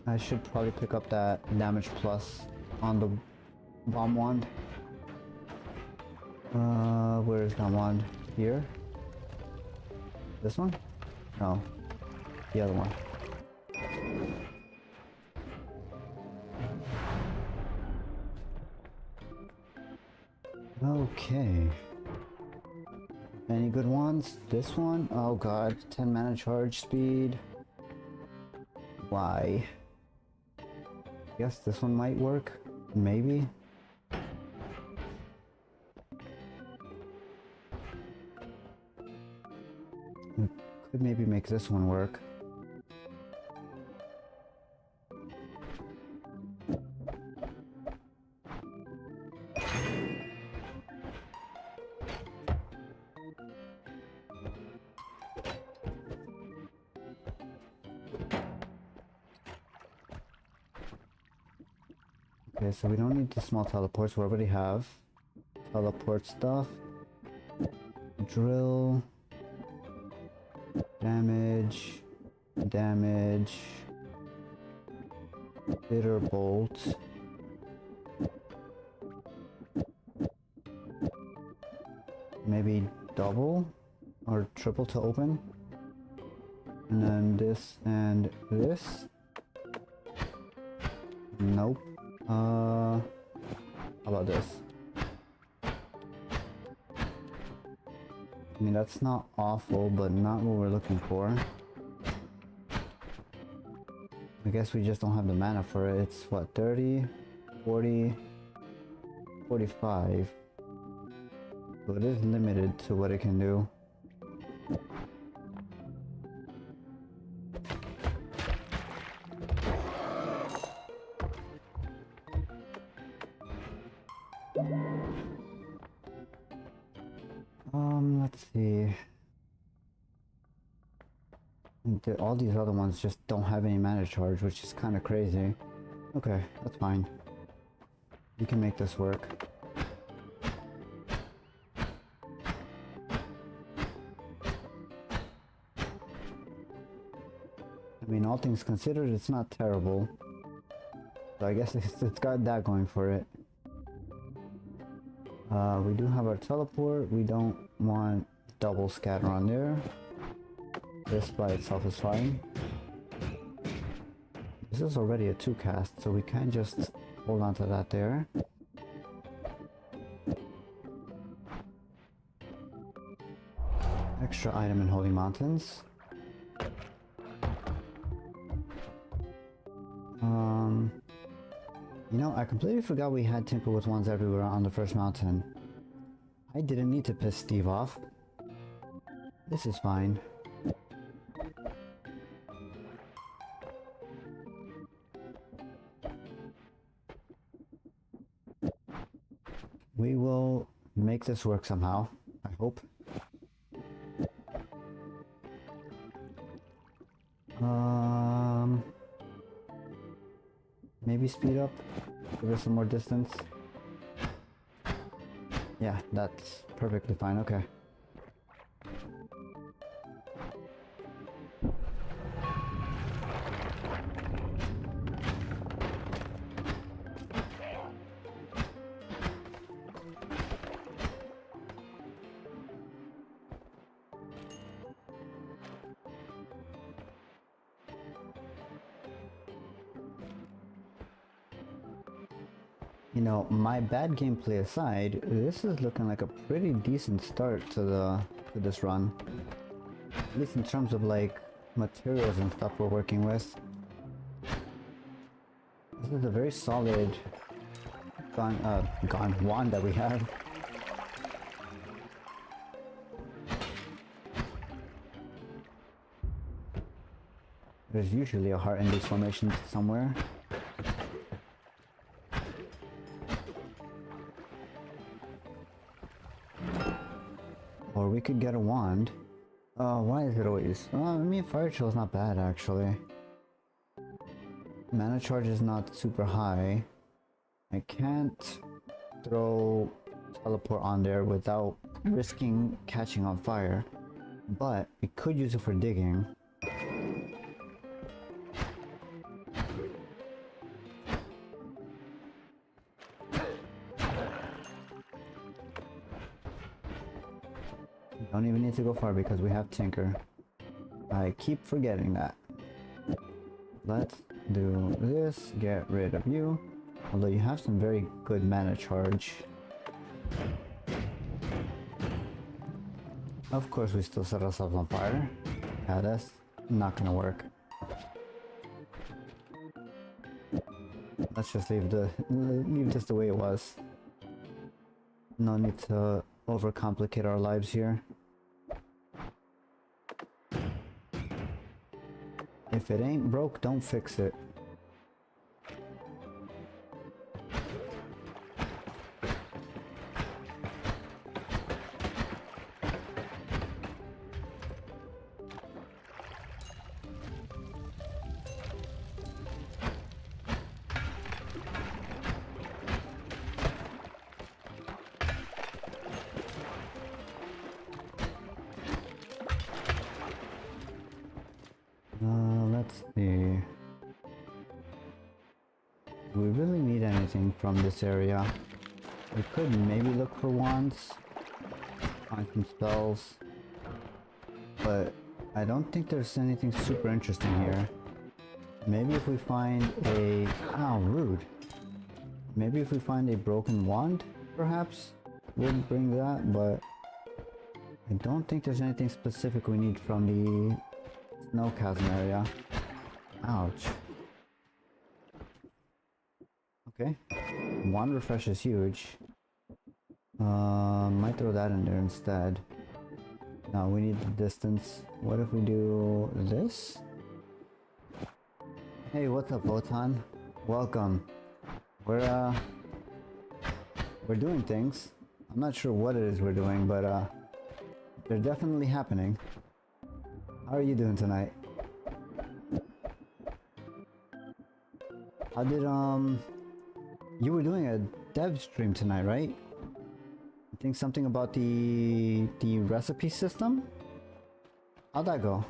I should probably pick up that damage plus on the bomb wand. Where is that wand? Here? This one? No. The other one. Okay. Any good ones? This one? Oh god, 10 mana charge speed. Why? Guess this one might work. Maybe. We could maybe make this one work. Okay, so we don't need the small teleports, we already have teleport stuff. Drill. Damage. Damage. Bitter bolt. triple to open. And then this and this. Nope. How about this? I mean, that's not awful, but not what we're looking for. I guess we just don't have the mana for it. It's what, 30, 40, 45. So it is limited to what it can do. Let's see. All these other ones just don't have any mana charge, which is kind of crazy. Okay, that's fine. We can make this work. I mean, all things considered, it's not terrible. So I guess it's got that going for it. We do have our teleport. We don't want double scatter on there. This by itself is fine. This is already a 2 cast, so we can just hold on to that there. Extra item in Holy Mountains. You know, I completely forgot we had Tinker with Wands everywhere on the first mountain. I didn't need to piss Steve off. This is fine. We will make this work somehow, I hope. Maybe speed up, give us some more distance. Yeah, that's perfectly fine, okay. You know, my bad gameplay aside, this is looking like a pretty decent start to this run. At least in terms of like materials and stuff we're working with. This is a very solid wand that we have. There's usually a heart in these formations somewhere. Or we could get a wand. Why is it always? I mean, Fire Chill is not bad actually. Mana charge is not super high. I can't throw teleport on there without risking catching on fire. But we could use it for digging. Don't even need to go far because we have Tinker. I keep forgetting that. Let's do this, get rid of you. Although you have some very good mana charge. Of course we still set ourselves on fire. Yeah, that's not gonna work. Let's just leave this the way it was. No need to overcomplicate our lives here. If it ain't broke, don't fix it. Let's see. Do we really need anything from this area? We could maybe look for wands, find some spells. but I don't think there's anything super interesting here. Maybe if we find a... Ow, rude. Maybe if we find a broken wand, perhaps? Wouldn't bring that, but... I don't think there's anything specific we need from the snow chasm area. Ouch. Okay. Wand refresh is huge. Might throw that in there instead. No, we need the distance. What if we do this? Hey, what's up, Votan? Welcome. We're doing things. I'm not sure what it is we're doing, but they're definitely happening. How are you doing tonight? How did you were doing a dev stream tonight, right? I think something about the recipe system? How'd that go?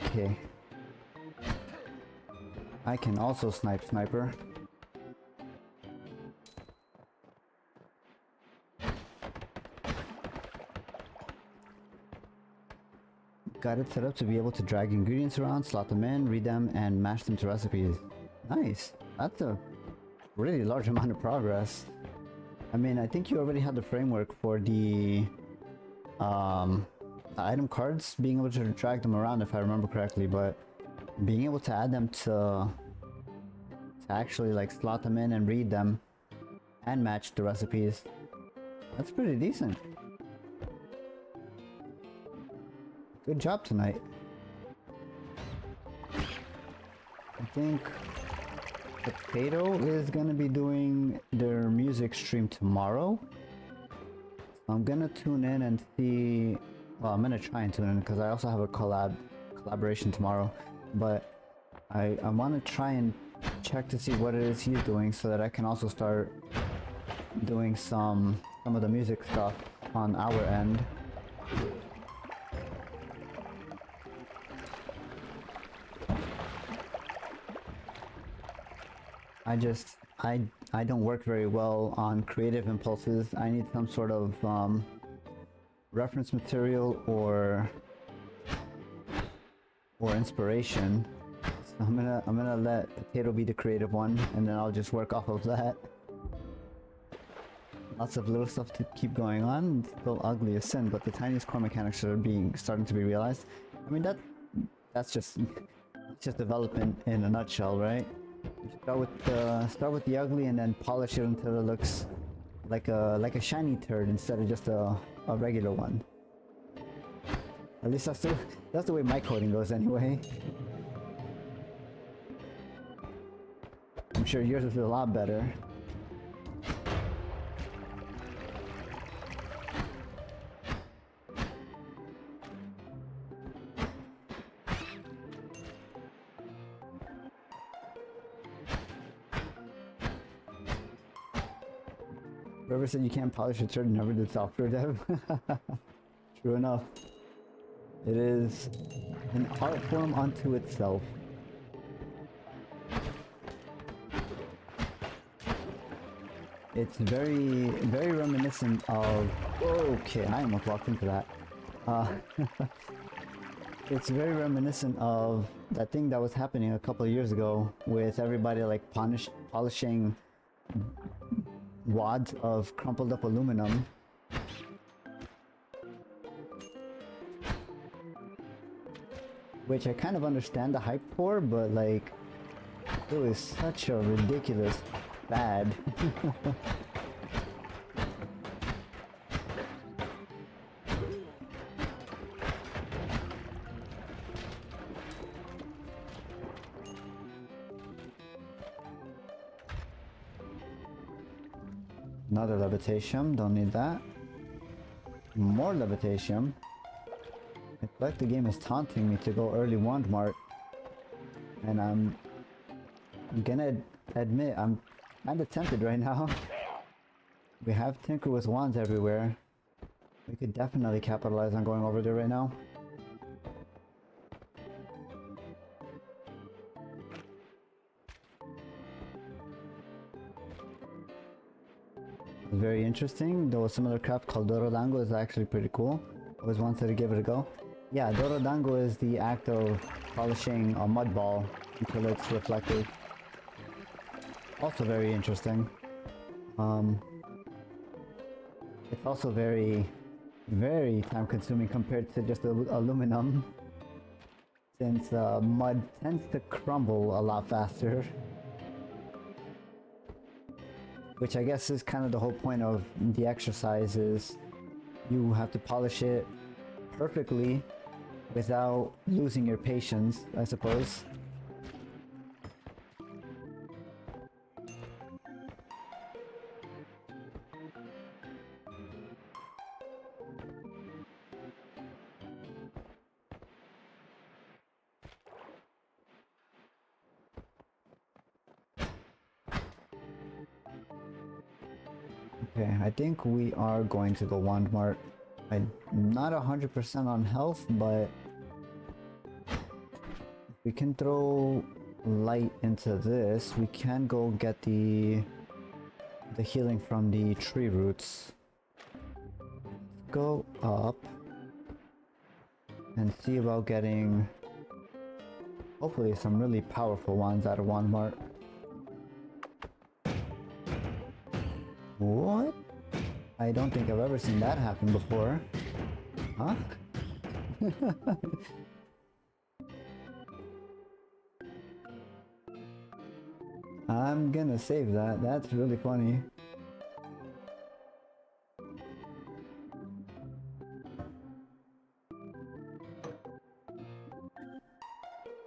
Okay. I can also sniper. Got it set up to be able to drag ingredients around, slot them in, read them, and match them to recipes. Nice. That's a really large amount of progress. I mean, I think you already had the framework for the item cards, being able to drag them around if I remember correctly, but being able to add them to actually like slot them in and read them and match the recipes, that's pretty decent. Good job tonight. I think Potato is gonna be doing their music stream tomorrow. So I'm gonna tune in and see. Well, I'm gonna try and tune in because I also have a collaboration tomorrow. But I want to try and check to see what it is he's doing so that I can also start doing some of the music stuff on our end. I don't work very well on creative impulses. I need some sort of reference material or inspiration. So I'm gonna let Potato be the creative one, and then I'll just work off of that. Lots of little stuff to keep going on. It's still ugly as sin, but the tiniest core mechanics are starting to be realized. I mean that's just development in a nutshell, right? You start with the ugly and then polish it until it looks like a shiny turd instead of just a regular one. At least that's the way my coding goes anyway. I'm sure yours is a lot better. Whoever said you can't polish a turd never did software dev. True enough. It is an art form unto itself. It's very reminiscent of... Okay, I almost walked into that. It's very reminiscent of that thing that was happening a couple of years ago with everybody like polishing wads of crumpled up aluminum. Which I kind of understand the hype for, but like, it was such a ridiculous bad. Another levitation, don't need that. More levitation. It's like the game is taunting me to go early wand mart. And I'm gonna admit I'm kinda tempted right now. We have Tinker with wands everywhere. We could definitely capitalize on going over there right now. Very interesting, though a similar craft called Dorodango is actually pretty cool. Always wanted to give it a go. Yeah, Dorodango is the act of polishing a mud ball until it's reflective. Also very interesting. It's also very time consuming compared to just aluminum, since mud tends to crumble a lot faster. Which I guess is kind of the whole point of the exercise, is you have to polish it perfectly without losing your patience, I suppose. Okay, I think we are going to the Wand Mart. I'm not 100% on health, but if we can throw light into this, we can go get the healing from the tree roots. Let's go up and see about getting hopefully some really powerful ones out of Wand Mart. What? I don't think I've ever seen that happen before. Huh? I'm gonna save that. That's really funny.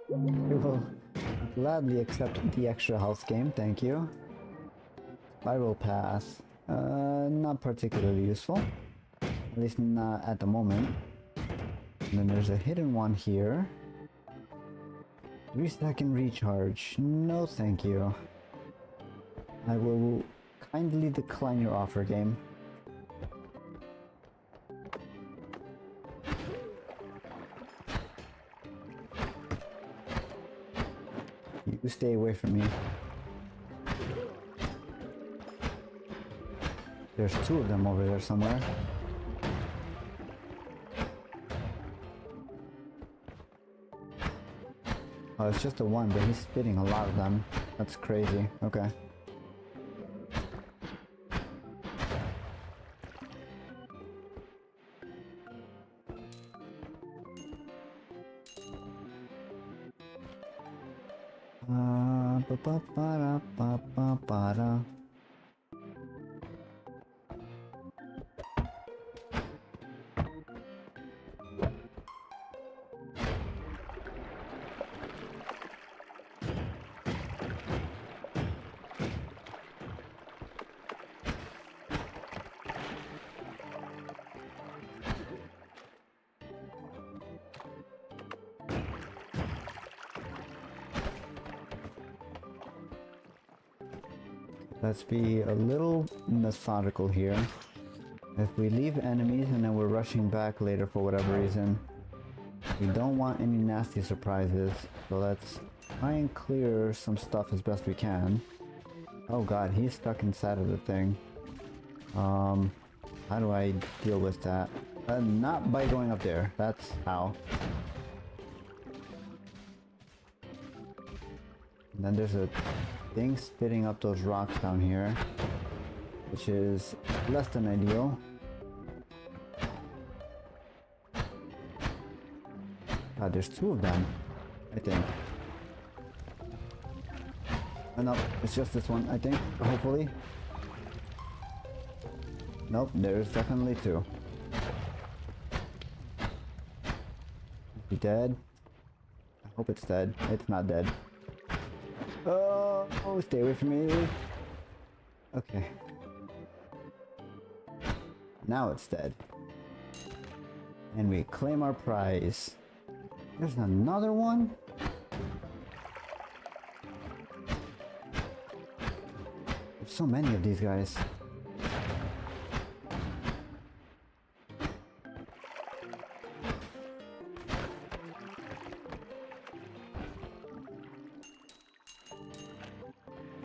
We will gladly accept the extra health game, thank you. Spiral path. Not particularly useful. At least not at the moment. And then there's a hidden one here. 3-second recharge. No thank you. I will kindly decline your offer, game. You stay away from me. There's two of them over there somewhere. Oh, it's just the one, but he's spitting a lot of them. That's crazy. Okay. Ba-ba-ba-da-ba-ba-ba-da. Let's be a little methodical here. If we leave enemies and then we're rushing back later for whatever reason, we don't want any nasty surprises. So let's try and clear some stuff as best we can. Oh god, he's stuck inside of the thing. How do I deal with that? Not by going up there. That's how. And then there's a thing spitting up those rocks down here, which is less than ideal. God, there's two of them, I think. Oh, no, it's just this one, I think, hopefully. Nope, there's definitely two. Is he dead? I hope it's dead. It's not dead. Oh, stay away from me. Okay. Now it's dead. And we claim our prize. There's another one? There's so many of these guys.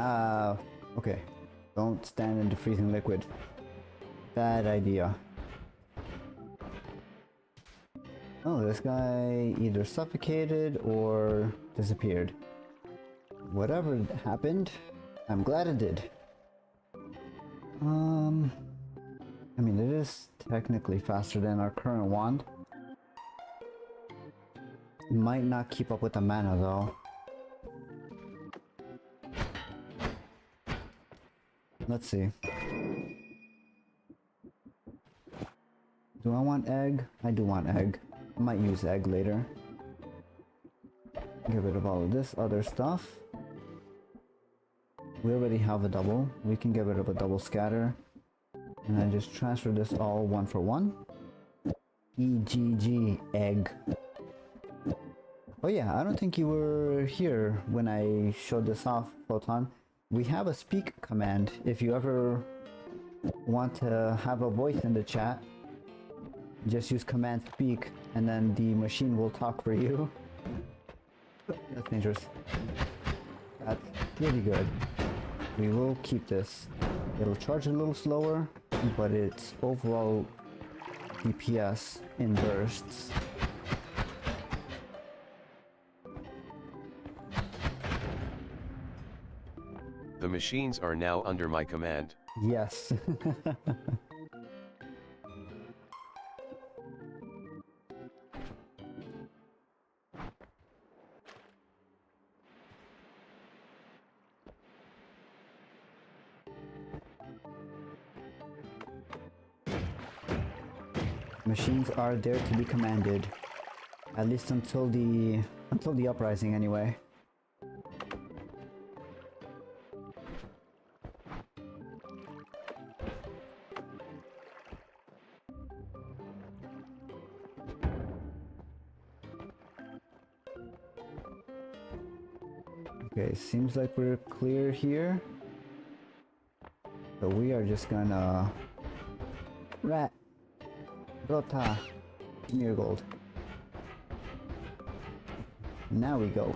Okay. Don't stand in the freezing liquid. Bad idea. Oh, this guy either suffocated or disappeared. Whatever happened, I'm glad it did. I mean, it is technically faster than our current wand. Might not keep up with the mana though. Let's see. Do I want egg? I do want egg. I might use egg later. Get rid of all of this other stuff. We already have a double. We can get rid of a double scatter. And then just transfer this all one for one. EGG, egg. Oh yeah, I don't think you were here when I showed this off, Photon. We have a speak command. If you ever want to have a voice in the chat, just use command speak and then the machine will talk for you. That's dangerous. That's really good. We will keep this. It'll charge a little slower, but its overall DPS in bursts. The machines are now under my command. Yes. Machines are there to be commanded, at least until the uprising anyway. Okay, seems like we're clear here. So we are just gonna rat. Rota, give me your gold. Now we go.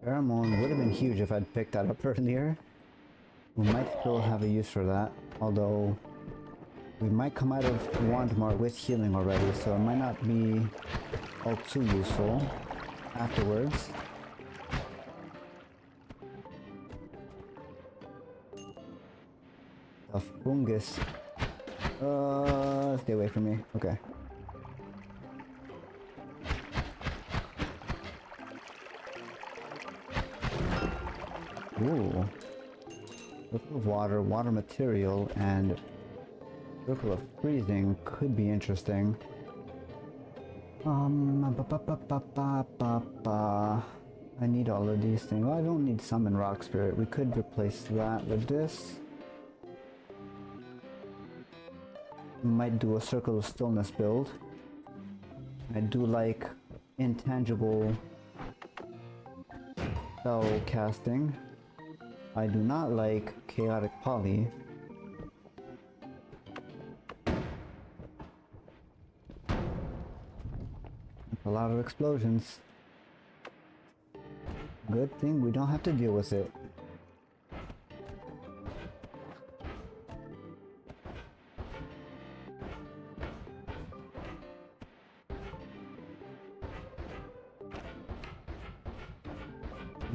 Pheromone would have been huge if I'd picked that up earlier. We might still have a use for that, although we might come out of Wandmar with healing already, so it might not be all too useful afterwards. The fungus. Stay away from me. Okay. Ooh. Circle of water, water material, and circle of freezing could be interesting. I need all of these things. Well, I don't need summon rock spirit. We could replace that with this. Might do a circle of stillness build. I do like intangible spell casting. I do not like chaotic poly. A lot of explosions. Good thing we don't have to deal with it.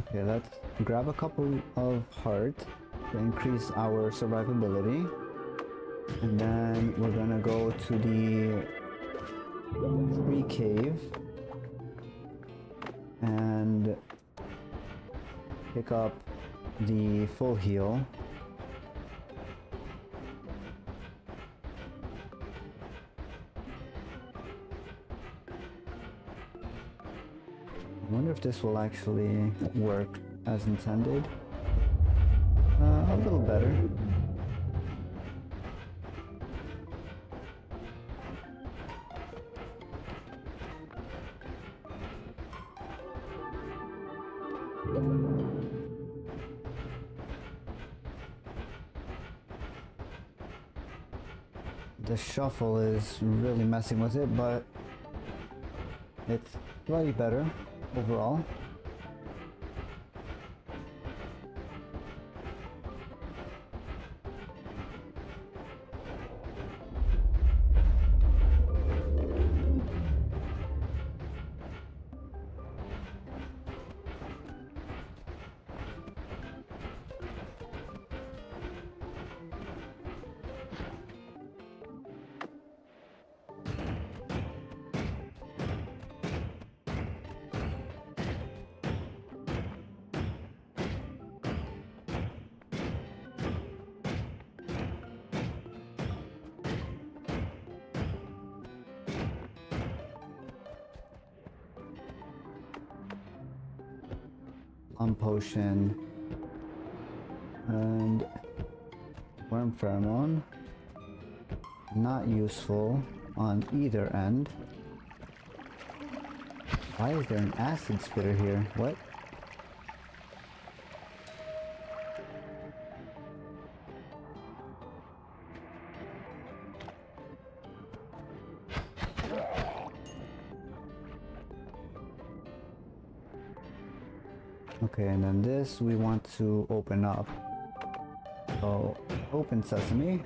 Okay, let's grab a couple of heart to increase our survivability. And then we're gonna go to the free cave and pick up the full heal. I wonder if this will actually work as intended. A little better. The shuffle is really messing with it, but it's slightly better overall. Potion and worm pheromone, not useful on either end. Why is there an acid spitter here? What? Okay, and then this we want to open up. So, open sesame.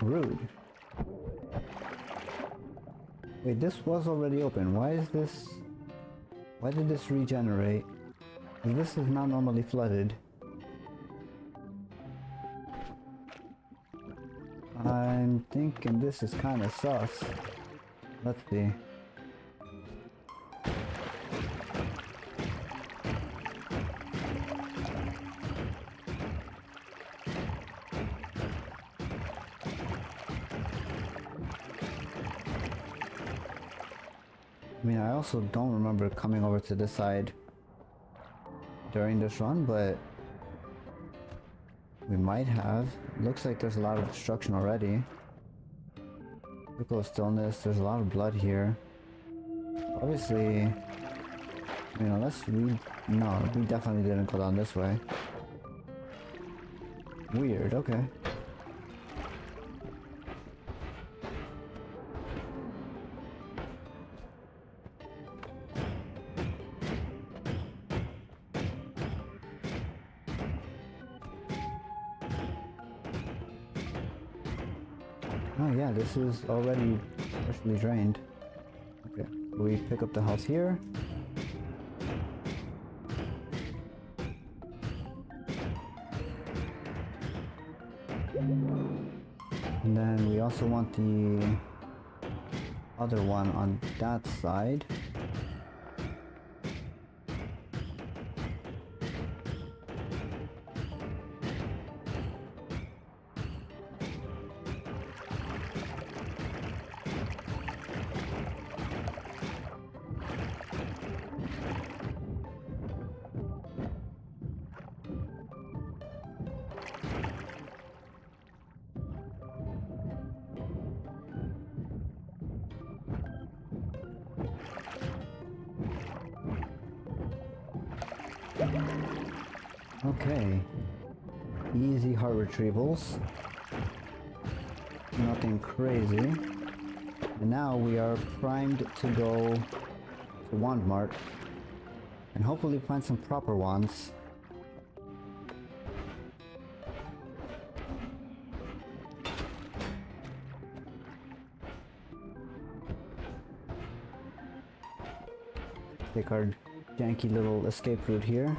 Rude. Wait, this was already open. Why did this regenerate? This is not normally flooded. I'm thinking this is kind of sus. Let's see. I mean, I also don't remember coming over to this side during this run, but we might have. Looks like there's a lot of destruction already. Critical stillness, there's a lot of blood here. Obviously, I mean, no, we definitely didn't go down this way. Weird, okay. Oh yeah, this is already partially drained. Okay, we pick up the house here. And then we also want the other one on that side. Okay, easy heart retrievals, nothing crazy, and now we are primed to go to Wand Mart and hopefully find some proper wands. Take our janky little escape route here.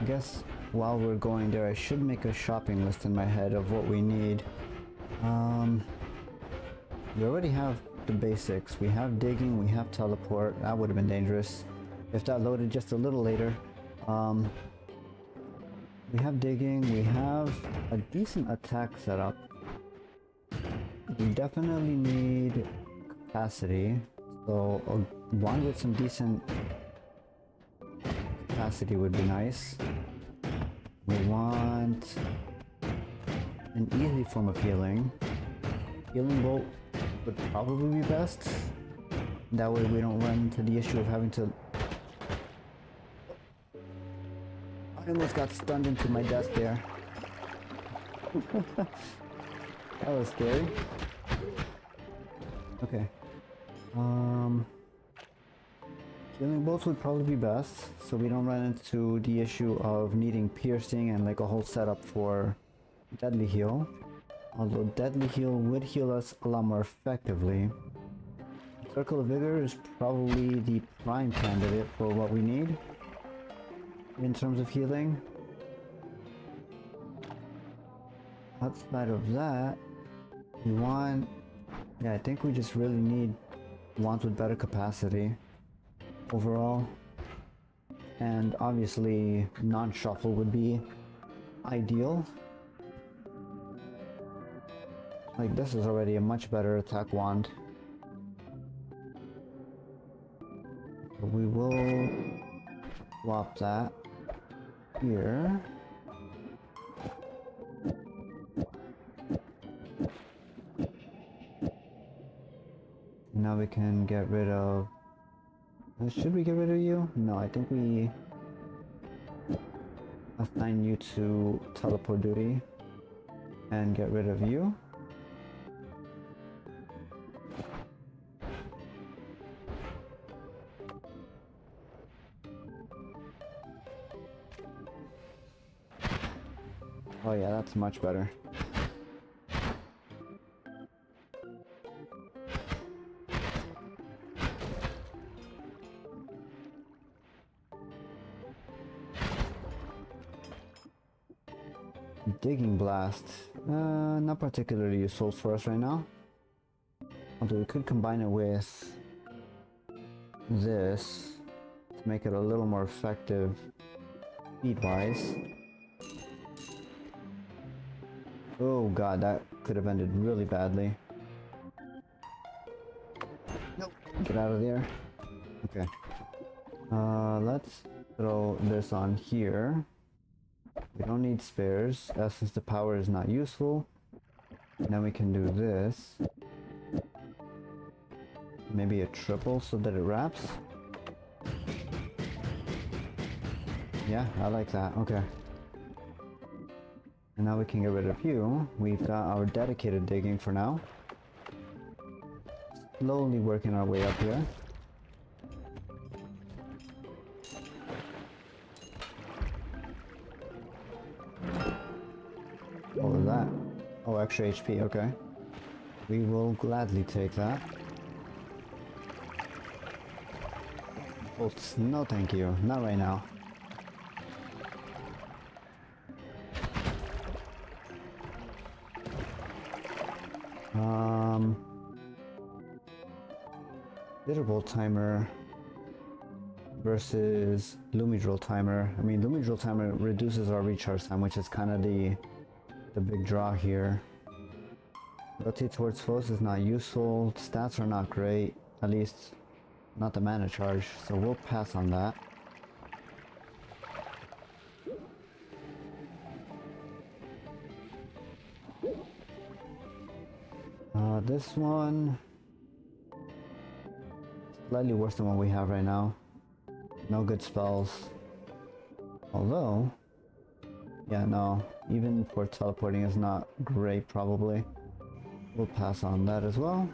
I guess while we're going there, I should make a shopping list in my head of what we need. We already have the basics. We have digging, we have teleport. That would have been dangerous if that loaded just a little later. We have digging, we have a decent attack setup. We definitely need capacity, so one with some decent capacity would be nice. We want an easy form of healing. Healing bolt would probably be best. That way we don't run into the issue of having to... I almost got stunned into my desk there. That was scary. Okay. Healing bolts would probably be best, so we don't run into the issue of needing piercing and like a whole setup for deadly heal. Although deadly heal would heal us a lot more effectively. Circle of Vigor is probably the prime candidate for what we need in terms of healing. Outside of that, we want... yeah, I think we just really need wands with better capacity overall. And obviously non-shuffle would be ideal. Like, this is already a much better attack wand. So we will swap that here. Now we can get rid of... should we get rid of you? No, I think we assign you to teleport duty and get rid of you. Oh yeah, that's much better. Digging Blast. Not particularly useful for us right now. Although we could combine it with this to make it a little more effective speed-wise. Oh god, that could have ended really badly. Nope. Get out of there. Okay. Let's throw this on here. We don't need spares, since the power is not useful. Now we can do this. Maybe a triple so that it wraps. Yeah, I like that. Okay. And now we can get rid of you. We've got our dedicated digging for now. Slowly working our way up here. What was that? Oh, extra HP, okay. We will gladly take that. Bolts, no thank you, not right now. Bitterbolt timer versus Lumidrill timer. I mean, Lumidrill timer reduces our recharge time, which is kind of the big draw here. Rotate towards foes is not useful. Stats are not great, at least not the mana charge, so we'll pass on that. This one slightly worse than what we have right now. No good spells. Although, yeah, no, even for teleporting is not great probably. We'll pass on that as well.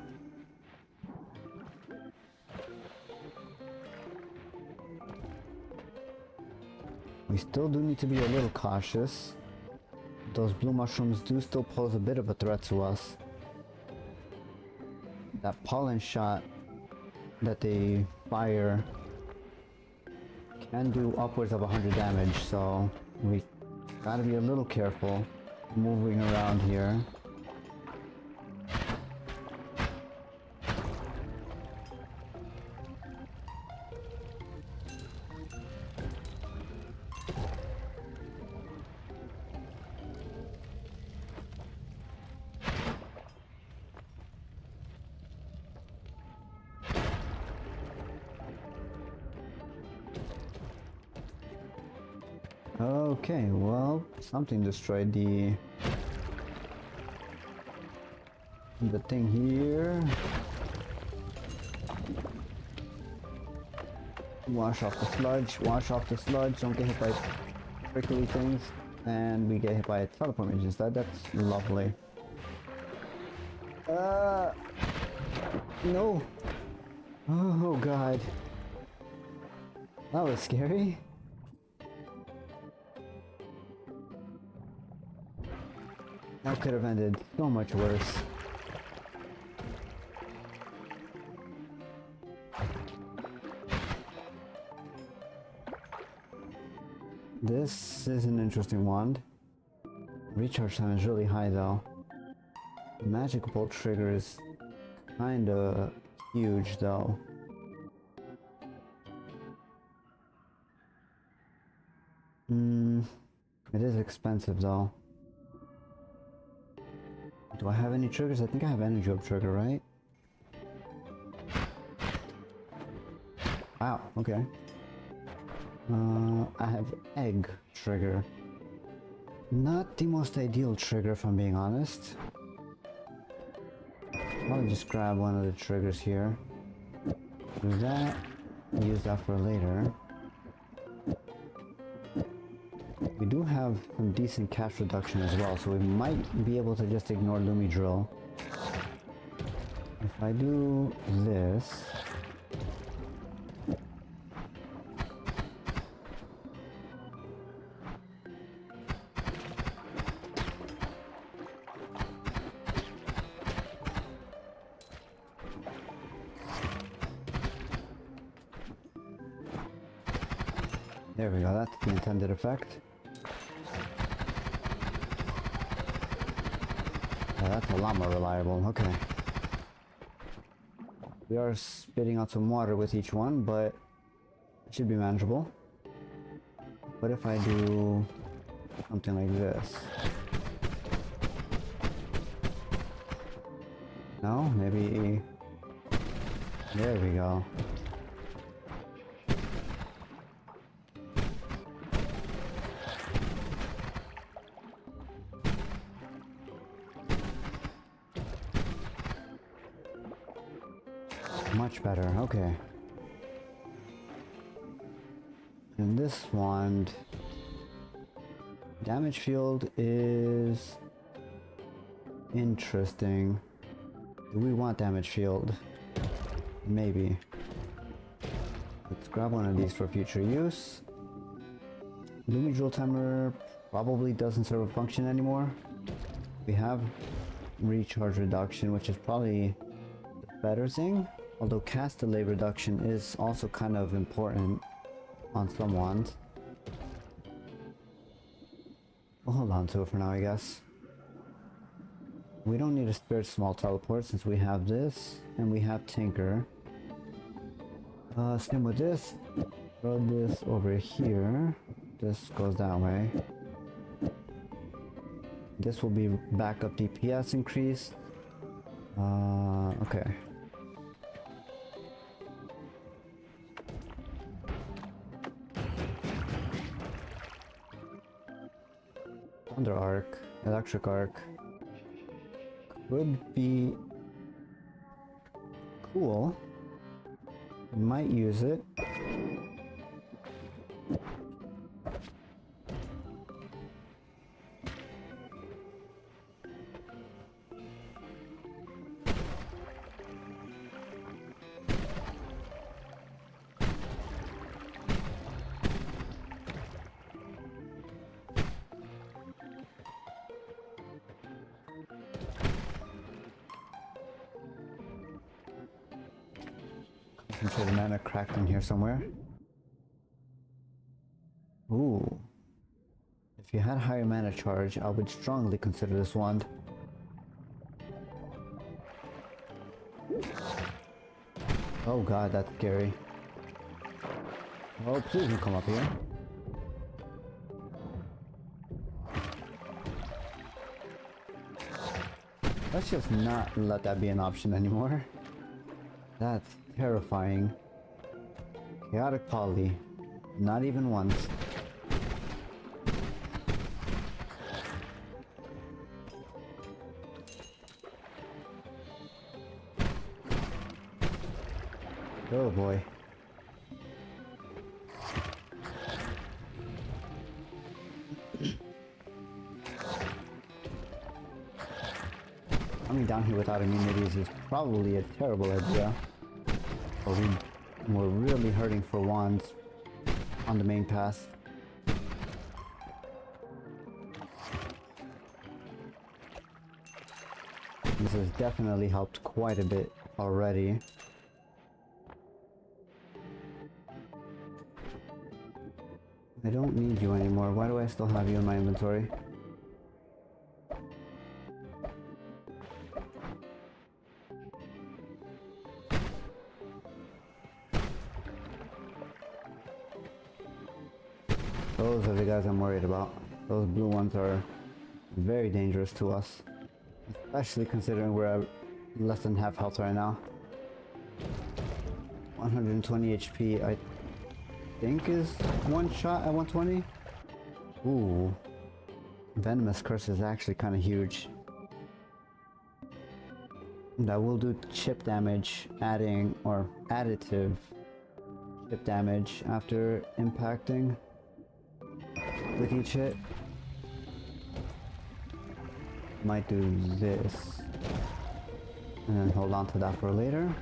We still do need to be a little cautious. Those blue mushrooms do still pose a bit of a threat to us. That pollen shot that they fire can do upwards of 100 damage, so we gotta be a little careful moving around here. Okay, well, something destroyed the thing here. Wash off the sludge, don't get hit by prickly things, and we get hit by a teleport mage instead. That's lovely. No! Oh god. That was scary. That could have ended so much worse. This is an interesting wand. Recharge time is really high though. Magic bolt trigger is kinda huge though. It is expensive though. Do I have any triggers? I think I have energy orb trigger, right? Wow, okay. I have egg trigger. Not the most ideal trigger if I'm being honest. I'll just grab one of the triggers here. Use that. Use that for later. We do have some decent cash reduction as well, so we might be able to just ignore Lumi Drill. If I do this... There we go, that's the intended effect. Yeah, that's a lot more reliable, okay. We are spitting out some water with each one, but it should be manageable. What if I do something like this? No? Maybe... There we go. Much better, okay. And this wand, damage field is interesting. Do we want damage field? Maybe. Let's grab one of these for future use. Lumi Drill Timer probably doesn't serve a function anymore. We have recharge reduction, which is probably the better thing. Although cast delay reduction is also kind of important on some wands. We'll hold on to it for now, I guess. We don't need a spirit small teleport since we have this and we have Tinker. Same with this. Throw this over here. This goes that way. This will be backup DPS increase. Okay. Thunder Arc, Electric Arc would be cool. Might use it. I'm sure the mana cracked in here somewhere. Ooh. If you had higher mana charge, I would strongly consider this wand. Oh god, that's scary. Oh, please don't come up here. Let's just not let that be an option anymore. That's terrifying. Chaotic Poly. Not even once. Oh boy. Coming down here without immunities is probably a terrible idea. But we're really hurting for wands on the main path. This has definitely helped quite a bit already. I don't need you anymore. Why do I still have you in my inventory? Those are the guys I'm worried about. Those blue ones are very dangerous to us. Especially considering we're at less than half health right now. 120 HP, I think is one shot at 120. Ooh. Venomous Curse is actually kind of huge. That will do chip damage, adding, or additive chip damage after impacting with each hit. Might do this. And then hold on to that for later.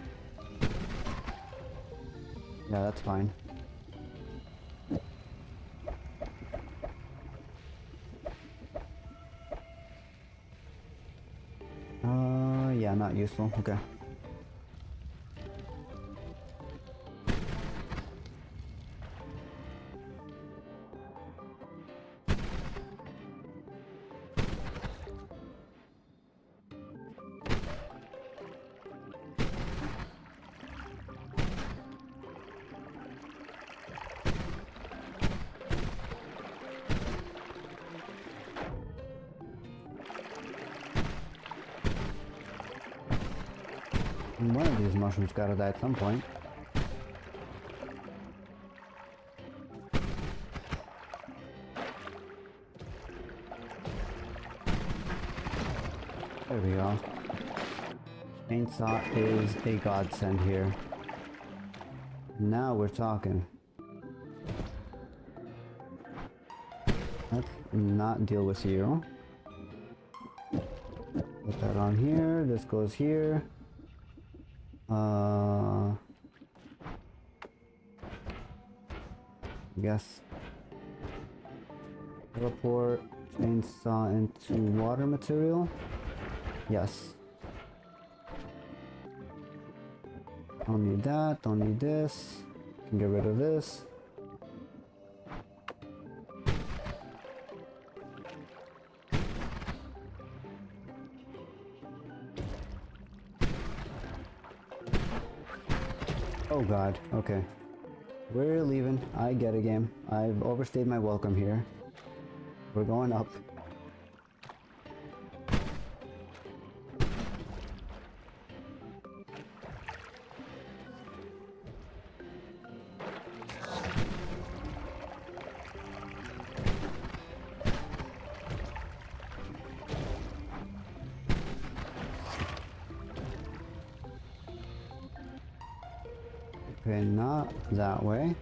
Yeah, that's fine. Yeah, not useful. Okay. One of these mushrooms gotta die at some point. There we go. Chainsaw is a godsend here. Now we're talking. Let's not deal with you. Put that on here. This goes here. Yes. Teleport chainsaw into water material. Yes. Don't need that. Don't need this. Can get rid of this. Oh god, okay. We're leaving. I get a game. I've overstayed my welcome here. We're going up. Okay, not that way.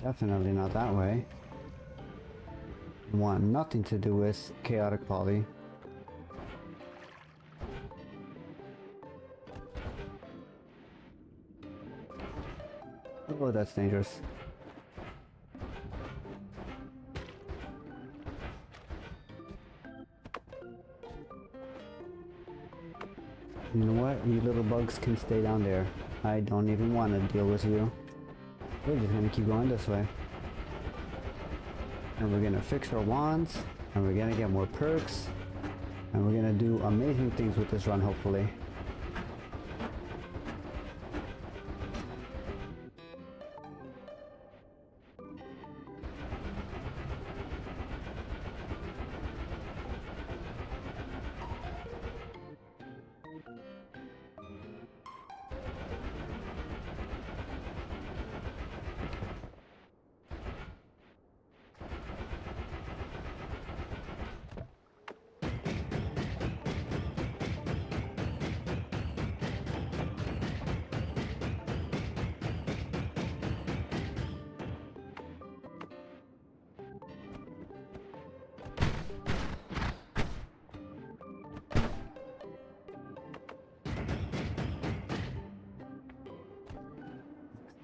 Definitely not that way. Want nothing to do with chaotic poly. Oh, that's dangerous. You know what? You little bugs can stay down there. I don't even want to deal with you. We're just gonna keep going this way. And we're gonna fix our wands. And we're gonna get more perks. And we're gonna do amazing things with this run, hopefully.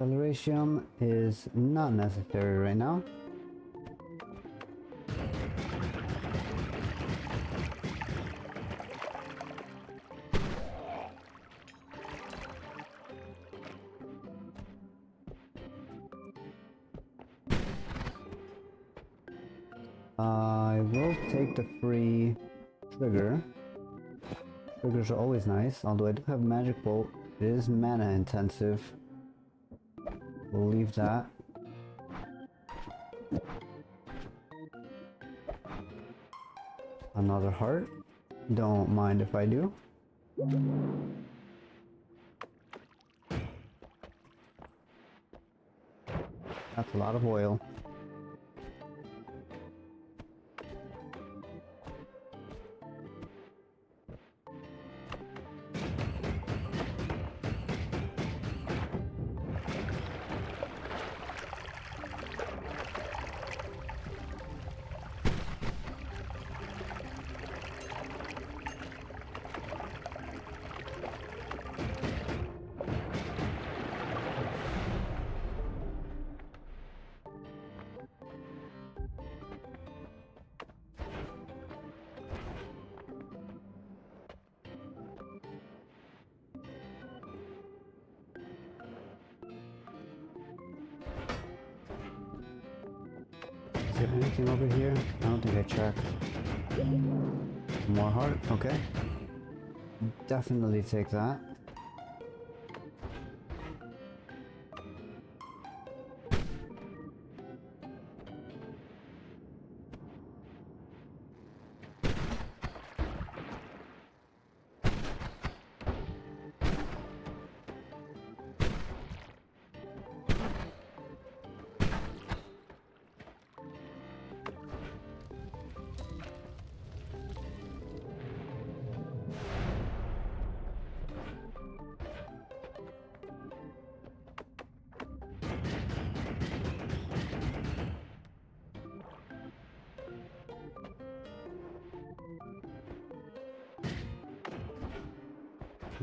Acceleration is not necessary right now. I will take the free trigger. Triggers are always nice, although I do have magic bolt. It is mana intensive. We'll leave that. Another heart. Don't mind if I do. That's a lot of oil. Is there anything over here? I don't think I checked. More heart? Okay. Definitely take that.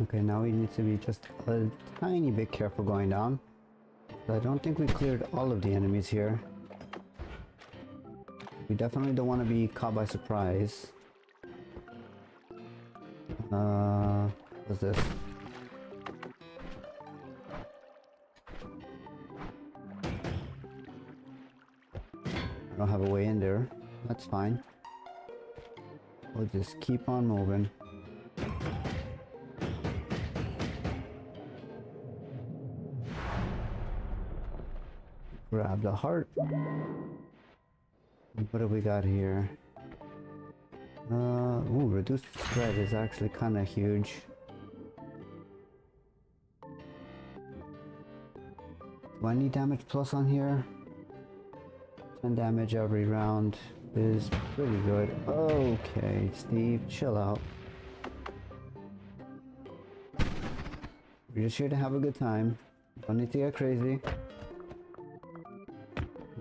Okay, now we need to be just a tiny bit careful going down. I don't think we cleared all of the enemies here. We definitely don't want to be caught by surprise. What's this? I don't have a way in there. That's fine. We'll just keep on moving. Grab the heart. What have we got here? Ooh, reduced spread is actually kind of huge. Do I need damage plus on here? 10 damage every round is pretty good. Okay, Steve, chill out. We're just here to have a good time. Don't need to get crazy.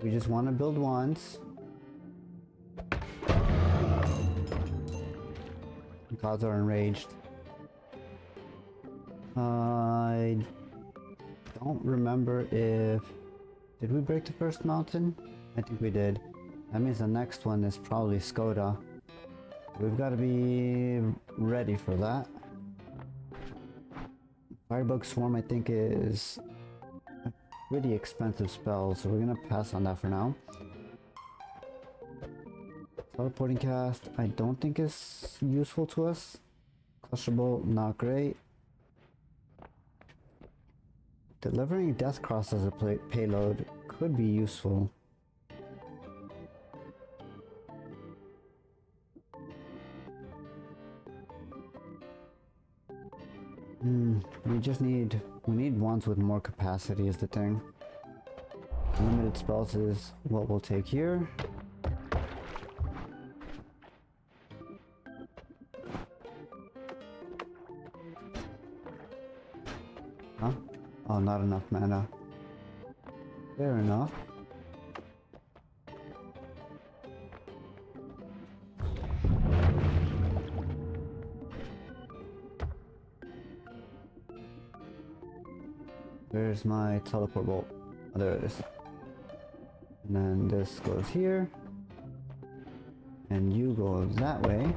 We just want to build wands. Gods are enraged. I don't remember if... Did we break the first mountain? I think we did. That means the next one is probably Skoda. We've got to be ready for that. Firebug Swarm I think is a pretty expensive spell, so we're gonna pass on that for now. Teleporting cast I don't think is useful to us. Cluster Bolt, not great. Delivering Death Cross as a payload could be useful. We need ones with more capacity is the thing. Limited spells is what we'll take here. Huh? Oh, not enough mana. Fair enough. Where's my teleport bolt? Oh, there it is. And then this goes here. And you go that way.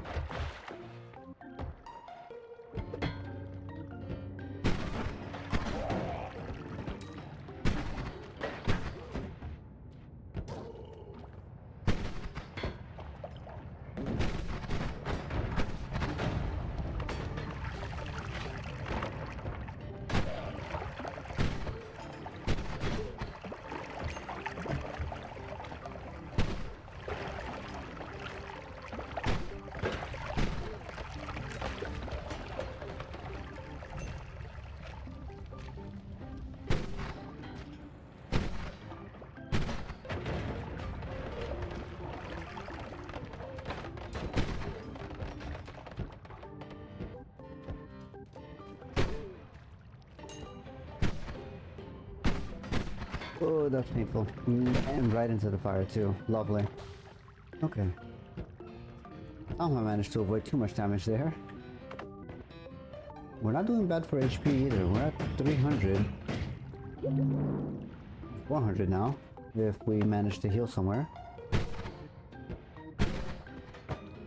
Oh, that's painful. And right into the fire too. Lovely. Okay. Somehow I managed to avoid too much damage there. We're not doing bad for HP either. We're at 300. 400 now, if we manage to heal somewhere.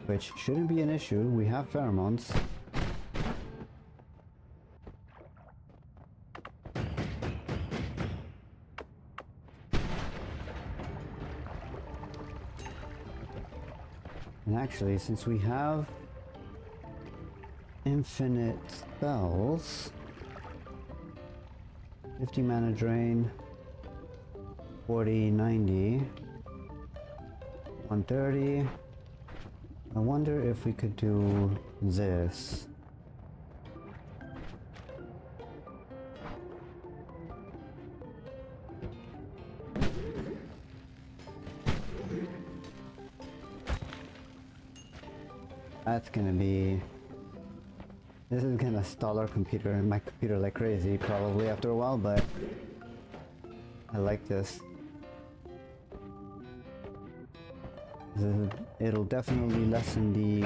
Which shouldn't be an issue. We have pheromones. And actually, since we have infinite spells, 50 mana drain, 40, 90, 130. I wonder if we could do this. That's gonna be... This is gonna stall our computer and my computer like crazy probably after a while, but I like this. It'll definitely lessen the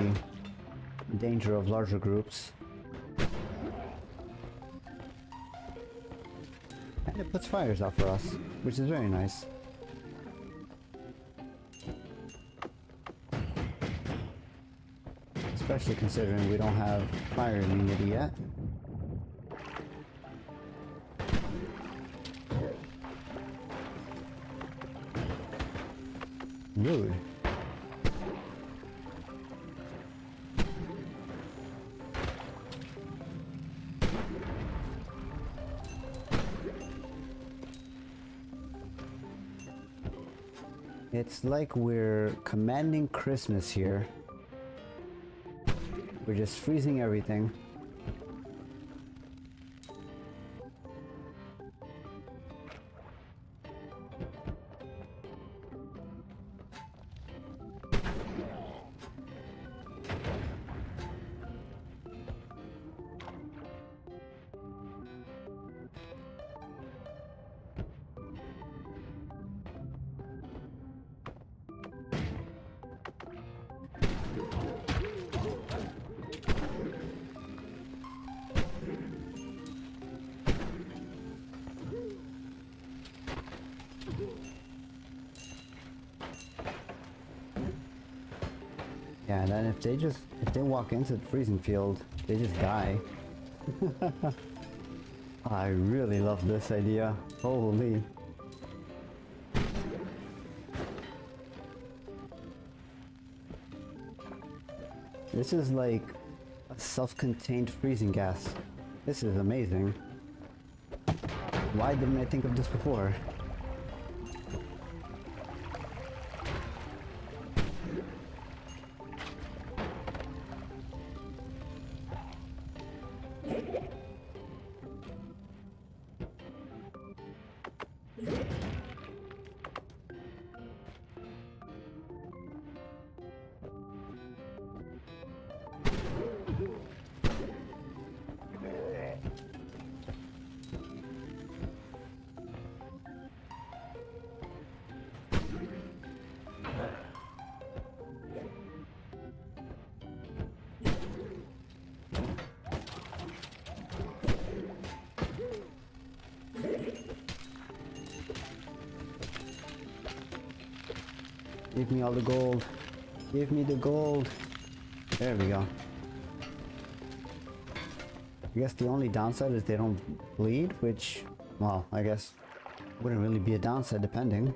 danger of larger groups. And it puts fires out for us, which is very nice. Especially considering we don't have fire immunity yet. Rude. It's like we're commanding Christmas here. We're just freezing everything. Yeah, and then if they walk into the freezing field, they just die. I really love this idea. Holy. This is like a self-contained freezing gas. This is amazing. Why didn't I think of this before? Give me all the gold. Give me the gold. There we go. I guess the only downside is they don't bleed, which, well, I guess wouldn't really be a downside depending.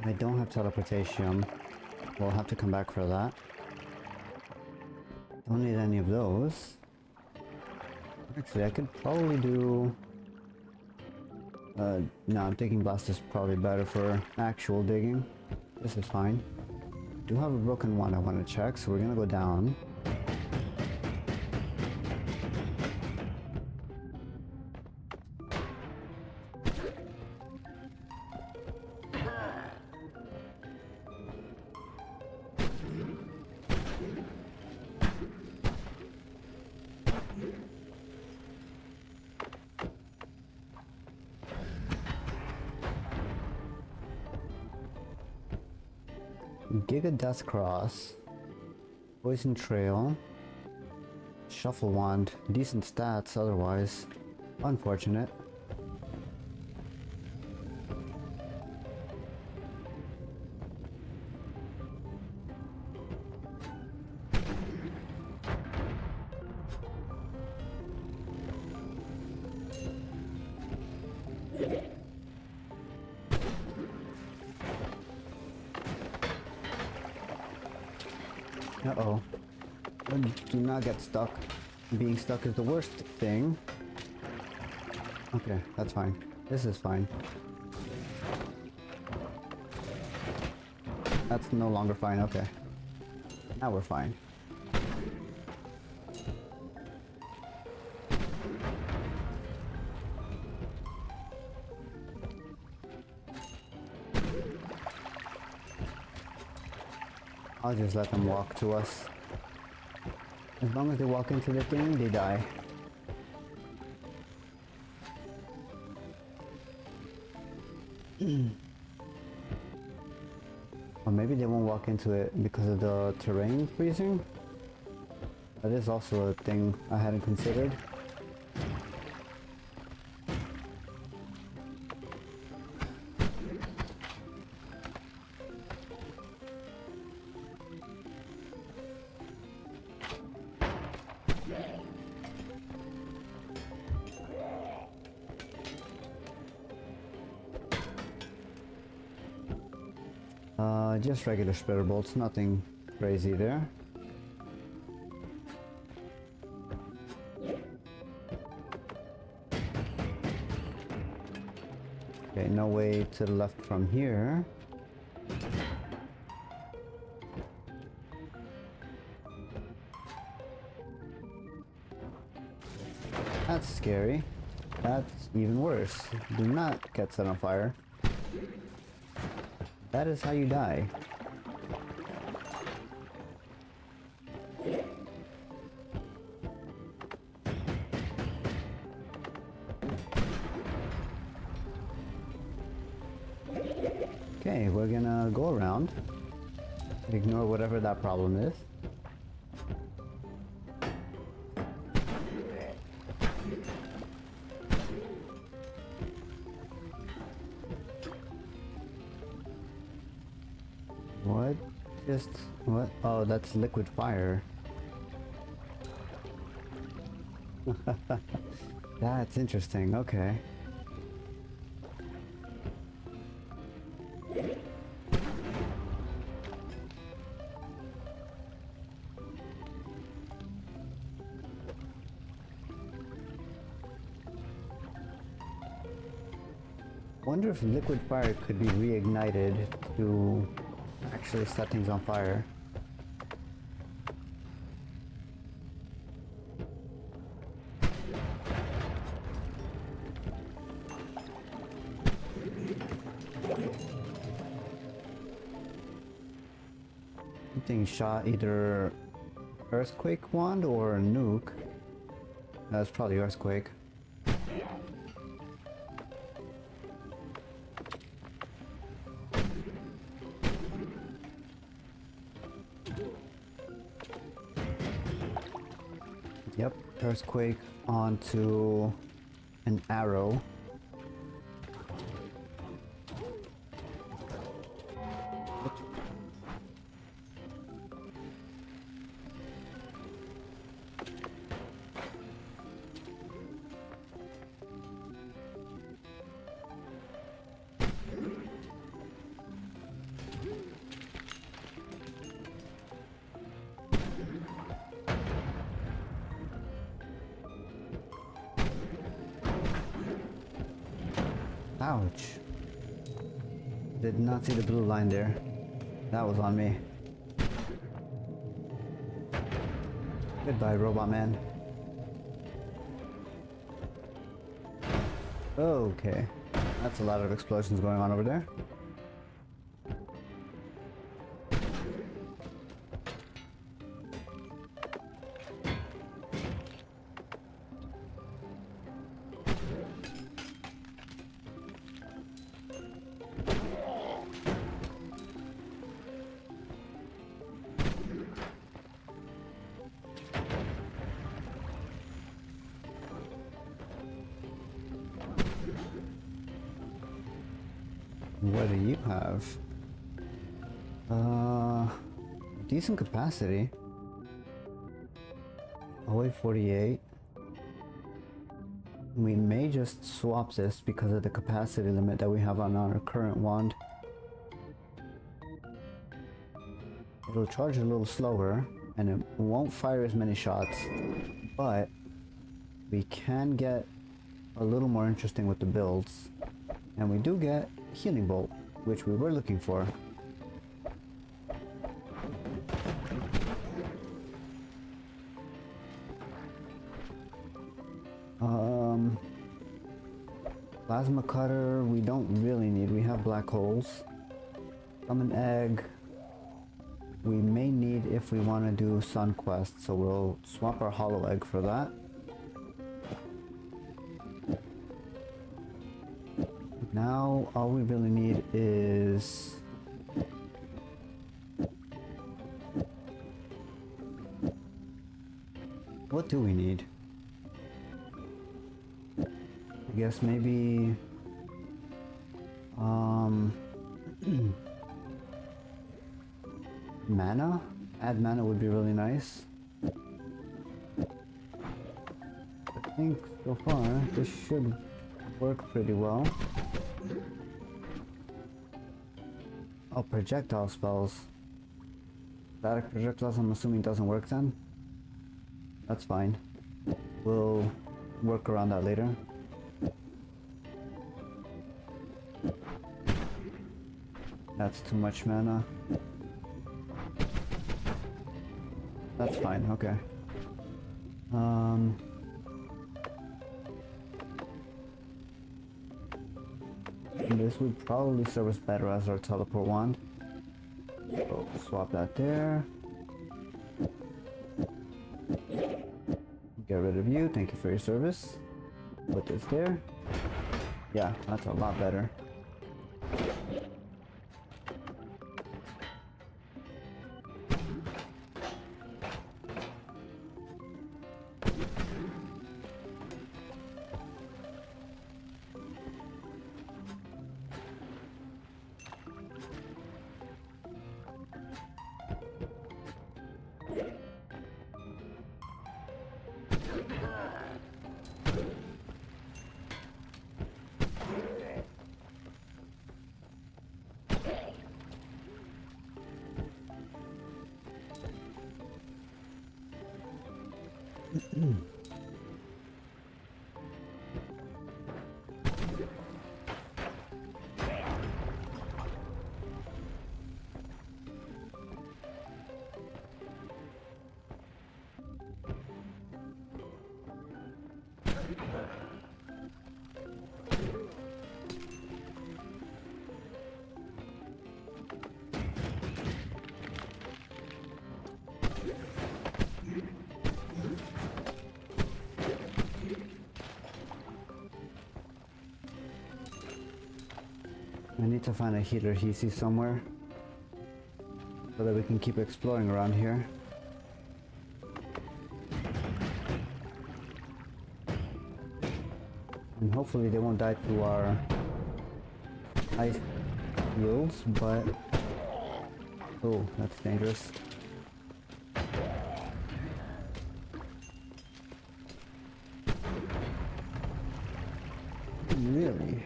I don't have teleportation. We'll have to come back for that. Don't need any of those. Actually, I could probably do... no, digging blast is probably better for actual digging. This is fine. Do have a broken one I want to check, so we're gonna go down. Giga Death Cross, Poison Trail, Shuffle Wand, decent stats otherwise, unfortunate. Uh-oh. Do not get stuck. Being stuck is the worst thing. Okay, that's fine. This is fine. That's no longer fine, okay. Now we're fine. I'll just let them walk to us. As long as they walk into the thing, they die. Or maybe they won't walk into it because of the terrain freezing? That is also a thing I hadn't considered. Just regular spreader bolts, nothing crazy there. Okay, no way to the left from here. That's scary. That's even worse. Do not get set on fire. That is how you die. Okay, we're gonna go around. Ignore whatever that problem is. Just what? Oh, that's liquid fire. That's interesting. Okay. Wonder if liquid fire could be reignited to actually set things on fire. Something shot either earthquake wand or a nuke. That's probably earthquake. Yep, earthquake onto an arrow. Ouch. Did not see the blue line there. That was on me. Goodbye, robot man. Okay. That's a lot of explosions going on over there. What do you have? Decent capacity. OA 48. We may just swap this because of the capacity limit that we have on our current wand. It'll charge a little slower and it won't fire as many shots, but we can get a little more interesting with the builds. And we do get healing bolt, which we were looking for. Plasma cutter we don't really need. We have black holes. Summon egg we may need if we want to do sun quest, so we'll swap our hollow egg for that. Now all we really need is what do we need? I guess maybe mana? Add mana would be really nice. I think so far this should work pretty well. Oh, projectile spells. Static projectiles I'm assuming doesn't work then? That's fine. We'll work around that later. That's too much mana. That's fine, okay. This would probably serve us better as our teleport wand. So swap that there. Get rid of you, thank you for your service. Put this there. Yeah, that's a lot better. I need to find a heater hisi somewhere so that we can keep exploring around here. And hopefully they won't die to our ice wheels, but... Oh, that's dangerous. Really?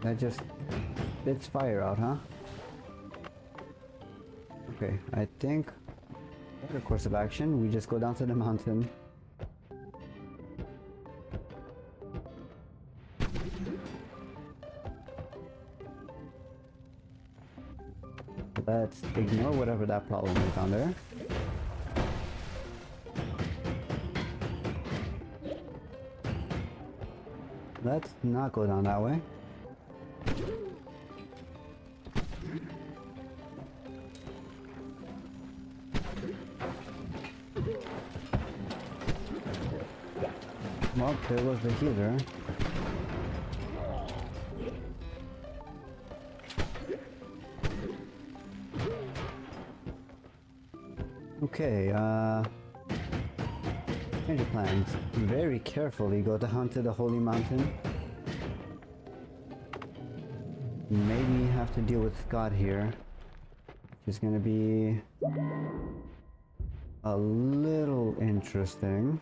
That just spits fire out, huh? Okay, I think better course of action, we just go down to the mountain. Let's ignore whatever that problem is down there. Let's not go down that way. Well, there was the healer. Okay, change of plans. Very carefully go down to the Holy Mountain. Maybe have to deal with Scott here, which is gonna be a little interesting.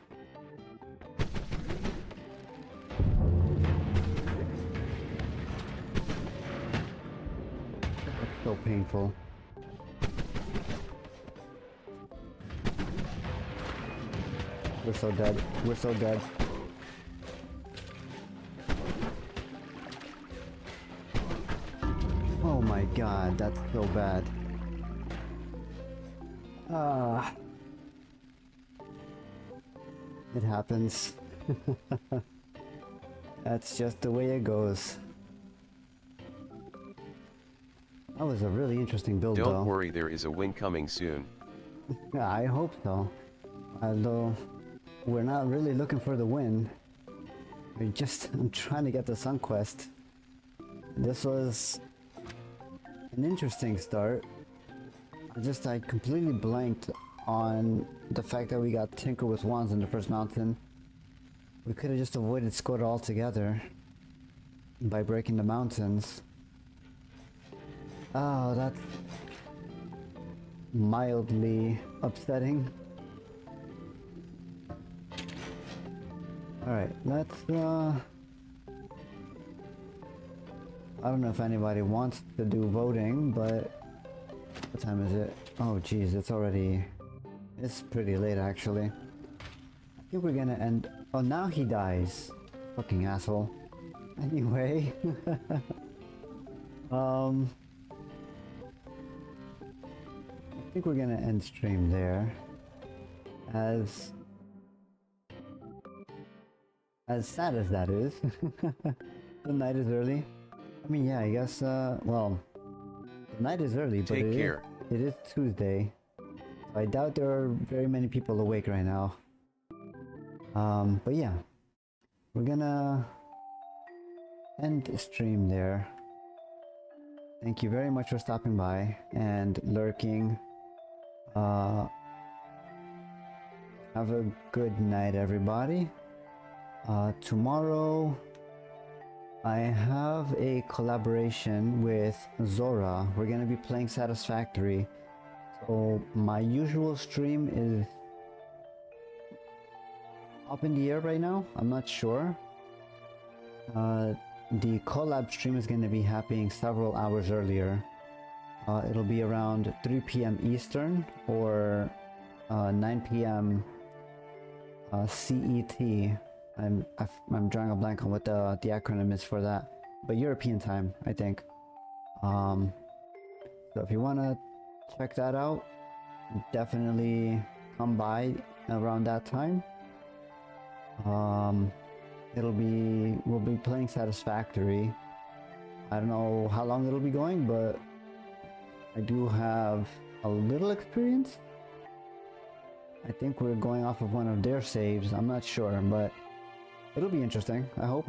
That's so painful. We're so dead. We're so dead. Oh my god, that's so bad. It happens. That's just the way it goes. That was a really interesting build, though. Don't worry, there is a win coming soon. Yeah, I hope so. Although, we're not really looking for the win. I'm trying to get the Sun Quest. This was an interesting start. I completely blanked on the fact that we got Tinker with Wands in the first mountain. We could have just avoided Skoda altogether by breaking the mountains. Oh, that's mildly upsetting. Alright, let's I don't know if anybody wants to do voting, but what time is it? Oh geez, it's pretty late actually. I think we're gonna end. Oh, now he dies. Fucking asshole. Anyway. I think we're gonna end stream there. As sad as that is. The night is early. I mean, yeah, I guess, well, the night is early, but Take care. It is Tuesday. I doubt there are very many people awake right now. But yeah, we're gonna end the stream there. Thank you very much for stopping by and lurking. Have a good night, everybody. Tomorrow I have a collaboration with Zora. We're gonna be playing Satisfactory. So my usual stream is up in the air right now. I'm not sure. The collab stream is gonna be happening several hours earlier. It'll be around 3 p.m. Eastern or 9 p.m. CET. I'm drawing a blank on what the acronym is for that, but European time, I think. So if you want to check that out, definitely come by around that time. We'll be playing Satisfactory. I don't know how long it'll be going, but I do have a little experience. I think we're going off of one of their saves. I'm not sure, but it'll be interesting, I hope.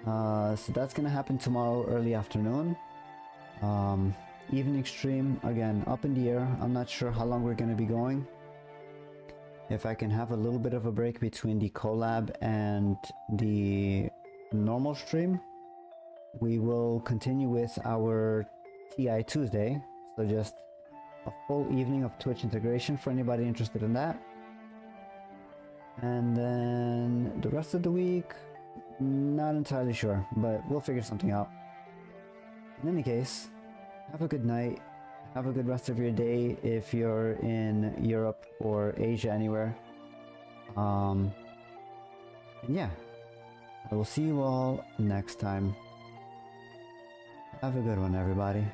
So that's gonna happen tomorrow early afternoon. Evening stream, again, up in the air. I'm not sure how long we're gonna be going. If I can have a little bit of a break between the collab and the normal stream, we will continue with our TI Tuesday. So just a full evening of Twitch integration for anybody interested in that. And then the rest of the week, not entirely sure, but we'll figure something out. In any case, have a good night. Have a good rest of your day if you're in Europe or Asia, anywhere. And yeah, I will see you all next time. Have a good one, everybody.